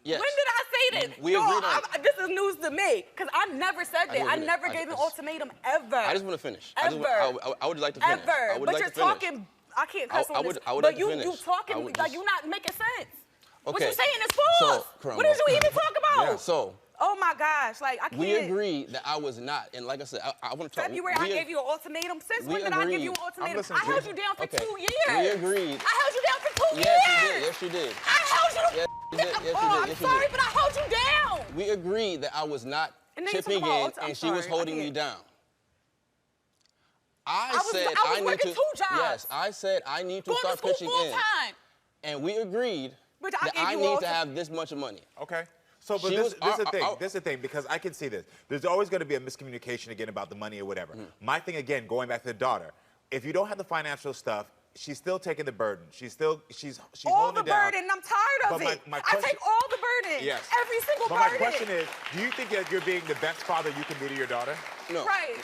Yes. When did I say this? We agreed on this is news to me, because I never said that. I never gave an ultimatum, ever. I just want to finish. Ever. I would like to finish. Ever. But you're talking, I can't cuss on this, but you talking like you're not making sense. What Okay. you saying is false. So, Karamo. What did you even talk about? Yeah. So, oh my gosh, like I can't. we agreed that I was not, and like I said, I want to talk. February, I gave you an ultimatum. Since when did I give you an ultimatum? I held you down for 2 years. We agreed. I held you down for 2 years. Yes, you did. I held you. Yes, you did. Yes, you did. I'm Yes, you sorry, did. but I held you down. We agreed that I was not And then you chipping talk about in, ulti- I'm and she was sorry, holding I me can't. down. I was need working to. 2 jobs. Yes, I said I need to Going start to school pitching full in, time. and we agreed But that I I gave you need to have this much money. Okay. So, but She this is was- the thing. This is the thing, because I can see this. There's always going to be a miscommunication again about the money or whatever. My thing again, going back to the daughter, if you don't have the financial stuff, she's still taking the burden. She's all holding the it down. burden. I'm tired of But it. my I question- take all the burden. Yes. Every single But burden. my question is, do you think that you're being the best father you can be to your daughter? No. Right.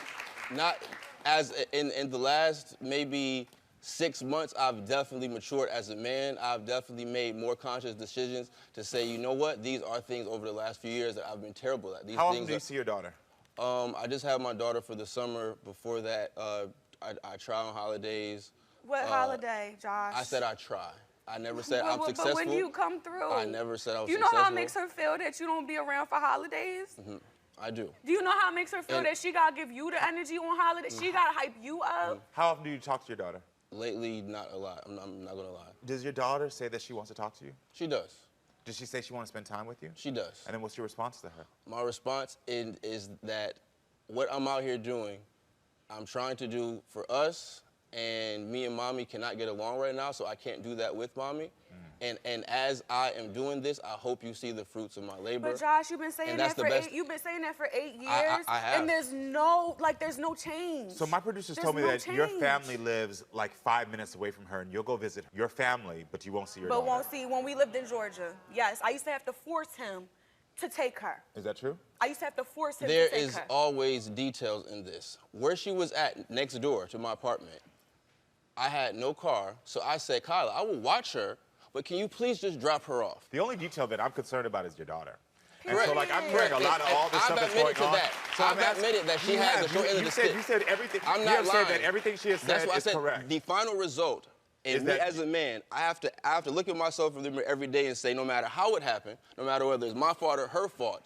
Not as in the last maybe 6 months, I've definitely matured as a man. I've definitely made more conscious decisions to say, you know what, these are things over the last few years that I've been terrible at. These How often things do you see your daughter? I just had my daughter for the summer. Before that, I try on holidays. What holiday, Josh? I said I try. I never said I'm But successful. when you come through, I never said I was do you know successful. how it makes her feel that you don't be around for holidays? I do. Do you know how it makes her feel And- that she gotta give you the energy on holidays? She gotta hype you up. How often do you talk to your daughter? Lately, not a lot. I'm not gonna lie. Does your daughter say that she wants to talk to you? She does. Does she say she wants to spend time with you? She does. And then what's your response to her? My response is that what I'm out here doing, I'm trying to do for us, and me and mommy cannot get along right now, so I can't do that with mommy. And as I am doing this, I hope you see the fruits of my labor. But Josh, you've been saying And that that's for the best- you've been saying that for 8 years, I have. and there's no change. So my producers There's told me no that your change. family lives like 5 minutes away from her, and you'll go visit your family, but you won't see your But daughter. won't see when we lived in Georgia. Yes, I used to have to force him to take her. Is that true? I used to have to force him There to take is her. always details in this. Where she was at next door to my apartment, I had no car, so I said, Kyla, I will watch her, but can you please just drop her off? The only detail that I'm concerned about is your daughter. And Correct. so, like, I'm hearing a lot of all this I've stuff that's going admitted to on. that. So I've admitted that she has the short end of the stick. You said everything. I'm you not have lying. said that everything she has That's said why I is said correct. the final result, Is and me that- as a man, I have to look at myself in the mirror every day and say, no matter how it happened, no matter whether it's my fault or her fault,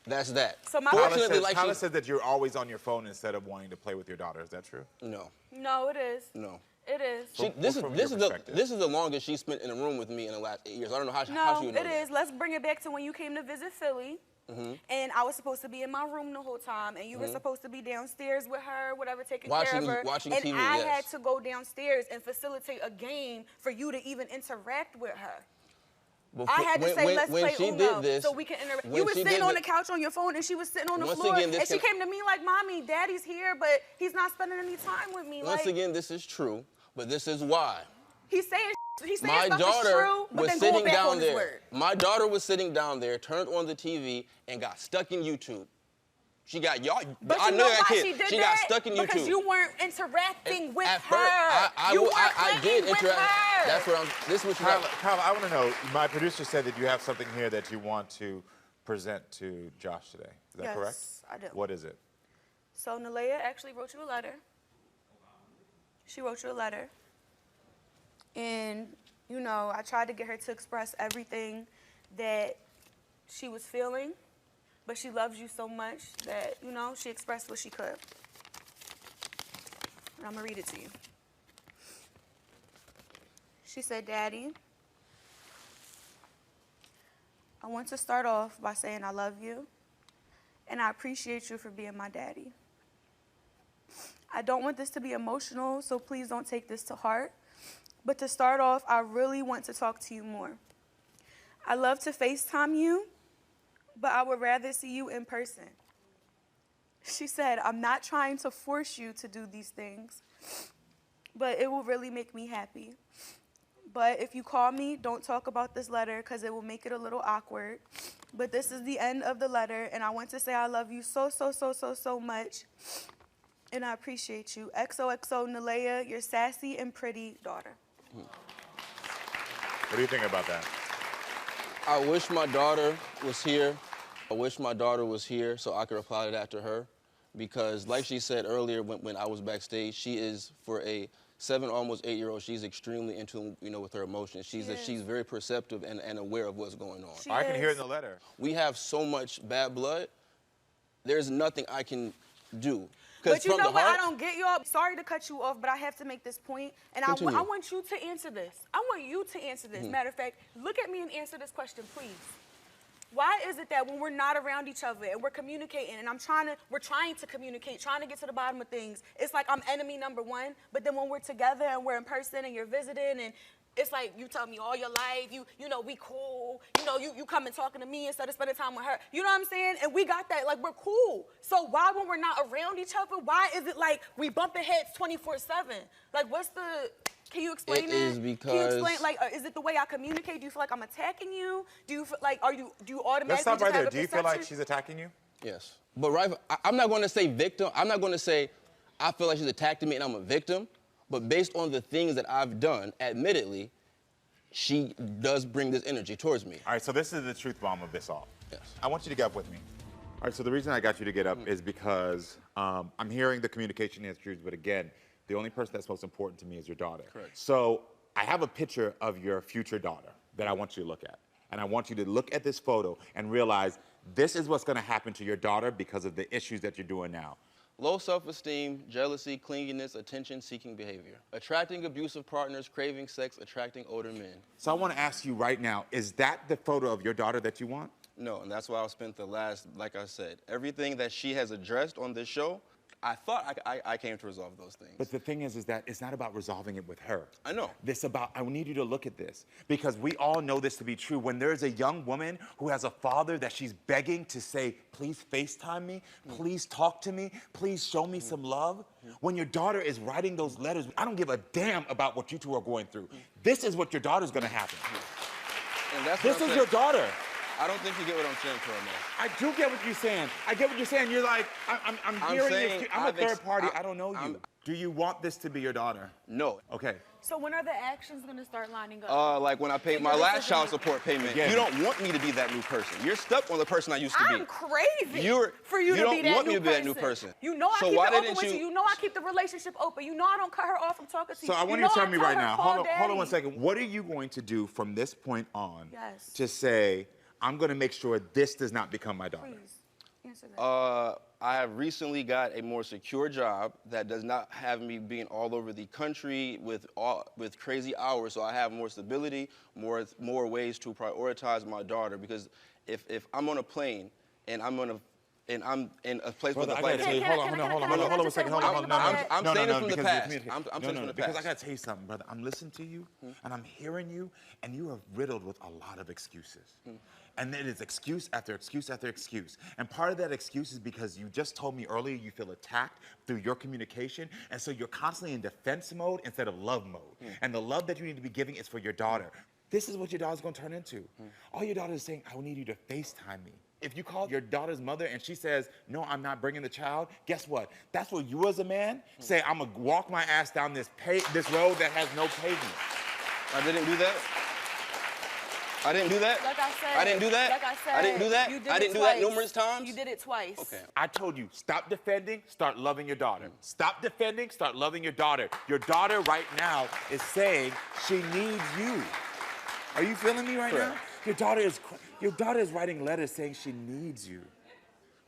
that's that. So my Fortunately, like Kyla she, said that you're always on your phone instead of wanting to play with your daughter. Is that true? no, No, it is. no. It is. This from is your the perspective. this is the longest she spent in a room with me in the last 8 years. I don't know how No, she would know it that. is. Let's bring it back to when you came to visit Philly. And I was supposed to be in my room the whole time, and you were supposed to be downstairs with her, whatever, taking care of her. Watching and TV, I yes. had to go downstairs and facilitate a game for you to even interact with her. I had to say, let's play she Uno, did this, so we can interact. when You were she sitting did on thi- the couch on your phone, and she was sitting on the Once floor, again, this and she can- came to me like, Mommy, Daddy's here, but he's not spending any time with me. Once like, again, this is true, but this is why. he's saying My stuff is daughter true, but was then going sitting back down on his there. word. My daughter was sitting down there, turned on the TV, and got stuck in YouTube. She got y'all. But I you know know that why kid. she did She that? got stuck in YouTube. Because you weren't interacting with At her. first, I did with interact. her. That's what I'm. This is what you Kyle, I want to know. My producer said that you have something here that you want to present to Josh today. Is that Yes, correct? I do. What is it? So Nalea actually wrote you a letter. She wrote you a letter. And, you know, I tried to get her to express everything that she was feeling, but she loves you so much that, you know, she expressed what she could. And I'm gonna read it to you. She said, Daddy, I want to start off by saying I love you, and I appreciate you for being my daddy. I don't want this to be emotional, so please don't take this to heart. But to start off, I really want to talk to you more. I love to FaceTime you, but I would rather see you in person. She said, I'm not trying to force you to do these things, but it will really make me happy. But if you call me, don't talk about this letter because it will make it a little awkward. But this is the end of the letter, and I want to say I love you so, so, so, so, so much. And I appreciate you. XOXO Nalea, your sassy and pretty daughter. What do you think about that? I wish my daughter was here. I wish my daughter was here so I could reply to that to her. Because like she said earlier when I was backstage, she is, for a 7, almost 8-year-old, she's extremely in tune, you know, with her emotions. She's very perceptive and aware of what's going on. I can hear it in the letter. We have so much bad blood. There's nothing I can do. But you from know the what? heart, I don't get y'all. Sorry to cut you off, but I have to make this point. And I Continue. want you to answer this. I want you to answer this. Matter of fact, look at me and answer this question, please. Why is it that when we're not around each other and we're communicating and we're trying to communicate, trying to get to the bottom of things, it's like I'm enemy number one, but then when we're together and we're in person and you're visiting and it's like you tell me all your life, you know, we cool, you know, you come and talking to me instead of spending time with her. You know what I'm saying? And we got that, like we're cool. So why when we're not around each other, why is it like we bumping heads 24/7? Like what's the, can you explain It that? is Can you because- explain, like, is it the way I communicate? Do you feel like I'm attacking you? Do you feel like, do you automatically Let's stop just right have there. a Do you feel like perception? she's attacking you? Yes. But right, I'm not going to say victim. I'm not going to say I feel like she's attacking me and I'm a victim. But based on the things that I've done, admittedly, she does bring this energy towards me. All right, so this is the truth bomb of this all. Yes. I want you to get up with me. All right, so the reason I got you to get up is because I'm hearing the communication issues, but again, the only person that's most important to me is your daughter. Correct. So I have a picture of your future daughter that I want you to look at. And I want you to look at this photo and realize this is what's gonna happen to your daughter because of the issues that you're doing now. Low self-esteem, jealousy, clinginess, attention-seeking behavior. Attracting abusive partners, craving sex, attracting older men. So I wanna ask you right now, is that the photo of your daughter that you want? No, and that's why I spent the last, like I said, everything that she has addressed on this show, I thought I came to resolve those things. But the thing is that it's not about resolving it with her. I know. I need you to look at this because we all know this to be true. When there's a young woman who has a father that she's begging to say, please FaceTime me, please talk to me, please show me some love. When your daughter is writing those letters, I don't give a damn about what you two are going through. This is what your daughter's gonna happen. And that's This what I'm is saying. your daughter. I don't think you get what I'm saying, Karamo. I do get what you're saying. I get what you're saying. You're like, I'm hearing saying this. I'm a I've third party. I don't know you. I'm- Do you want this to be your daughter? No. Okay. So when are the actions gonna start lining up? Like when I paid my last child support payment, Again. you don't want me to be that new person. You're stuck on the person I used to be. I'm crazy you for you to don't be that want new me to be that person. new person. You know I So keep why it open didn't with you. You know I keep the relationship open. You know I don't cut her off from talking to you. So I want you you to know tell me right her, now. call Hold on one daddy. second. What are you going to do from this point on Yes. to say, I'm going to make sure this does not become my daughter? Please, answer that. I have recently got a more secure job that does not have me being all over the country with crazy hours. So I have more stability, more ways to prioritize my daughter. Because if I'm on a plane and I'm in a place Brother, where the I fight gotta is. tell you, hold on a second, hold on. I'm No, saying no, this from the because past. you're communicating. I'm No, saying this from the because I past. gotta tell you something, brother. I'm listening to you, and I'm hearing you, and you are riddled with a lot of excuses. And it is excuse after excuse after excuse. And part of that excuse is because you just told me earlier you feel attacked through your communication, and so you're constantly in defense mode instead of love mode. And the love that you need to be giving is for your daughter. This is what your daughter's gonna turn into. All your daughter is saying, I need you to FaceTime me. If you call your daughter's mother and she says, no, I'm not bringing the child, guess what? That's what you as a man say, I'm gonna walk my ass down this road that has no pavement. I didn't do that. I didn't do that. Like I said. I didn't do that. Like I said. I didn't do that. You did I it didn't do that twice. numerous times. You did it twice. Okay. I told you, stop defending, start loving your daughter. Stop defending, start loving your daughter. Your daughter right now is saying she needs you. Are you feeling me right now? Your daughter is writing letters saying she needs you.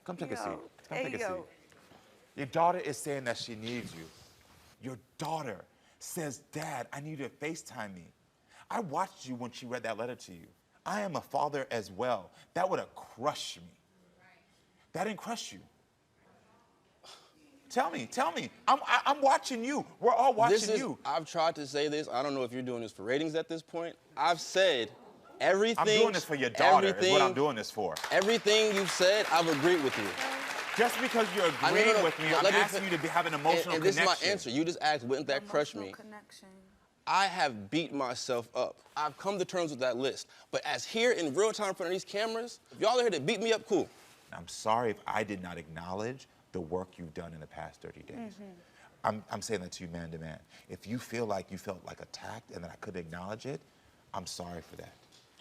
Come take a seat. Come take a seat. Your daughter is saying that she needs you. Your daughter says, Dad, I need you to FaceTime me. I watched you when she read that letter to you. I am a father as well. That would have crushed me. That didn't crush you. Tell me. I'm watching you. We're all watching you. I've tried to say this. I don't know if you're doing this for ratings at this point. I've said everything. I'm doing this for your daughter is what I'm doing this for. Everything you've said, I've agreed with you. Just because you're agreeing with me, I'm asking you to have an emotional and this connection. is my answer. You just asked, wouldn't that crush me? I have beat myself up. I've come to terms with that list. But as here in real time in front of these cameras, if y'all are here to beat me up, cool. I'm sorry if I did not acknowledge the work you've done in the past 30 days. I'm saying that to you man to man. If you feel like you felt like attacked and that I couldn't acknowledge it, I'm sorry for that.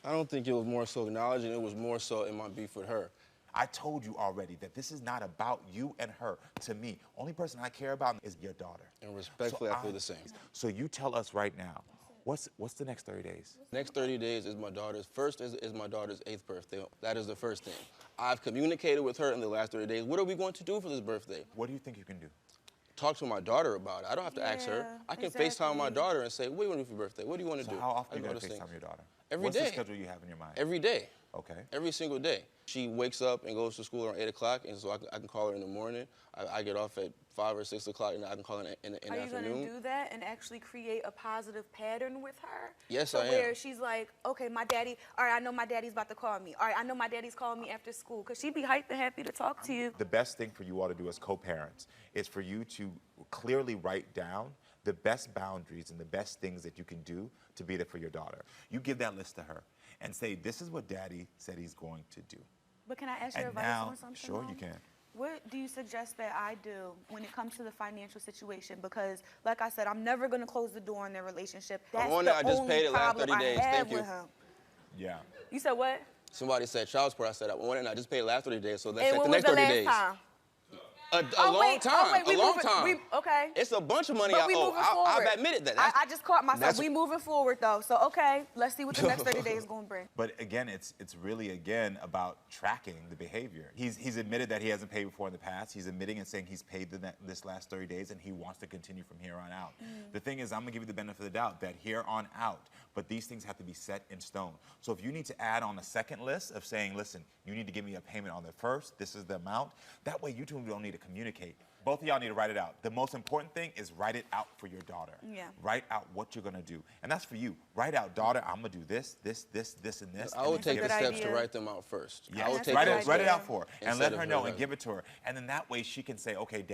I don't think it was more so acknowledging, it was more so in my beef with her. I told you already that this is not about you and her. To me, only person I care about is your daughter. And respectfully, I feel the same. So you tell us right now, what's the next 30 days? Next 30 days is my daughter's my daughter's 8th birthday. That is the first thing. I've communicated with her in the last 30 days. What are we going to do for this birthday? What do you think you can do? Talk to my daughter about it. I don't have to ask her. I can FaceTime my daughter and say, what do you want to do for your birthday? What do you want to do? How often are you going to things. FaceTime your daughter? Every day. What's the schedule you have in your mind? Every day. Okay. Every single day. She wakes up and goes to school around 8 o'clock, and so I can call her in the morning. I get off at 5 or 6 o'clock, and I can call her in the afternoon. Are you going to do that and actually create a positive pattern with her? Yes, so I am. Where she's like, okay, my daddy, all right, I know my daddy's about to call me. All right, I know my daddy's calling me after school, because she'd be hyped and happy to talk to you. The best thing for you all to do as co-parents is for you to clearly write down the best boundaries and the best things that you can do to be there for your daughter. You give that list to her and say, this is what daddy said he's going to do. But can I ask your And advice now, on something? sure Mom? you can. What do you suggest that I do when it comes to the financial situation? Because, like I said, I'm never going to close the door on their relationship. That's on the it. I just only paid it last problem 30 days. I have Thank you. with him. Yeah. You said what? Somebody said child support. I said I wanted, and I just paid it last 30 days, so let's And check when the was next the 30 last days. time? A long time. we a long moving, time. Okay. It's a bunch of money But I we owe. moving forward. I've admitted that. I just caught myself. that's- We moving forward, though. So, okay, let's see what the next 30 days is going to bring. But again, it's really, again, about tracking the behavior. He's admitted that he hasn't paid before in the past. He's admitting and saying he's paid this last 30 days, and he wants to continue from here on out. The thing is, I'm going to give you the benefit of the doubt that here on out, but these things have to be set in stone. So if you need to add on a second list of saying, listen, you need to give me a payment on the first, this is the amount, that way you two don't need to communicate. Both of y'all need to write it out. The most important thing is write it out for your daughter. Yeah. Write out what you're gonna do. And that's for you. Write out, daughter, I'm gonna do this, this, and this. I would take the steps to write them out first. Yeah, I would take write those it out steps for her and instead let her of know her and give it to her. And then that way she can say, okay,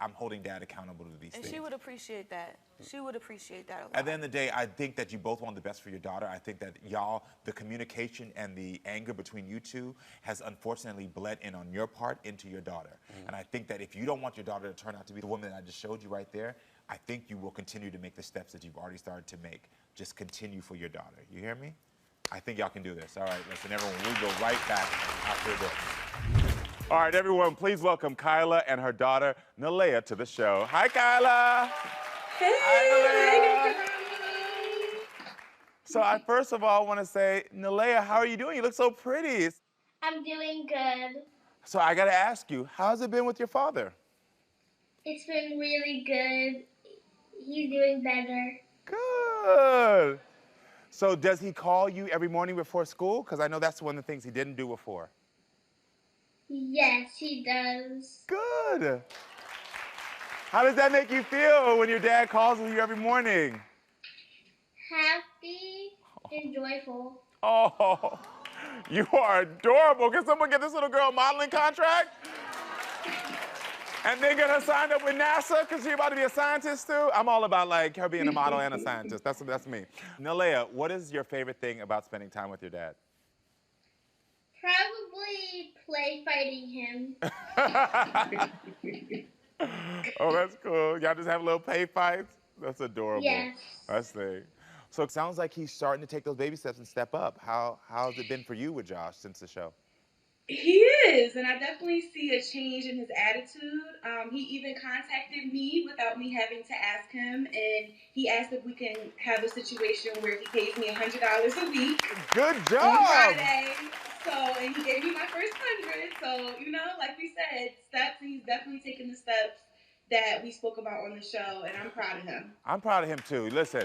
I'm holding dad accountable to these And things. she would appreciate that. She would appreciate that a lot. At the end of the day, I think that you both want the best for your daughter. I think that y'all, the communication and the anger between you two has unfortunately bled in on your part into your daughter. And I think that if you don't want your daughter to turn out to be the woman that I just showed you right there, I think you will continue to make the steps that you've already started to make. Just continue for your daughter. You hear me? I think y'all can do this. All right, listen, everyone, we'll go right back after this. All right, everyone, please welcome Kyla and her daughter, Nalea, to the show. Hi, Kyla. Hey. Hi, Nalea. So I first of all want to say, Nalea, how are you doing? You look so pretty. I'm doing good. So I got to ask you, how's it been with your father? It's been really good. He's doing better. Good. So does he call you every morning before school? Because I know that's one of the things he didn't do before. Yes, he does. Good. How does that make you feel when your dad calls you every morning? Happy and joyful. Oh, you are adorable. Can someone get this little girl a modeling contract? And then get her signed up with NASA because she's about to be a scientist too? I'm all about like her being a model and a scientist. That's me. Nalea, what is your favorite thing about spending time with your dad? Probably play fighting him. Oh, that's cool. Y'all just have little pay fights? That's adorable. Yes. That's the. So it sounds like he's starting to take those baby steps and step up. How's it been for you with Josh since the show? He is, and I definitely see a change in his attitude. He even contacted me without me having to ask him, and he asked if we can have a situation where he pays me $100 a week. Good job! On Friday. So, and he gave me my first 100. So, you know, like we said, steps, and he's definitely taking the steps that we spoke about on the show, and I'm proud of him. I'm proud of him too. Listen,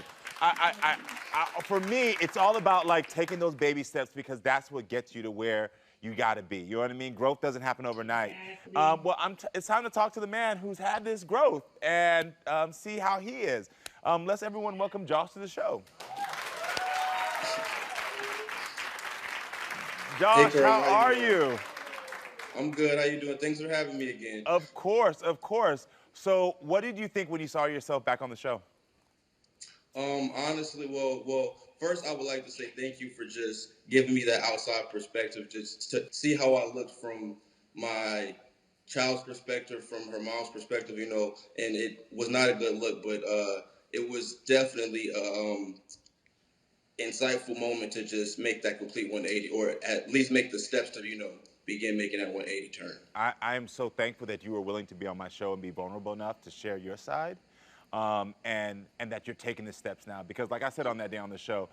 for me, it's all about like taking those baby steps because that's what gets you to where you got to be. You know what I mean? Growth doesn't happen overnight. Exactly. Well, it's time to talk to the man who's had this growth and see how he is. Let's everyone welcome Josh to the show. Josh, Hey, Karamo, how are you? I'm good. How you doing? Thanks for having me again. Of course, of course. So, what did you think when you saw yourself back on the show? Honestly, well, first I would like to say thank you for just giving me that outside perspective, just to see how I looked from my child's perspective, from her mom's perspective, you know, and it was not a good look, but it was definitely insightful moment to just make that complete 180, or at least make the steps to, you know, begin making that 180 turn. I am so thankful that you were willing to be on my show and be vulnerable enough to share your side, and that you're taking the steps now. Because like I said on that day on the show,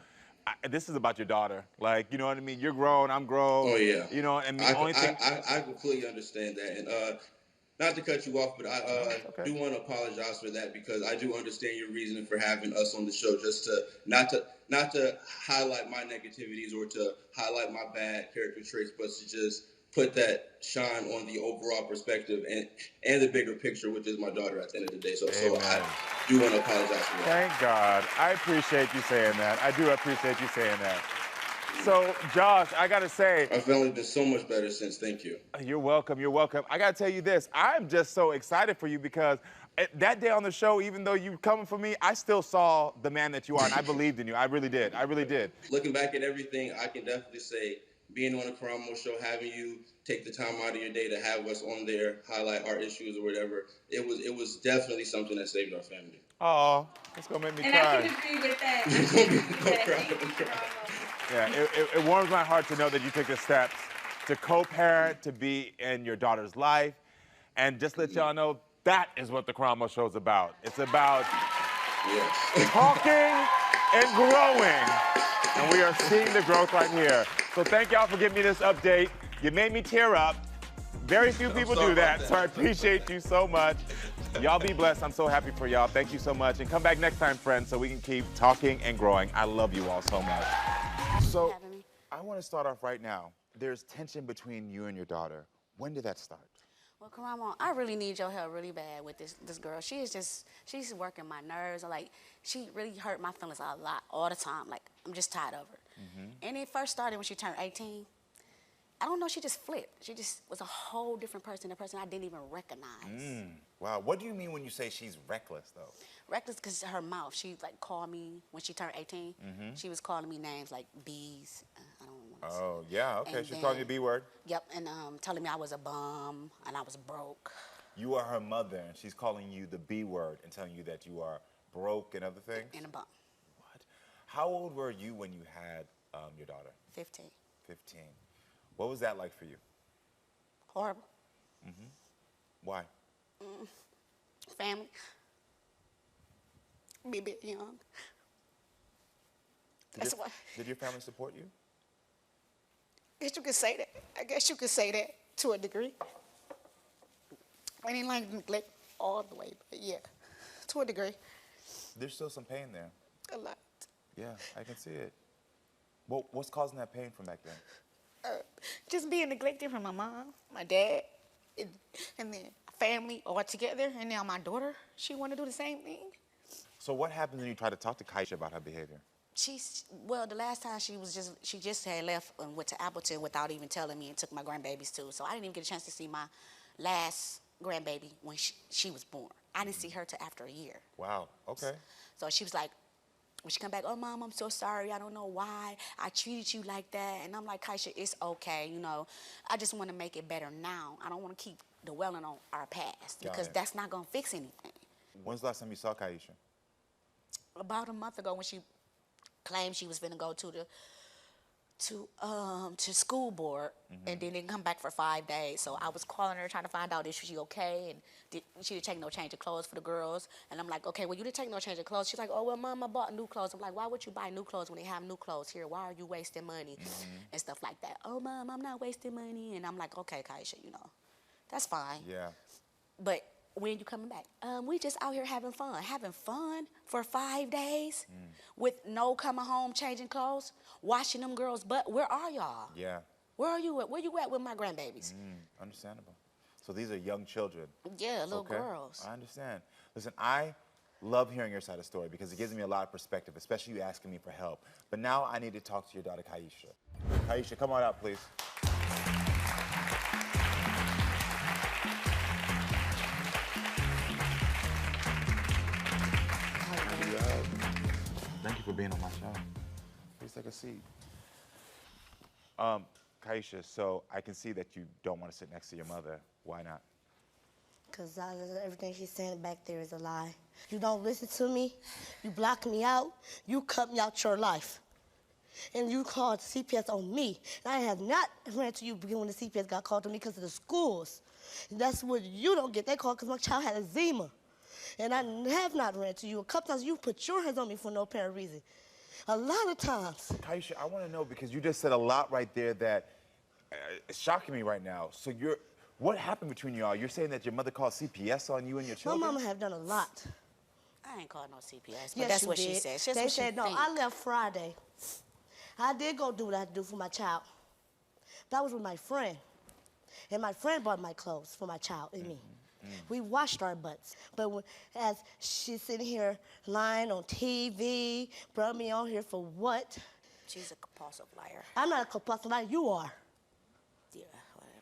this is about your daughter. Like, you know what I mean? You're grown, I'm grown. Oh yeah. You know, and the only thing. I completely understand that, and not to cut you off, but I do want to apologize for that because I do understand your reasoning for having us on the show, just to not to highlight my negativities or to highlight my bad character traits, but to just put that shine on the overall perspective and the bigger picture, which is my daughter at the end of the day. So I do want to apologize for that. Thank God. I appreciate you saying that. I do appreciate you saying that. So, Josh, I got to say. Our family's been so much better since. Thank you. You're welcome. You're welcome. I got to tell you this. I'm just so excited for you because that day on the show, even though you coming for me, I still saw the man that you are, and I believed in you. I really did. I really did. Looking back at everything, I can definitely say being on the Karamo show, having you take the time out of your day to have us on there, highlight our issues or whatever, it was definitely something that saved our family. Oh, it's going to make me And cry. I can agree with that. Thank you, Karamo. Yeah, it warms my heart to know that you took the steps to co-parent, to be in your daughter's life, and just let y'all know that is what the Karamo show is about. It's about talking and growing, and we are seeing the growth right here. So thank y'all for giving me this update. You made me tear up. Very few people do that, so I appreciate you so much. Y'all be blessed. I'm so happy for y'all. Thank you so much, and come back next time, friends, so we can keep talking and growing. I love you all so much. So, I want to start off right now. There's tension between you and your daughter. When did that start? Well, Karamo, I really need your help really bad with this girl. She's working my nerves. Like, she really hurt my feelings a lot, all the time. Like, I'm just tired of her. And it first started when she turned 18. I don't know, she just flipped. She just was a whole different person, a person I didn't even recognize. Wow, what do you mean when you say she's reckless, though? Reckless because her mouth. She, like, called me, when she turned 18, she was calling me names like bees. I don't want to say. Oh, yeah, okay. And She's calling you the B word? Yep, and telling me I was a bum and I was broke. You are her mother, and she's calling you the B word and telling you that you are broke and other things? And a bum. What? How old were you when you had your daughter? 15. 15. What was that like for you? Horrible. Why? Family. Be a bit young. That's why. Did your family support you? I guess you could say that. I guess you could say that to a degree. I didn't like neglect all the way, but yeah, to a degree. There's still some pain there. A lot. Yeah, I can see it. Well, what's causing that pain from back then? just being neglected from my mom, my dad, and then family all together. And now my daughter, she want to do the same thing. So what happens when you try to talk to Kaisha about her behavior? Well, the last time she just had left and went to Appleton without even telling me and took my grandbabies too. So I didn't even get a chance to see my last grandbaby when she was born. I didn't see her till after a year. Wow, okay. So she was like, when she come back, oh, Mom, I'm so sorry. I don't know why I treated you like that. And I'm like, Kaisha, it's okay. You know, I just want to make it better now. I don't want to keep dwelling on our past because that's not going to fix anything. When's the last time you saw Kaisha? About a month ago when she claimed she was going to go to school board, and then didn't come back for 5 days. So I was calling her trying to find out if she okay, and she didn't take no change of clothes for the girls. And I'm like, okay, well, you didn't take no change of clothes. She's like, oh, well, Mom, I bought new clothes. I'm like, why would you buy new clothes when they have new clothes here? Why are you wasting money and stuff like that? Oh, Mom, I'm not wasting money. And I'm like, okay, Kaisha, you know, that's fine. Yeah. But when you coming back? We just out here having fun. Having fun for 5 days with no coming home, changing clothes, washing them girls' butt. Where are y'all? Yeah. Where are you at? Where you at with my grandbabies? Understandable. So these are young children. Yeah, little girls. I understand. Listen, I love hearing your side of the story because it gives me a lot of perspective, especially you asking me for help. But now I need to talk to your daughter, Kaisha. Kaisha, come on out, please. Thank you for being on my show. Please take a seat. Kaisha, so I can see that you don't want to sit next to your mother. Why not? Because everything she's saying back there is a lie. You don't listen to me, you block me out, you cut me out your life. And you called CPS on me. And I have not ran to you when the CPS got called to me because of the schools. And that's what you don't get. They called because my child had eczema. And I have not ran to you. A couple times you put your hands on me for no apparent reason. A lot of times. Kaisha, I want to know because you just said a lot right there that is shocking me right now. So what happened between y'all? You're saying that your mother called CPS on you and your children? My mama have done a lot. I ain't called no CPS, but Yes, that's you what did. she said. That's They what said, no, I left Friday. I did go do what I had to do for my child. That was with my friend. And my friend bought my clothes for my child and me. We washed our butts. But as she's sitting here lying on TV, brought me on here for what? She's a compulsive liar. I'm not a compulsive liar. You are. Yeah, whatever.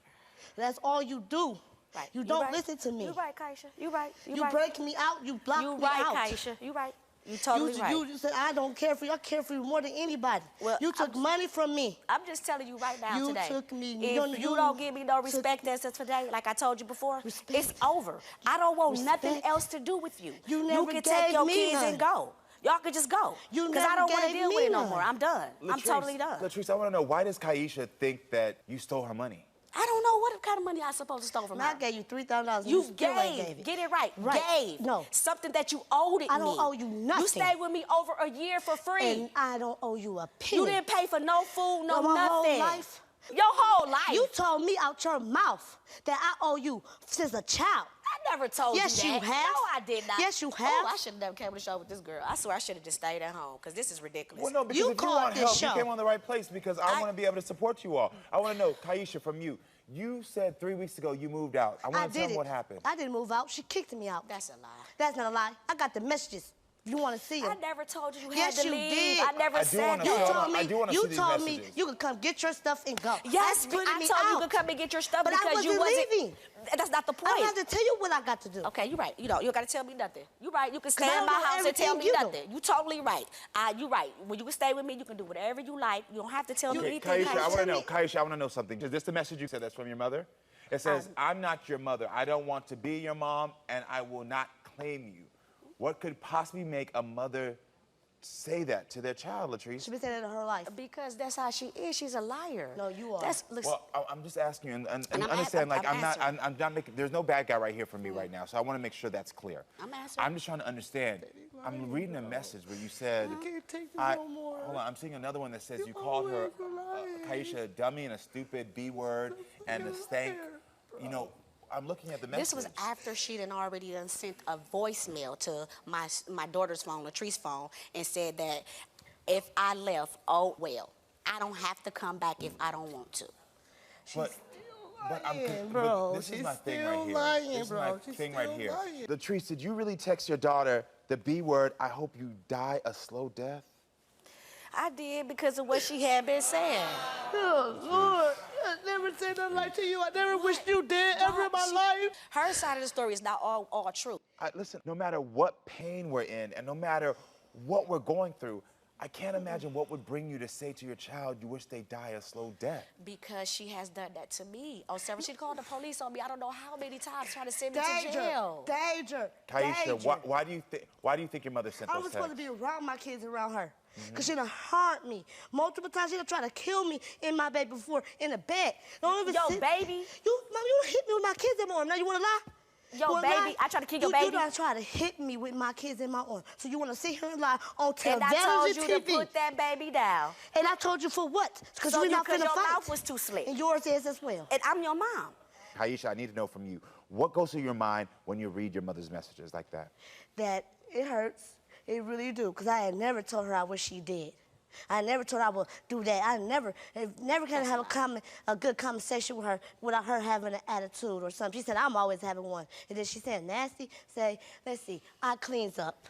That's all you do. Right. You don't right. listen to me. You right, Kaisha. You right. You break me out. You block me out. You right, Kaisha. You right. You totally right. You said, I don't care for you. I care for you more than anybody. Well, you took money from me. I'm just telling you right now today. You took me. If you don't give me no respect as of today, like I told you before, it's over. I don't want nothing else to do with you. You can take your kids none. and go. Y'all can just go. Because I don't want to deal with it no more. I'm done. I'm totally done. Latrice, I want to know, why does Kaisha think that you stole her money? I don't know what kind of money I supposed to steal from her. I gave you $3,000. You still ain't gave it. Get it right. Gave. No. Something that you owed me. I don't owe you nothing. You stayed with me over a year for free. And I don't owe you a penny. You didn't pay for no food, no my nothing. Whole life. Your whole life. You told me out your mouth that I owe you since a child. I never told you that. Yes, you have. No, I did not. Yes, you have. Oh, I should have never came to the show with this girl. I swear I should have just stayed at home because this is ridiculous. Well, no, because if you want help, you came on the right place because I want to be able to support you all. I want to know, Kaisha, from you. You said 3 weeks ago you moved out. I want to tell them what happened. I didn't move out. She kicked me out. That's a lie. That's not a lie. I got the messages. You want to see them? I never told you yes, had to you leave. did. I never said that. You told me you could come get your stuff and go. Yes, but I told you could come and get your stuff but because you wasn't leaving. That's not the point. I don't have to tell you what I got to do. Okay, you're right. You don't got to tell me nothing. You're right. You can stay in my house and tell me nothing. You totally right. You're right. When you can stay with me, you can do whatever you like. You don't have to tell me anything. Kaisha, I want to know. Kaisha, I want to know something. Is this the message you said that's from your mother? It says, I'm not your mother. I don't want to be your mom, and I will not claim you. What could possibly make a mother say that to their child, Latrice? She's been saying that in her life. Because that's how she is. She's a liar. No, you are. Well, I'm just asking you, and understand, I'm not making, there's no bad guy right here for me right now, so I want to make sure that's clear. I'm just trying to understand. I'm reading a message where you said, I can't take this no more. Hold on, I'm seeing another one that says you called her, Kaisha, a dummy and a stupid B word, and a stank. You know, I'm looking at the message. This was after she'd already sent a voicemail to my daughter's phone, Latrice's phone, and said that if I left, oh well, I don't have to come back if I don't want to. But lying, bro. This is She's my thing still right here. lying, This is bro. my She's thing right still here. lying. Latrice, did you really text your daughter the B word, I hope you die a slow death? I did because of what she had been saying. Oh, Lord. I never said nothing like to you. I never wished you dead ever in my life. Her side of the story is not all true. Listen, no matter what pain we're in and no matter what we're going through, I can't imagine what would bring you to say to your child you wish they die a slow death. Because she has done that to me. Oh, Sarah, she called the police on me I don't know how many times trying to send me to jail. Danger. Kaisha, why do you think your mother sent I those was texts? supposed to be around my kids, around her. Because she done harmed me. Multiple times she done tried to kill me in my bed before, in the bed. Don't even baby? Mom, you done hit me with my kids in my arm. Now you want to lie? Yo, baby, I tried to kill your baby. You done tried to hit me with my kids in my arm. So you want to sit here and lie on television And I told you TV. to put that baby down. And I told you for what? Because So we're not finna your fight. mouth was too slick. And yours is as well. And I'm your mom. Kaisha, I need to know from you, what goes through your mind when you read your mother's messages like that? That it hurts. It really do. Because I had never told her I wish she did. I never told her I would do that. I never can have a good conversation with her without her having an attitude or something. She said, I'm always having one. And then she said, nasty, say, let's see, I cleans up.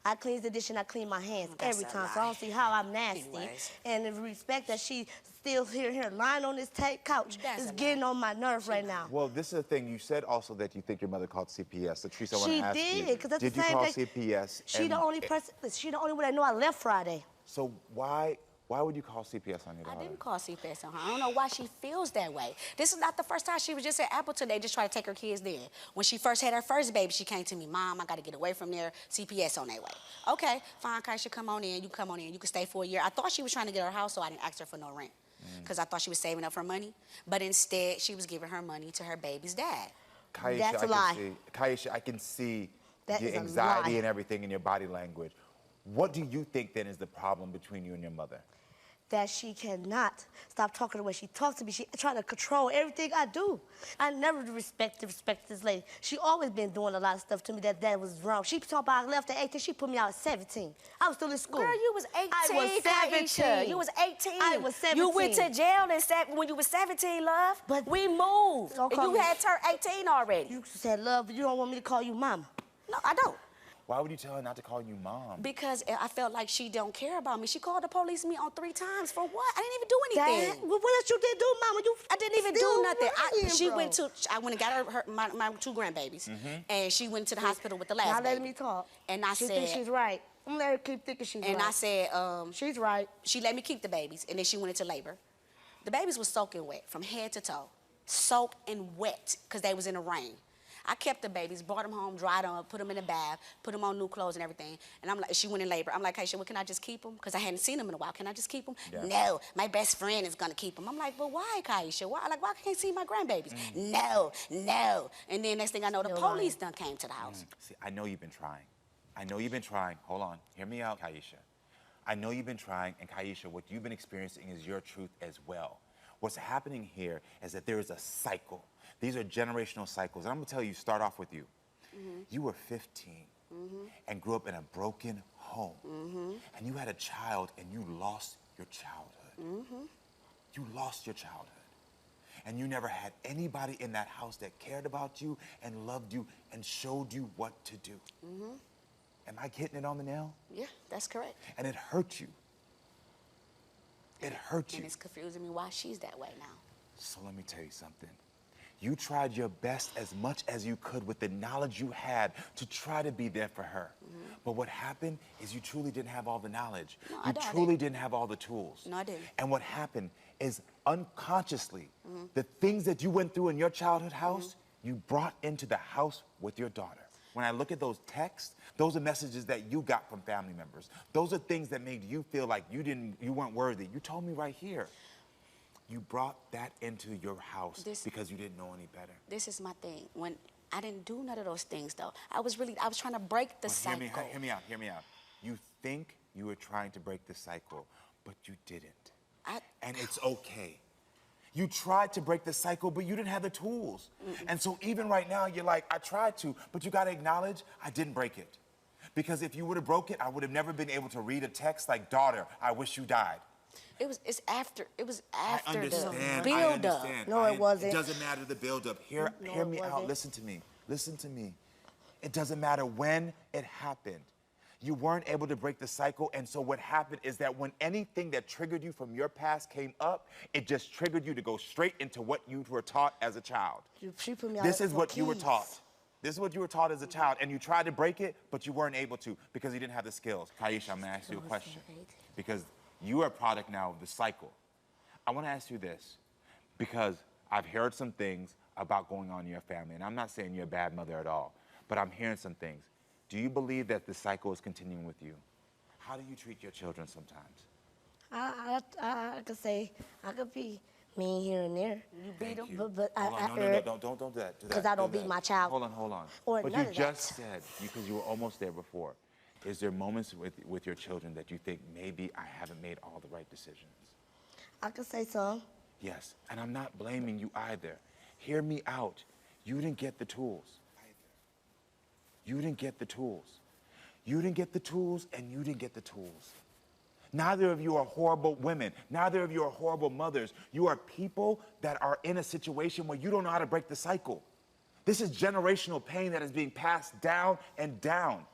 I cleans the dish and I clean my hands every time. So I don't see how I'm nasty. Anyways. And the respect that she still here lying on this couch is getting on my nerve right now. Well, this is the thing. You said also that you think your mother called CPS. Latrice, I want She to ask you. did, because that's did the same you call thing. CPS? She the only person, she the only one that know I left Friday. So why would you call CPS on your daughter? I didn't call CPS on her. I don't know why she feels that way. This is not the first time. She was just at Appleton. They just tried to take her kids there. When she first had her first baby, she came to me, Mom, I got to get away from there. CPS on their way. Okay, fine, Kaisha, come on in. You come on in. You can stay for a year. I thought she was trying to get her house, so I didn't ask her for no rent because I thought she was saving up her money. But instead, she was giving her money to her baby's dad. Kaisha, That's a lie. Kaisha, I can see That your is a anxiety lie. and everything in your body language. What do you think then is the problem between you and your mother? That she cannot stop talking the way she talks to me. She try to control everything I do. I never respect this lady. She always been doing a lot of stuff to me that was wrong. She talked about I left at 18. She put me out at 17. I was still in school. Girl, you was 18, I was 17. Kaisha. You was 18. I was 17. You went to jail when you was 17, love. But we moved. Don't And call you me- had turned 18 already. You said, love, but you don't want me to call you mama. No, I don't. Why would you tell her not to call you mom? Because I felt like she don't care about me. She called the police me on 3 times. For what? I didn't even do anything. What else you did do, mama? I didn't even do still nothing. lying, bro. I went and got my 2 grandbabies. And she went to the hospital with the last Not letting baby. me talk. And I she said... thinks she's right. I'm letting her keep thinking she's right. And I said... she's right. She let me keep the babies. And then she went into labor. The babies was soaking wet from head to toe. Soaked and wet because they was in the rain. I kept the babies, brought them home, dried them, put them in the bath, put them on new clothes and everything. And I'm like, she went in labor. I'm like, Kaisha, well, can I just keep them? Because I hadn't seen them in a while. Can I just keep them? Yeah. No, my best friend is going to keep them. I'm like, but why, Kaisha? Why? Like, why can't I see my grandbabies? No. And then next thing I know, the police done came to the house. See, I know you've been trying. I know you've been trying. Hold on. Hear me out, Kaisha. I know you've been trying, and Kaisha, what you've been experiencing is your truth as well. What's happening here is that there is a cycle. These are generational cycles. And I'm going to tell you, start off with you. You were 15 and grew up in a broken home. And you had a child and you lost your childhood. You lost your childhood. And you never had anybody in that house that cared about you and loved you and showed you what to do. Am I hitting it on the nail? Yeah, that's correct. And it hurt you. It hurt you. And it's confusing me why she's that way now. So let me tell you something. You tried your best as much as you could with the knowledge you had to try to be there for her. But what happened is you truly didn't have all the knowledge. No, you I truly didn't have all the tools. No, I didn't. And what happened is unconsciously, the things that you went through in your childhood house, you brought into the house with your daughter. When I look at those texts, those are messages that you got from family members. Those are things that made you feel like you weren't worthy. You told me right here. You brought that into your house because you didn't know any better. This is my thing. When I didn't do none of those things, though. I was trying to break the cycle. Hear me out. You think you were trying to break the cycle, but you didn't. And it's okay. You tried to break the cycle, but you didn't have the tools. And so even right now, you're like, I tried to, but you gotta acknowledge I didn't break it. Because if you would have broke it, I would have never been able to read a text like, daughter, I wish you died. It's after. It was I after understand. the I build up. understand. No, it wasn't. It doesn't matter the build-up. Hear No, it me out. wasn't. Listen to me. Listen to me. It doesn't matter when it happened. You weren't able to break the cycle, and so what happened is that when anything that triggered you from your past came up, it just triggered you to go straight into what you were taught as a child. She put me out This is for what you were keys. taught. This is what you were taught as a child, and you tried to break it, but you weren't able to because you didn't have the skills. Kaisha, I'm gonna ask you a question because you are a product now of the cycle. I wanna ask you this because I've heard some things about going on in your family, and I'm not saying you're a bad mother at all, but I'm hearing some things. Do you believe that the cycle is continuing with you? How do you treat your children sometimes? I could say I could be mean here and there. You beat them, but Hold on, don't do that. Because I don't beat my child. Hold on. Or But none you of just that. said, because you were almost there before, is there moments with your children that you think maybe I haven't made all the right decisions? I could say some. Yes, and I'm not blaming you either. Hear me out. You didn't get the tools. You didn't get the tools. You didn't get the tools, and you didn't get the tools. Neither of you are horrible women. Neither of you are horrible mothers. You are people that are in a situation where you don't know how to break the cycle. This is generational pain that is being passed down and down.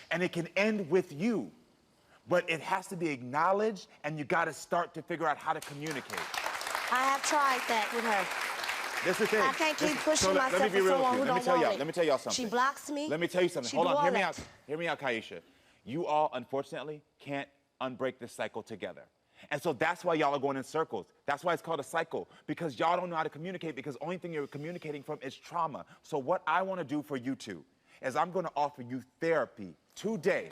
And it can end with you. But it has to be acknowledged, and you got to start to figure out how to communicate. I have tried that with her. That's the thing. I can't keep pushing let me myself be for real someone with you. who don't want it. Let me tell y'all something. She blocks me. Let me tell you something. She Hold on, do hear all me that. out. Hear me out, Kaisha. You all, unfortunately, can't unbreak this cycle together. And so that's why y'all are going in circles. That's why it's called a cycle, because y'all don't know how to communicate, because the only thing you're communicating from is trauma. So what I want to do for you two is I'm going to offer you therapy today.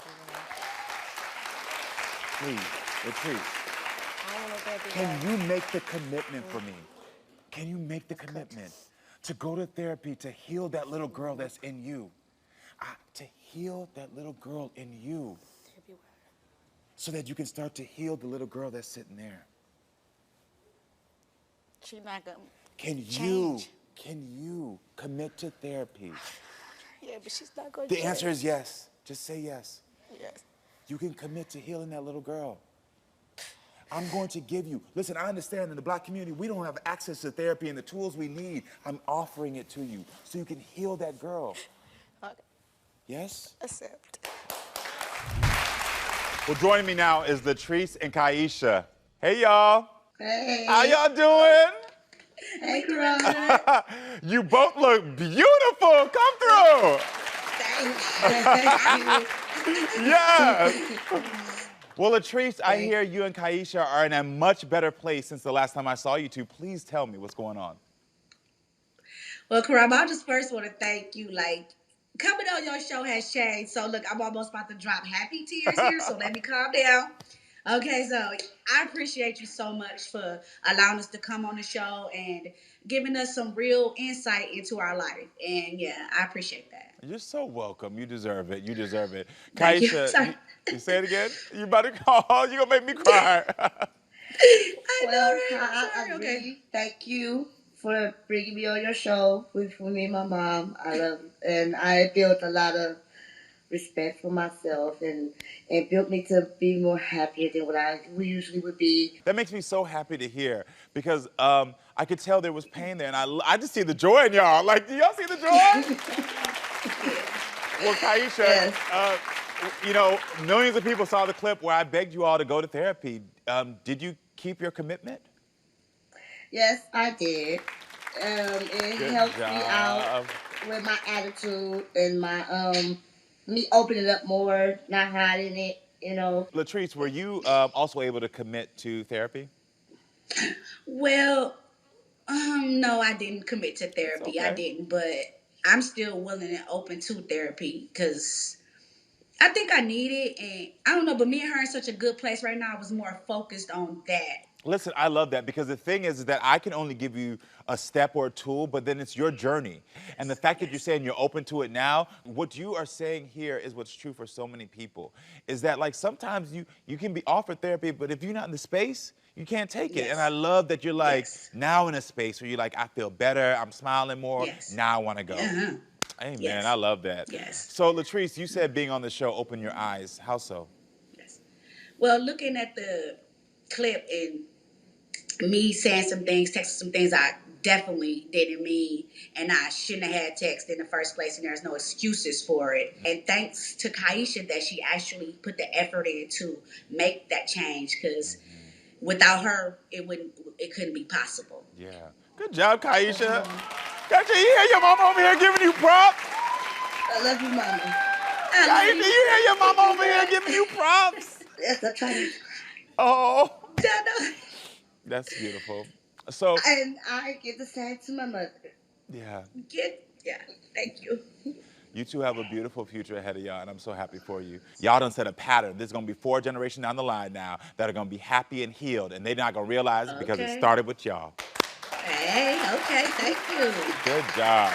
Please, Latrice, can you make the commitment for me? Can you make the commitment to go to therapy to heal that little girl that's in you? To heal that little girl in you so that you can start to heal the little girl that's sitting there. She's not gonna Can change. you commit to therapy? Yeah, but she's not gonna The change. answer is yes. Just say yes. Yes. You can commit to healing that little girl. I'm going to give you, listen, I understand in the Black community, we don't have access to therapy and the tools we need. I'm offering it to you so you can heal that girl. Okay. Yes? Accept. Well, joining me now is Latrice and Kaisha. Hey, y'all. Hey. How y'all doing? Hey, Karamo. You both look beautiful. Come through. Thank you. Yes. Well, Latrice, I hear you and Kaisha are in a much better place since the last time I saw you two. Please tell me what's going on. Well, Karamo, I just first want to thank you. Like, coming on your show has changed. So, look, I'm almost about to drop happy tears here, so let me calm down. Okay, so I appreciate you so much for allowing us to come on the show and giving us some real insight into our life. And, yeah, I appreciate that. You're so welcome. You deserve it. You deserve it. Thank you. Kaisha, Sorry. you say it again? You about to call? You're going to make me cry. I really thank you for bringing me on your show with me and my mom. I love it. And I built a lot of respect for myself and built me to be more happier than what we usually would be. That makes me so happy to hear because I could tell there was pain there, and I just see the joy in y'all. Like, do y'all see the joy? Well, Kaisha, you know, millions of people saw the clip where I begged you all to go to therapy. Did you keep your commitment? Yes, I did. It Good helped me job. out with my attitude and my me opening up more, not hiding it, you know. Latrice, were you also able to commit to therapy? Well, no, I didn't commit to therapy. I okay. didn't, but I'm still willing and open to therapy because I think I need it. And I don't know, but me and her in such a good place right now. I was more focused on that. Listen, I love that because the thing is that I can only give you a step or a tool, but then it's your journey. And the fact that you're saying you're open to it now, what you are saying here is what's true for so many people, is that like sometimes you can be offered therapy, but if you're not in the space, you can't take it. And I love that you're like now in a space where you're like, I feel better, I'm smiling more, now I want to go. Amen, I love that. So Latrice, you said being on the show opened your eyes. How so? Well, looking at the clip and me saying some things, texting some things I definitely didn't mean, and I shouldn't have had text in the first place, and there's no excuses for it. And thanks to Kaisha that she actually put the effort in to make that change, because without her, it couldn't be possible. Yeah. Good job, Kaisha. Kaisha, you hear your mama over here giving you props? I love you, Mama. Kaisha, you hear your mama over here giving you props? Yes, I'm trying to. Oh. No. That's beautiful. So. And I get to say to my mother. Yeah. Thank you. You two have a beautiful future ahead of y'all, and I'm so happy for you. Y'all done set a pattern. There's gonna be 4 generations down the line now that are gonna be happy and healed, and they're not gonna realize it because it started with y'all. Hey, okay, thank you. Good job.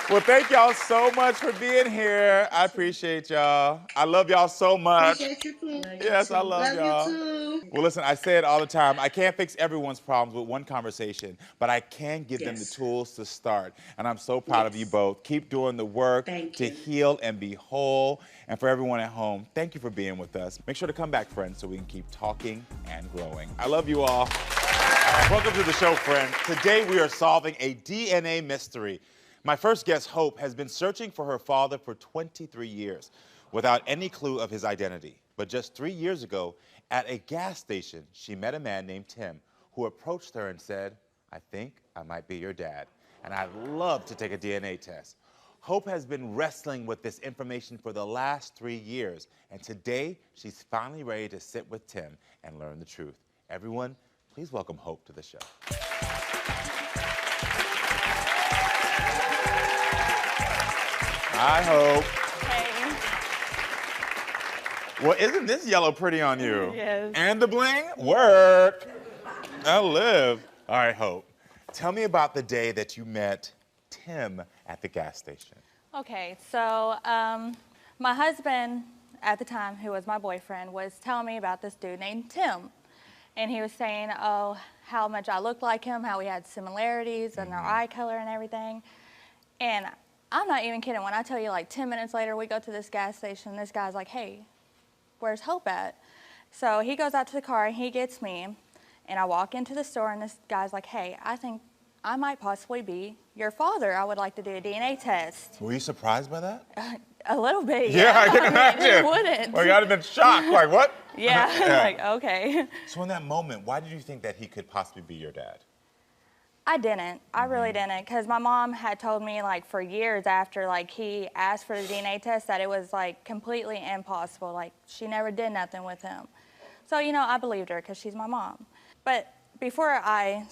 Well, thank y'all so much for being here. I appreciate y'all. I love y'all so much. Appreciate you too. Yes, I love y'all. You too. Well, listen, I say it all the time. I can't fix everyone's problems with one conversation, but I can give them the tools to start. And I'm so proud of you both. Keep doing the work to heal and be whole. And for everyone at home, thank you for being with us. Make sure to come back, friends, so we can keep talking and growing. I love you all. Welcome to the show, friends. Today we are solving a DNA mystery. My first guest, Hope, has been searching for her father for 23 years without any clue of his identity. But just 3 years ago, at a gas station, she met a man named Tim who approached her and said, "I think I might be your dad, and I'd love to take a DNA test." Hope has been wrestling with this information for the last 3 years, and today she's finally ready to sit with Tim and learn the truth. Everyone, please welcome Hope to the show. Hi, Hope. Hey. Well, isn't this yellow pretty on you? Yes. And the bling? Work. I live. All right, Hope. Tell me about the day that you met Tim at the gas station. Okay, so my husband at the time, who was my boyfriend, was telling me about this dude named Tim. And he was saying, oh, how much I looked like him, how we had similarities in our eye color and everything. And I'm not even kidding. When I tell you, like, 10 minutes later, we go to this gas station, this guy's like, hey, where's Hope at? So he goes out to the car, and he gets me, and I walk into the store, and this guy's like, hey, I think I might possibly be your father. I would like to do a DNA test. Were you surprised by that? A little bit, Yeah, I can imagine. Who wouldn't? Well, you would have been shocked, like, what? Yeah, like, okay. So in that moment, why did you think that he could possibly be your dad? I didn't. I really didn't, because my mom had told me, like, for years after, like, he asked for the DNA test that it was, like, completely impossible. Like, she never did nothing with him. So, you know, I believed her because she's my mom. But before I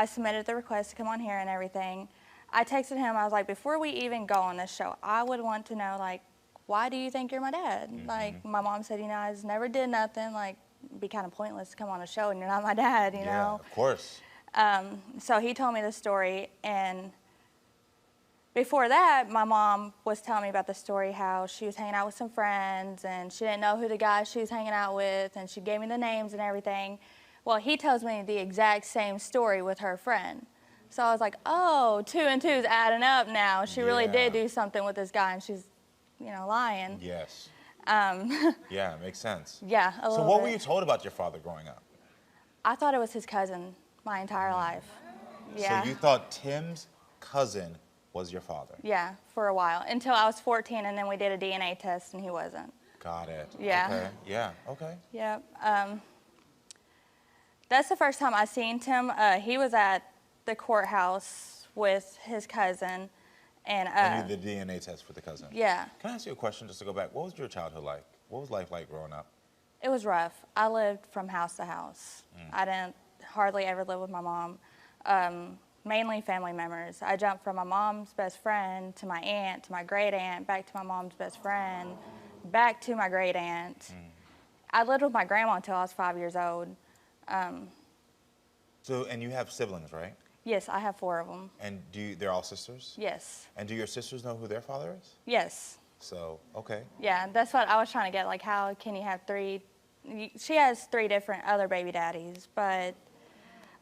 submitted the request to come on here and everything, I texted him. I was like, before we even go on this show, I would want to know, like, why do you think you're my dad? Like, my mom said, you know, I just never did nothing. Like, it'd be kind of pointless to come on a show and you're not my dad, you know? Yeah, of course. So he told me the story, and before that, my mom was telling me about the story, how she was hanging out with some friends, and she didn't know who the guy she was hanging out with, and she gave me the names and everything. Well, he tells me the exact same story with her friend. So I was like, oh, 2 and 2 is adding up now. She really did do something with this guy, and she's, you know, lying. Yes. Yeah, Yeah, makes sense. a little So what bit. were you told about your father growing up? I thought it was his cousin my entire life. Yeah. So you thought Tim's cousin was your father? Yeah, for a while, until I was 14, and then we did a DNA test, and he wasn't. Got it. Yeah. Okay. Yeah, okay. Yep. That's the first time I seen Tim. He was at the courthouse with his cousin, and And you did the DNA test for the cousin? Yeah. Can I ask you a question just to go back? What was your childhood like? What was life like growing up? It was rough. I lived from house to house. I didn't hardly ever live with my mom. Mainly family members. I jumped from my mom's best friend to my aunt, to my great aunt, back to my mom's best friend, back to my great aunt. I lived with my grandma until I was 5 years old. So, and you have siblings, right? Yes, I have 4 of them. And they're all sisters? Yes. And do your sisters know who their father is? Yes. So, okay. Yeah, that's what I was trying to get. Like, how can you have 3? She has 3 different other baby daddies, but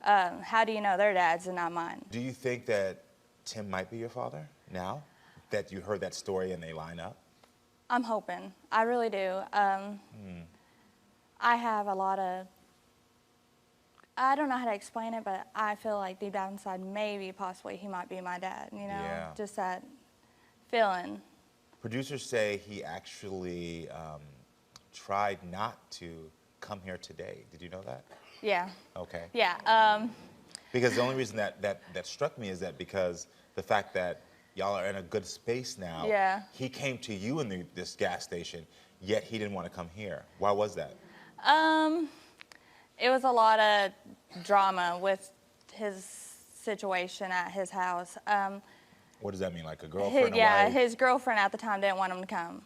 how do you know their dads and not mine? Do you think that Tim might be your father now that you heard that story and they line up? I'm hoping. I really do. I have a lot of, I don't know how to explain it, but I feel like deep down inside, maybe, possibly, he might be my dad, you know? Yeah. Just that feeling. Producers say he actually tried not to come here today. Did you know that? Yeah. Okay. Yeah. Because the only reason that struck me is that because the fact that y'all are in a good space now, Yeah. he came to you in this gas station, yet he didn't want to come here. Why was that? It was a lot of drama with his situation at his house. What does that mean, like a girlfriend? Yeah, a wife? his girlfriend at the time didn't want him to come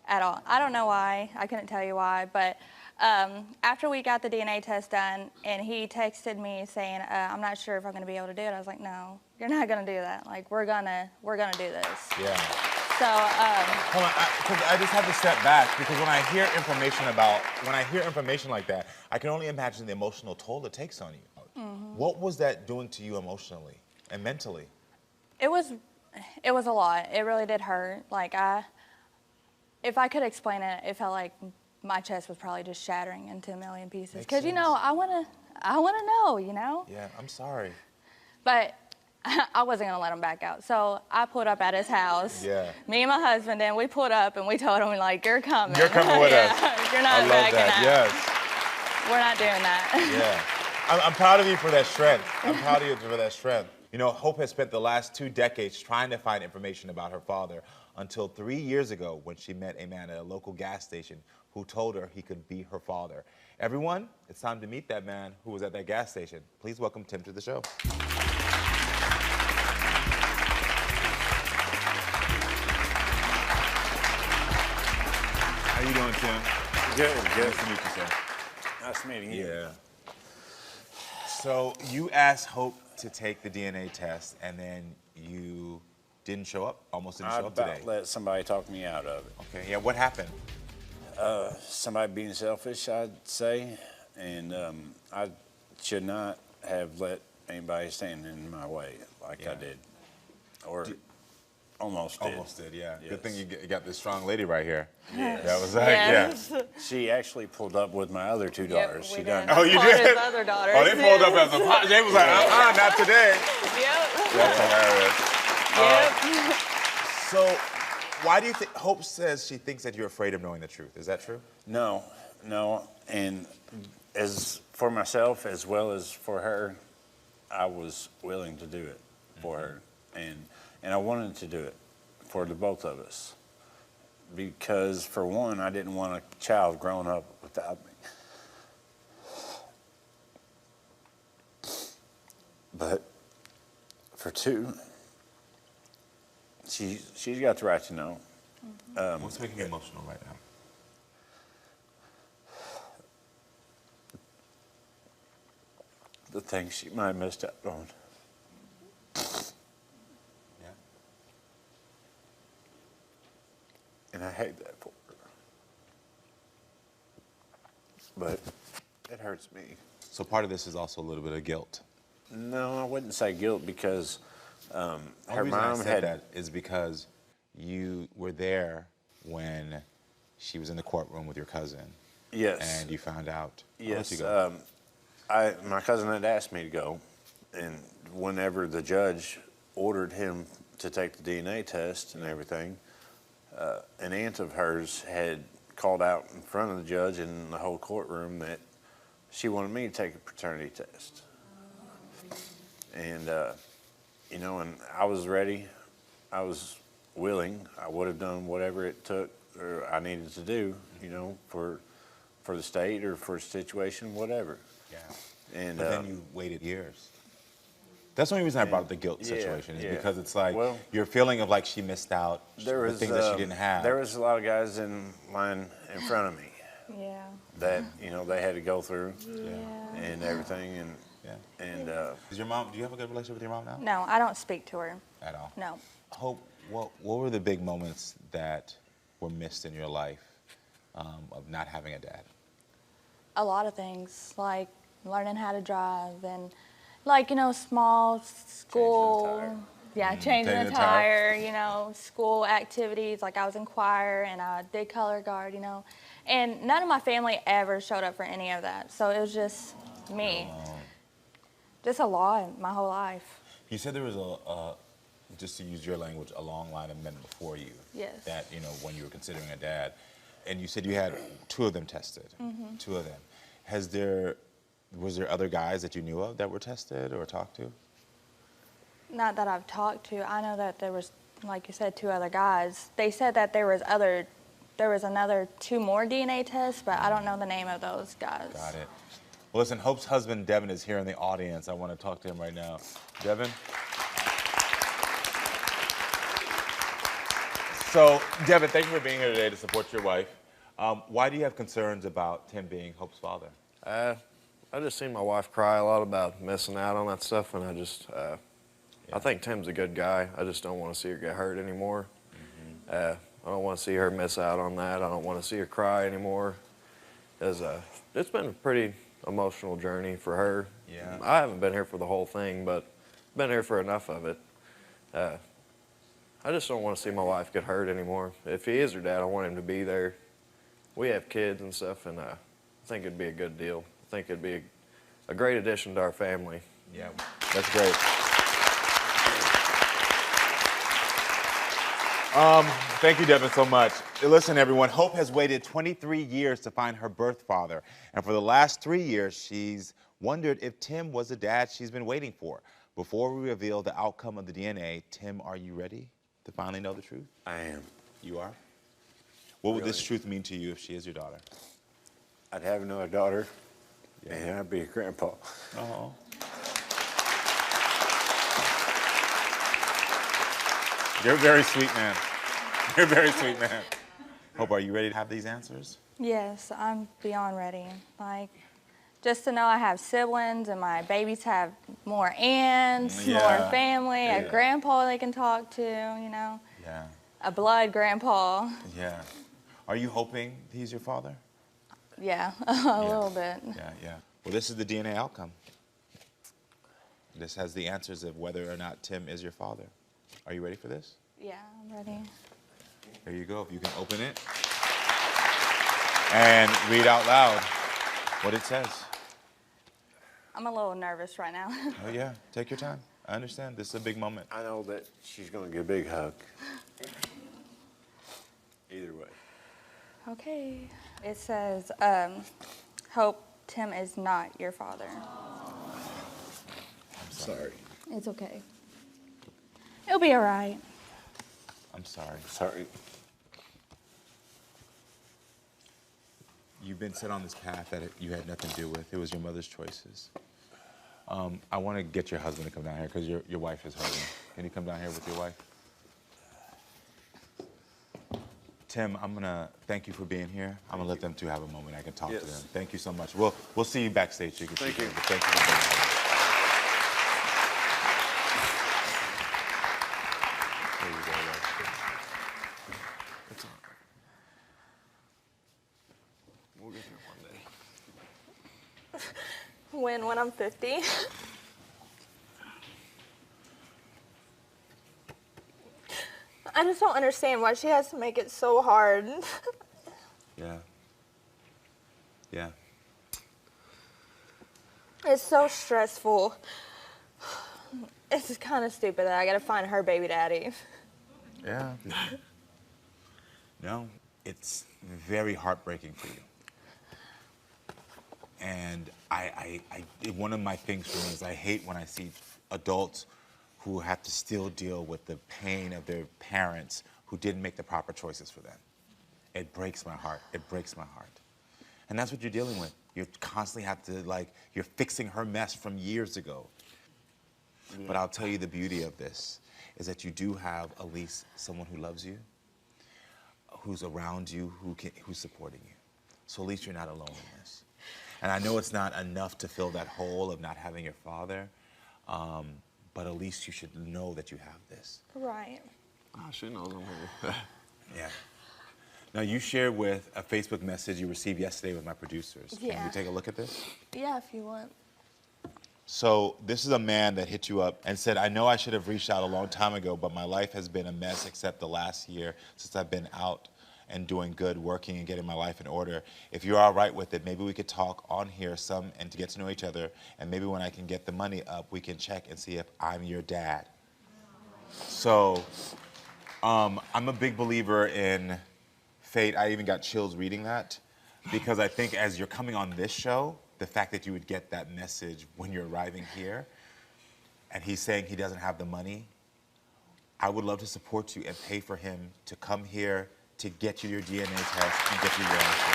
at all. I don't know why. I couldn't tell you why, but after we got the DNA test done, and he texted me saying, "I'm not sure if I'm going to be able to do it." I was like, "No, you're not going to do that. Like, we're gonna do this." Yeah. So. Hold on, because I just have to step back because when I hear information like that, I can only imagine the emotional toll it takes on you. Mm-hmm. What was that doing to you emotionally and mentally? It was a lot. It really did hurt. Like if I could explain it, it felt like my chest was probably just shattering into a million pieces. Because you know, I wanna know, you know. Yeah, I'm sorry. But I wasn't gonna let him back out. So I pulled up at his house. Yeah. Me and my husband, and we pulled up and we told him, like, "You're coming. You're coming with us. You're not I love backing that. out. Yes. We're not doing that." Yeah. I'm proud of you for that strength. I'm proud of you for that strength. You know, Hope has spent the last 2 decades trying to find information about her father until 3 years ago when she met a man at a local gas station who told her he could be her father. Everyone, it's time to meet that man who was at that gas station. Please welcome Tim to the show. How you doing, Tim? Good. Nice to meet you, sir. Nice meeting you. Yeah. So you asked Hope to take the DNA test, and then you didn't show up? Almost didn't show up today. I let somebody talk me out of it. Okay, yeah, what happened? Somebody being selfish, I'd say, and I should not have let anybody stand in my way like I did, or almost did. Almost did, yeah. Yes. Good thing you got this strong lady right here. Yes. That was like, yeah. She actually pulled up with my other 2 daughters. we She did. done. Oh, you His did? other daughters. Oh, they pulled up as a pot. They was like, not today. Yep. That's hilarious. Yep. So, why do you think Hope says she thinks that you're afraid of knowing the truth? Is that true? No, and as for myself as well as for her, I was willing to do it for her, and I wanted to do it for the both of us, because for one, I didn't want a child growing up without me. But for two, she's got the right to know. What's making you emotional right now? The things she might have missed out on. Yeah. And I hate that for her. But it hurts me. So part of this is also a little bit of guilt. No, I wouldn't say guilt, because her The reason I mom said had that is because you were there when she was in the courtroom with your cousin. Yes. And you found out. I'll let Yes. you go. My cousin had asked me to go, and whenever the judge ordered him to take the DNA test and everything, an aunt of hers had called out in front of the judge and the whole courtroom that she wanted me to take a paternity test. And, and I was ready. I was willing. I would have done whatever it took or I needed to do, for the state or for a situation, whatever. Yeah. And but then you waited years. That's the only reason I brought up the guilt situation, is because it's like your feeling of like she missed out, the things that she didn't have. There was a lot of guys in line in front of me. Yeah. That they had to go through. Yeah. And everything, and Is your mom? Do you have a good relationship with your mom now? No, I don't speak to her. At all. No. Hope, what were the big moments that were missed in your life of not having a dad? A lot of things, like learning how to drive and, like, small school. Yeah, changing Changing the the tire. tire, you know, school activities, like I was in choir and I did color guard, you know. And none of my family ever showed up for any of that. So it was just me. Just a lot my whole life. You said there was just to use your language, a long line of men before you. Yes. That, you know, when you were considering a dad. And you said you had 2 of them tested. Mhm. 2 of them. Was there other guys that you knew of that were tested or talked to? Not that I've talked to. I know that there was, like you said, 2 other guys. They said that there was another 2 more DNA tests, but I don't know the name of those guys. Got it. Well, listen, Hope's husband, Devin, is here in the audience. I want to talk to him right now. Devin? So, Devin, thank you for being here today to support your wife. Why do you have concerns about Tim being Hope's father? I just seen my wife cry a lot about missing out on that stuff, and I think Tim's a good guy. I just don't want to see her get hurt anymore. I don't want to see her miss out on that. I don't want to see her cry anymore. It's been a pretty emotional journey for her. Yeah. I haven't been here for the whole thing, but been here for enough of it. I just don't want to see my wife get hurt anymore. If he is her dad, I want him to be there. We have kids and stuff, and I think it'd be a good deal. I think it'd be a great addition to our family. Yeah, that's great. Thank you, Devin, so much. Listen, everyone, Hope has waited 23 years to find her birth father. And for the last 3 years, she's wondered if Tim was the dad she's been waiting for. Before we reveal the outcome of the DNA, Tim, are you ready to finally know the truth? I am. You are? What would this truth mean to you if she is your daughter? I'd have another daughter, and I'd be a grandpa. Oh. You're a very sweet man. You're a very sweet man. Hope, are you ready to have these answers? Yes, I'm beyond ready. Like, just to know I have siblings and my babies have more aunts, more family, a grandpa they can talk to, you know? Yeah. A blood grandpa. Yeah. Are you hoping he's your father? Yeah, a little bit. Yeah. Well, this is the DNA outcome. This has the answers of whether or not Tim is your father. Are you ready for this? Yeah, I'm ready. There you go. If you can open it and read out loud what it says. I'm a little nervous right now. Oh, yeah. Take your time. I understand. This is a big moment. I know that she's going to get a big hug. Either way. Okay. It says, Hope, Tim is not your father. I'm sorry. It's okay. It'll be all right. I'm sorry. Sorry. You've been set on this path that you had nothing to do with. It was your mother's choices. I want to get your husband to come down here because your wife is hurting. Can you come down here with your wife? Tim, I'm going to thank you for being here. I'm going to let them two have a moment. I can talk to them. Thank you so much. We'll see you backstage. So you can Thank see you. them, but thank you for being here. There you go, Lex. It's all right. We'll get there one day. When I'm 50. I just don't understand why she has to make it so hard. Yeah. Yeah. It's so stressful. It's just kind of stupid that I gotta find her baby daddy. Yeah. No, it's very heartbreaking for you. And one of my things for me is I hate when I see adults who have to still deal with the pain of their parents who didn't make the proper choices for them. It breaks my heart. It breaks my heart. And that's what you're dealing with. You constantly have to, you're fixing her mess from years ago. Yeah. But I'll tell you the beauty of this is that you do have at least someone who loves you, who's around you, who's supporting you. So at least you're not alone in this. And I know it's not enough to fill that hole of not having your father, but at least you should know that you have this. Right. Oh, she knows I'm here. Yeah. Now, you shared with a Facebook message you received yesterday with my producers. Yeah. Can we take a look at this? Yeah, if you want. So this is a man that hit you up and said, I know I should have reached out a long time ago, but my life has been a mess except the last year since I've been out and doing good, working and getting my life in order. If you're all right with it, maybe we could talk on here some and to get to know each other. And maybe when I can get the money up, we can check and see if I'm your dad. So I'm a big believer in fate. I even got chills reading that because I think as you're coming on this show, the fact that you would get that message when you're arriving here and he's saying he doesn't have the money, I would love to support you and pay for him to come here to get you your DNA test and get you your answer.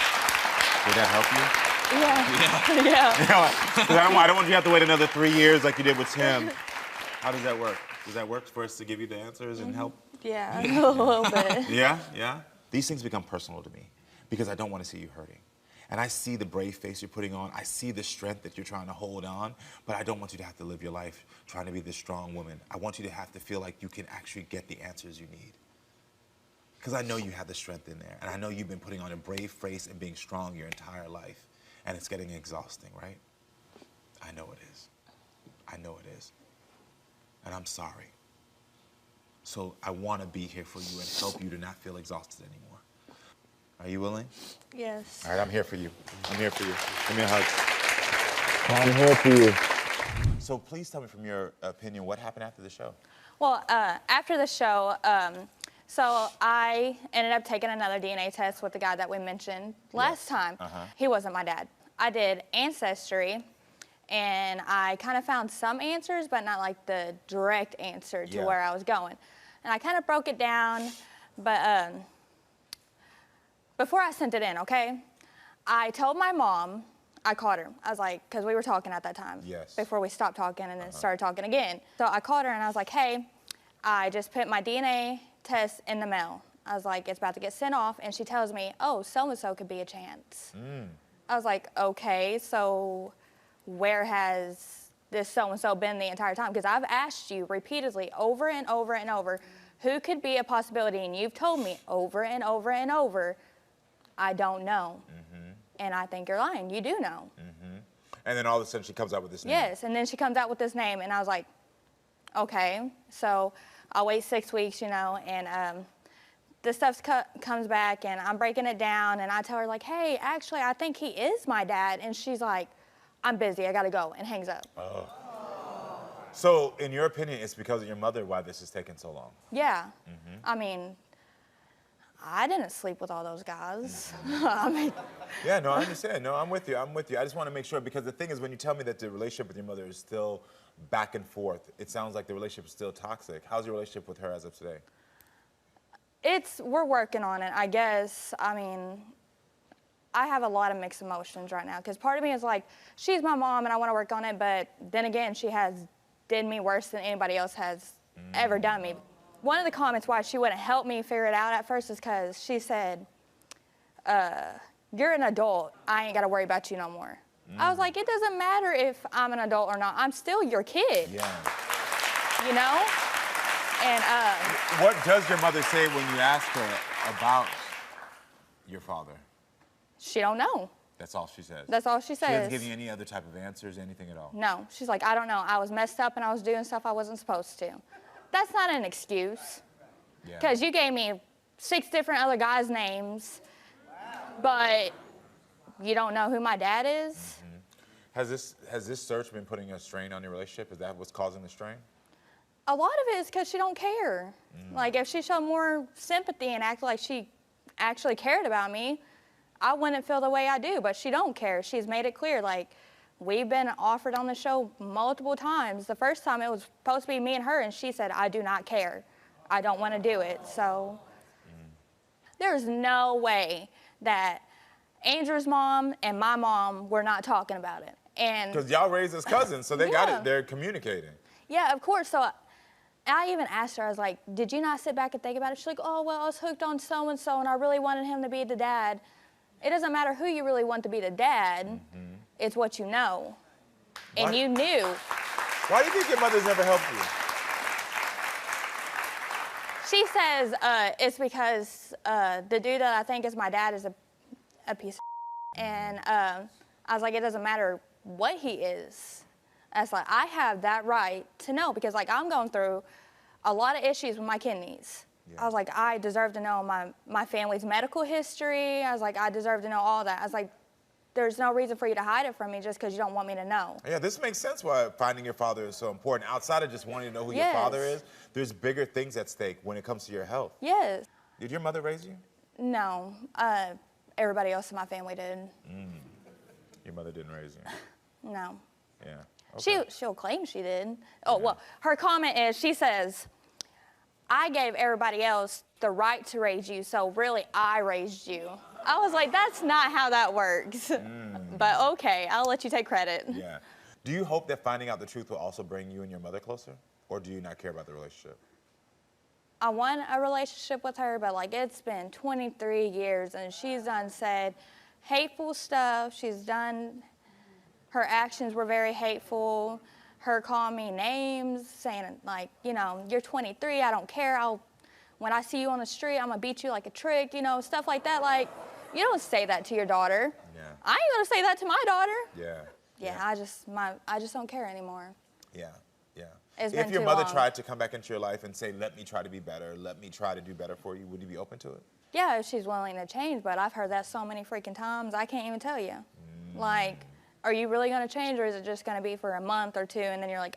Would that help you? Yeah. Yeah. 'Cause I don't want you to have to wait another 3 years like you did with Tim. How does that work? Does that work for us to give you the answers and help? Yeah, a little bit. Yeah, yeah. These things become personal to me because I don't want to see you hurting. And I see the brave face you're putting on. I see the strength that you're trying to hold on, but I don't want you to have to live your life trying to be this strong woman. I want you to have to feel like you can actually get the answers you need. Because I know you have the strength in there, and I know you've been putting on a brave face and being strong your entire life, and it's getting exhausting, right? I know it is. I know it is. And I'm sorry. So I want to be here for you and help you to not feel exhausted anymore. Are you willing? Yes. All right, I'm here for you. I'm here for you. Give me a hug. I'm here for you. So please tell me from your opinion, what happened after the show? Well, after the show, so I ended up taking another DNA test with the guy that we mentioned last time. He wasn't my dad. I did Ancestry, and I kind of found some answers, but not like the direct answer to where I was going. And I kind of broke it down, but before I sent it in, okay, I told my mom, I called her. I was like, because we were talking at that time. Yes. Before we stopped talking and then started talking again. So I called her and I was like, hey, I just put my DNA test in the mail. I was like, it's about to get sent off. And she tells me, oh, so-and-so could be a chance. I was like, okay, so where has this so-and-so been the entire time? Because I've asked you repeatedly over and over and over, who could be a possibility? And you've told me over and over and over, I don't know. And I think you're lying. You do know. And then all of a sudden she comes out with this name. Yes, and then she comes out with this name, and I was like, okay. So I'll wait 6 weeks, you know, and this stuff comes back, and I'm breaking it down, and I tell her, like, hey, actually, I think he is my dad. And she's like, I'm busy, I gotta go, and hangs up. Oh. So in your opinion, it's because of your mother why this is taking so long? Yeah. I mean, I didn't sleep with all those guys. I mean, yeah, no, I understand. No, I'm with you. I'm with you. I just want to make sure, because the thing is, when you tell me that the relationship with your mother is still back and forth, it sounds like the relationship is still toxic. How's your relationship with her as of today? we're working on it, I guess. I mean, I have a lot of mixed emotions right now, because part of me is like, she's my mom and I want to work on it, but then again, she has did me worse than anybody else has ever done me. One of the comments why she wouldn't help me figure it out at first is because she said, you're an adult, I ain't got to worry about you no more. I was like, it doesn't matter if I'm an adult or not, I'm still your kid. Yeah. You know? And what does your mother say when you ask her about your father? She don't know. That's all she says? That's all she says. She doesn't give you any other type of answers, anything at all? No. She's like, I don't know. I was messed up and I was doing stuff I wasn't supposed to. That's not an excuse. Because you gave me 6 different other guys' names, but you don't know who my dad is? Has this search been putting a strain on your relationship? Is that what's causing the strain? A lot of it is because she don't care. Like, if she showed more sympathy and acted like she actually cared about me, I wouldn't feel the way I do, but she don't care. She's made it clear, like, we've been offered on the show multiple times. The first time it was supposed to be me and her, and she said, I do not care. I don't want to do it. So there's no way that Andrew's mom and my mom were not talking about it. And because y'all raised as cousins, so they got it. They're communicating. Yeah, of course. So I even asked her, I was like, did you not sit back and think about it? She's like, oh, well, I was hooked on so-and-so, and I really wanted him to be the dad. It doesn't matter who you really want to be the dad. It's what you know. And you knew. Why do you think your mother's never helped you? She says it's because the dude that I think is my dad is a piece of and I was like, it doesn't matter what he is. I was like, I have that right to know because like I'm going through a lot of issues with my kidneys. I was like, I deserve to know my family's medical history. I was like, I deserve to know all that. I was like, there's no reason for you to hide it from me just because you don't want me to know. Yeah, this makes sense why finding your father is so important. Outside of just wanting to know who your father is, there's bigger things at stake when it comes to your health. Yes. Did your mother raise you? No. Everybody else in my family did. Your mother didn't raise you? No. Yeah. Okay. She'll claim she did. Oh, well, her comment is, she says, I gave everybody else the right to raise you, so really I raised you. I was like, that's not how that works. But okay, I'll let you take credit. Yeah. Do you hope that finding out the truth will also bring you and your mother closer? Or do you not care about the relationship? I want a relationship with her, but like it's been 23 years and she's done said hateful stuff. She's done, her actions were very hateful. Her calling me names, saying like, you know, you're 23, I don't care. When I see you on the street, I'm gonna beat you like a trick, you know, stuff like that. Like, you don't say that to your daughter. Yeah. I ain't gonna say that to my daughter. Yeah. Yeah, I just don't care anymore. Yeah, yeah. It's If been your too mother long. tried to come back into your life and say, let me try to be better, let me try to do better for you, would you be open to it? Yeah, if she's willing to change, but I've heard that so many freaking times, I can't even tell you. Like, are you really gonna change, or is it just gonna be for a month or two, and then you're like,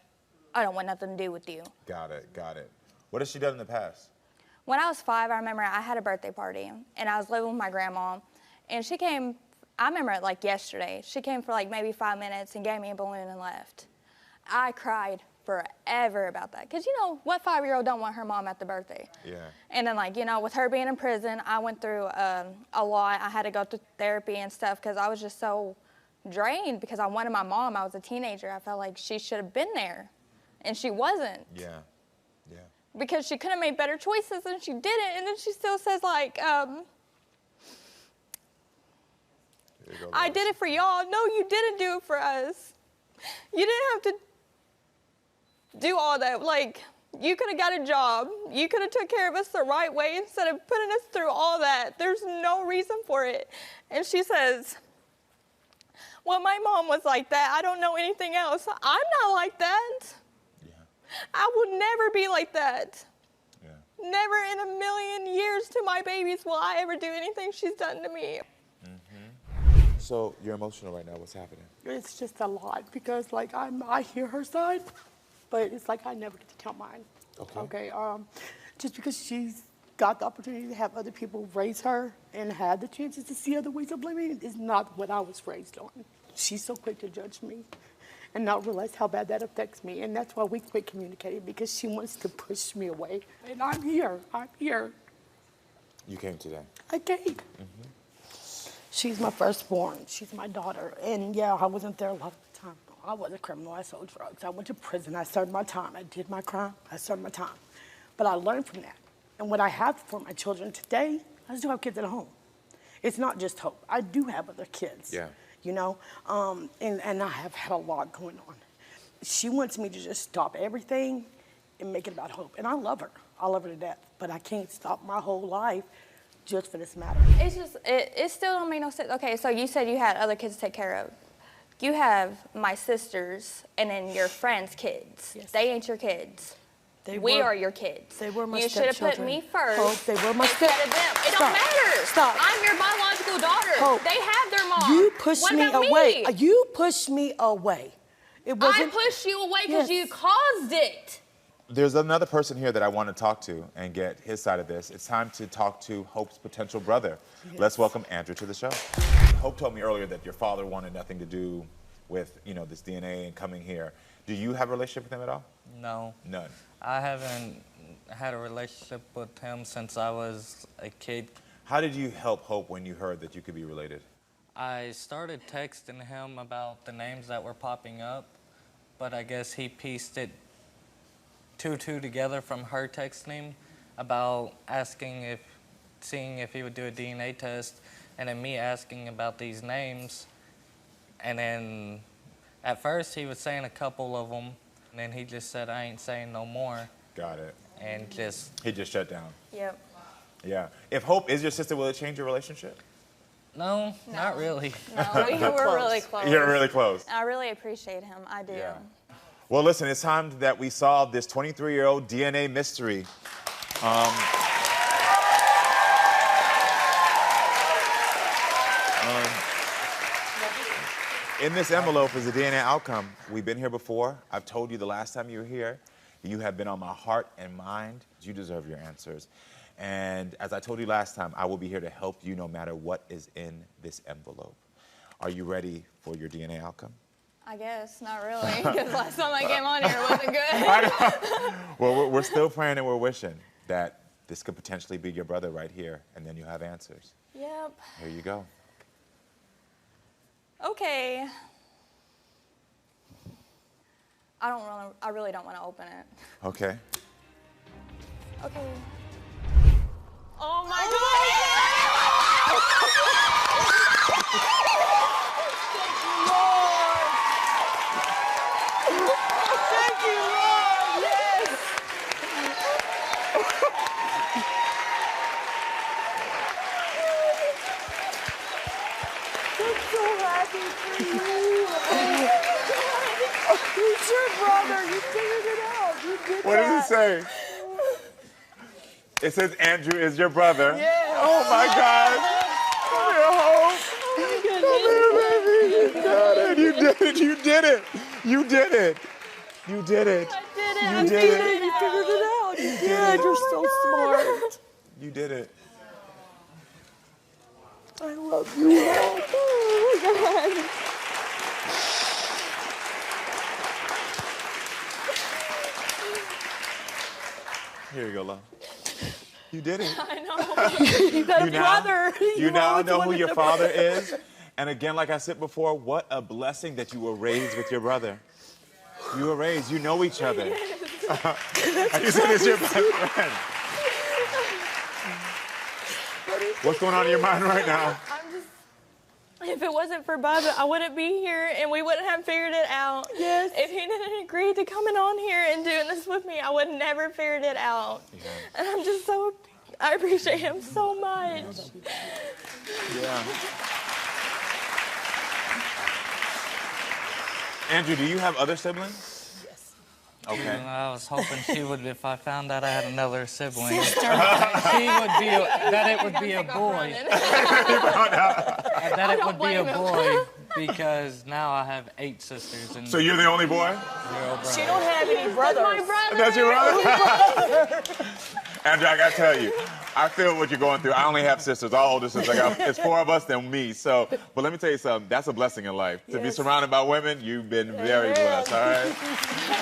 I don't want nothing to do with you. Got it, got it. What has she done in the past? When I was 5, I remember I had a birthday party, and I was living with my grandma, and she came, I remember it like yesterday, she came for like maybe 5 minutes and gave me a balloon and left. I cried forever about that, because you know, what 5-year-old don't want her mom at the birthday? Yeah. And then like, you know, with her being in prison, I went through a lot. I had to go to therapy and stuff because I was just so drained because I wanted my mom. I was a teenager. I felt like she should have been there, and she wasn't. Yeah, yeah. Because she could have made better choices and she didn't, and then she still says like, I did it for y'all. No, you didn't do it for us. You didn't have to do all that. Like, you could have got a job. You could have took care of us the right way instead of putting us through all that. There's no reason for it. And she says, well, my mom was like that. I don't know anything else. I'm not like that. Yeah. I will never be like that. Yeah. Never in a million years to my babies will I ever do anything she's done to me. So you're emotional right now. What's happening? It's just a lot because, like, I hear her side, but it's like I never get to tell mine. Okay. Just because she's got the opportunity to have other people raise her and had the chances to see other ways of living is not what I was raised on. She's so quick to judge me and not realize how bad that affects me. And that's why we quit communicating, because she wants to push me away. And I'm here. I'm here. You came today. I came. She's my firstborn. She's my daughter. And yeah, I wasn't there a lot of the time. I was a criminal. I sold drugs. I went to prison. I served my time. I did my crime. I served my time. But I learned from that. And what I have for my children today, I still have kids at home. It's not just Hope. I do have other kids. Yeah. You know, and I have had a lot going on. She wants me to just stop everything and make it about Hope. And I love her. I love her to death. But I can't stop my whole life just for this matter. It's just, it still don't make no sense. Okay, so you said you had other kids to take care of. You have my sisters and then your friends' kids. Yes. They ain't your kids. We are your kids. They were my You should have put stepchildren. me first Hope, they were my instead of them. It Stop. don't matter. Stop. I'm your biological daughter. Hope. They have their mom. You pushed What me about away. Me? You pushed me away. It I wasn't. pushed you away because Yes. you caused it. There's another person here that I want to talk to and get his side of this. It's time to talk to Hope's potential brother. Yes. Let's welcome Andrew to the show. Hope told me earlier that your father wanted nothing to do with, you know, this DNA and coming here. Do you have a relationship with him at all? No. None. I haven't had a relationship with him since I was a kid. How did you help Hope when you heard that you could be related? I started texting him about the names that were popping up, but I guess he pieced it two together from her texting about seeing if he would do a DNA test, and then me asking about these names. And then at first he was saying a couple of them, and then he just said, I ain't saying no more. Got it. And He just shut down. Yep. Yeah. If Hope is your sister, will it change your relationship? No, not really. No, we were really close. You're really close. I really appreciate him. I do. Yeah. Well, listen, it's time that we solve this 23-year-old DNA mystery. In this envelope is the DNA outcome. We've been here before. I've told you the last time you were here. You have been on my heart and mind. You deserve your answers. And as I told you last time, I will be here to help you no matter what is in this envelope. Are you ready for your DNA outcome? I guess, not really, because last time I came on here it wasn't good. Well, we're still praying and we're wishing that this could potentially be your brother right here, and then you have answers. Yep. Here you go. Okay. I really don't want to open it. Okay. Okay. Oh my God! Thank you, Lord. Yes. I'm so happy for you. He's your brother. You figured it out. You did What that. does it say? It says Andrew is your brother. Yeah. Oh my God. Come here, home. Come here, baby. You got it. You did it. You did it. You did it. I You did it. You figured it out. You did. You're so smart. You did it. I love you. Oh my God. Here you go, love. You did it. I know. You got a brother. You now know who your father is. And again, like I said before, what a blessing that you were raised with your brother. You were raised. You know each other. And you said it's your best friend. What's going on in your mind right now? If it wasn't for Bubba, I wouldn't be here and we wouldn't have figured it out. Yes. If he didn't agree to coming on here and doing this with me, I would have never figured it out. Yeah. And I'm just so, I appreciate him so much. Yeah. Andrew, do you have other siblings? Okay. I was hoping she would, if I found out I had another sibling, Sister. that it would be a boy. That it would be a boy, because now I have 8 sisters. And So you're the only boy? She don't have any brothers. That's my brother. That's your brother? Andrew, I gotta tell you, I feel what you're going through. I only have sisters, all older sisters. It's 4 of us than me. So, but let me tell you something. That's a blessing in life. To be surrounded by women, you've been very blessed. All right.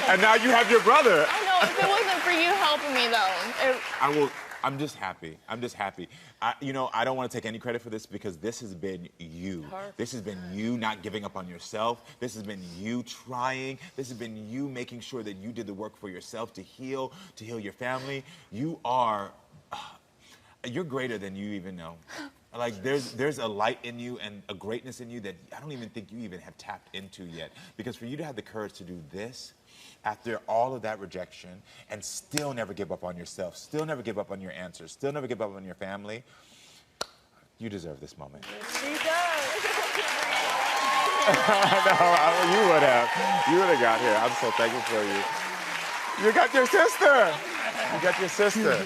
And now you have your brother. I know, if it wasn't for you helping me though. I'm just happy. I'm just happy. I don't want to take any credit for this because this has been you. This has been you not giving up on yourself. This has been you trying. This has been you making sure that you did the work for yourself to heal your family. You're greater than you even know. Like there's a light in you and a greatness in you that I don't even think you even have tapped into yet. Because for you to have the courage to do this, after all of that rejection, and still never give up on yourself, still never give up on your answers, still never give up on your family, you deserve this moment. She does. No, you would have. You would have got here. I'm so thankful for you. You got your sister. You got your sister.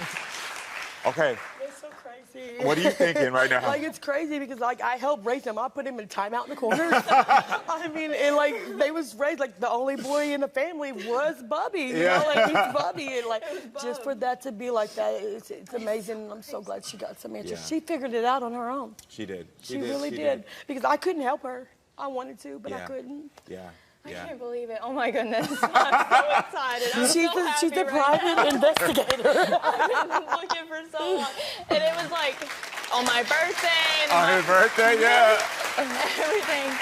Okay. It's so crazy. What are you thinking right now? Like, it's crazy because, like, I helped raise him. I put him in timeout in the corner. I mean, and, like, they was raised, like, the only boy in the family was Bubby. You know, like, he's Bubby. And, like, just for that to be like that, it's amazing. I'm so glad she got some answers. Yeah. She figured it out on her own. She did. She really did. Because I couldn't help her. I wanted to, but I Yeah. couldn't. Yeah. I can't believe it. Oh my goodness. I'm so excited. I'm She's so happy she's the right private now. investigator. I've been looking for so long. And it was like on my birthday. And On his birthday, yeah. everything.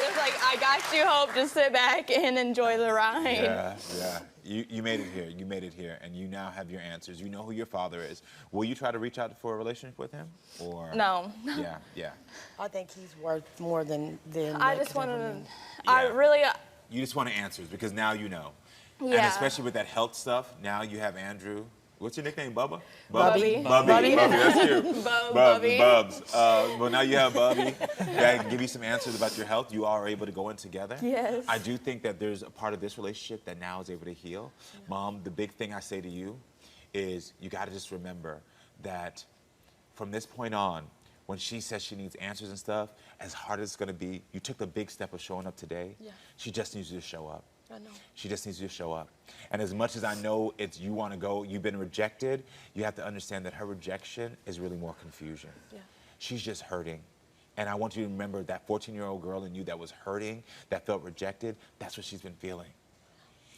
It was like, I got you, Hope. Just sit back and enjoy the ride. Yeah, yeah. You made it here. You made it here. And you now have your answers. You know who your father is. Will you try to reach out for a relationship with him? Or No. Yeah, yeah. I think he's worth more than I Nick just could want ever to, be. I really, You just want answers because now you know. And Yeah. especially with that health stuff, now you have Andrew What's your nickname, Bubba? Bubby. Bubby. That's cute. Bubby. Bubs. Well, now you have Bubby. That give you some answers about your health. You all are able to go in together. Yes. I do think that there's a part of this relationship that now is able to heal. Yeah. Mom, the big thing I say to you is you got to just remember that from this point on, when she says she needs answers and stuff, as hard as it's going to be, you took the big step of showing up today. Yeah. She just needs you to show up. I know. She just needs you to show up. And as much as I know it's you want to go, you've been rejected, you have to understand that her rejection is really more confusion. Yeah. She's just hurting. And I want you to remember that 14-year-old girl in you that was hurting, that felt rejected, that's what she's been feeling.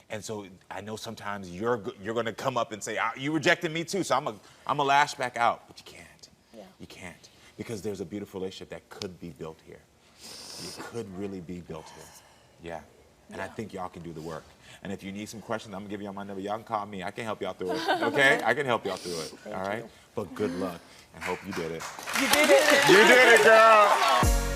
And so I know sometimes you're going to come up and say, you rejected me too, so I'm a lash back out. But you can't. Yeah. You can't. Because there's a beautiful relationship that could be built here. It could really be built here. Yeah. And I think y'all can do the work. And if you need some questions, I'm going to give y'all my number. Y'all can call me. I can help y'all through it. Okay? I can help y'all through it. All right? But good luck. I hope you did it. You did it. You did it, girl.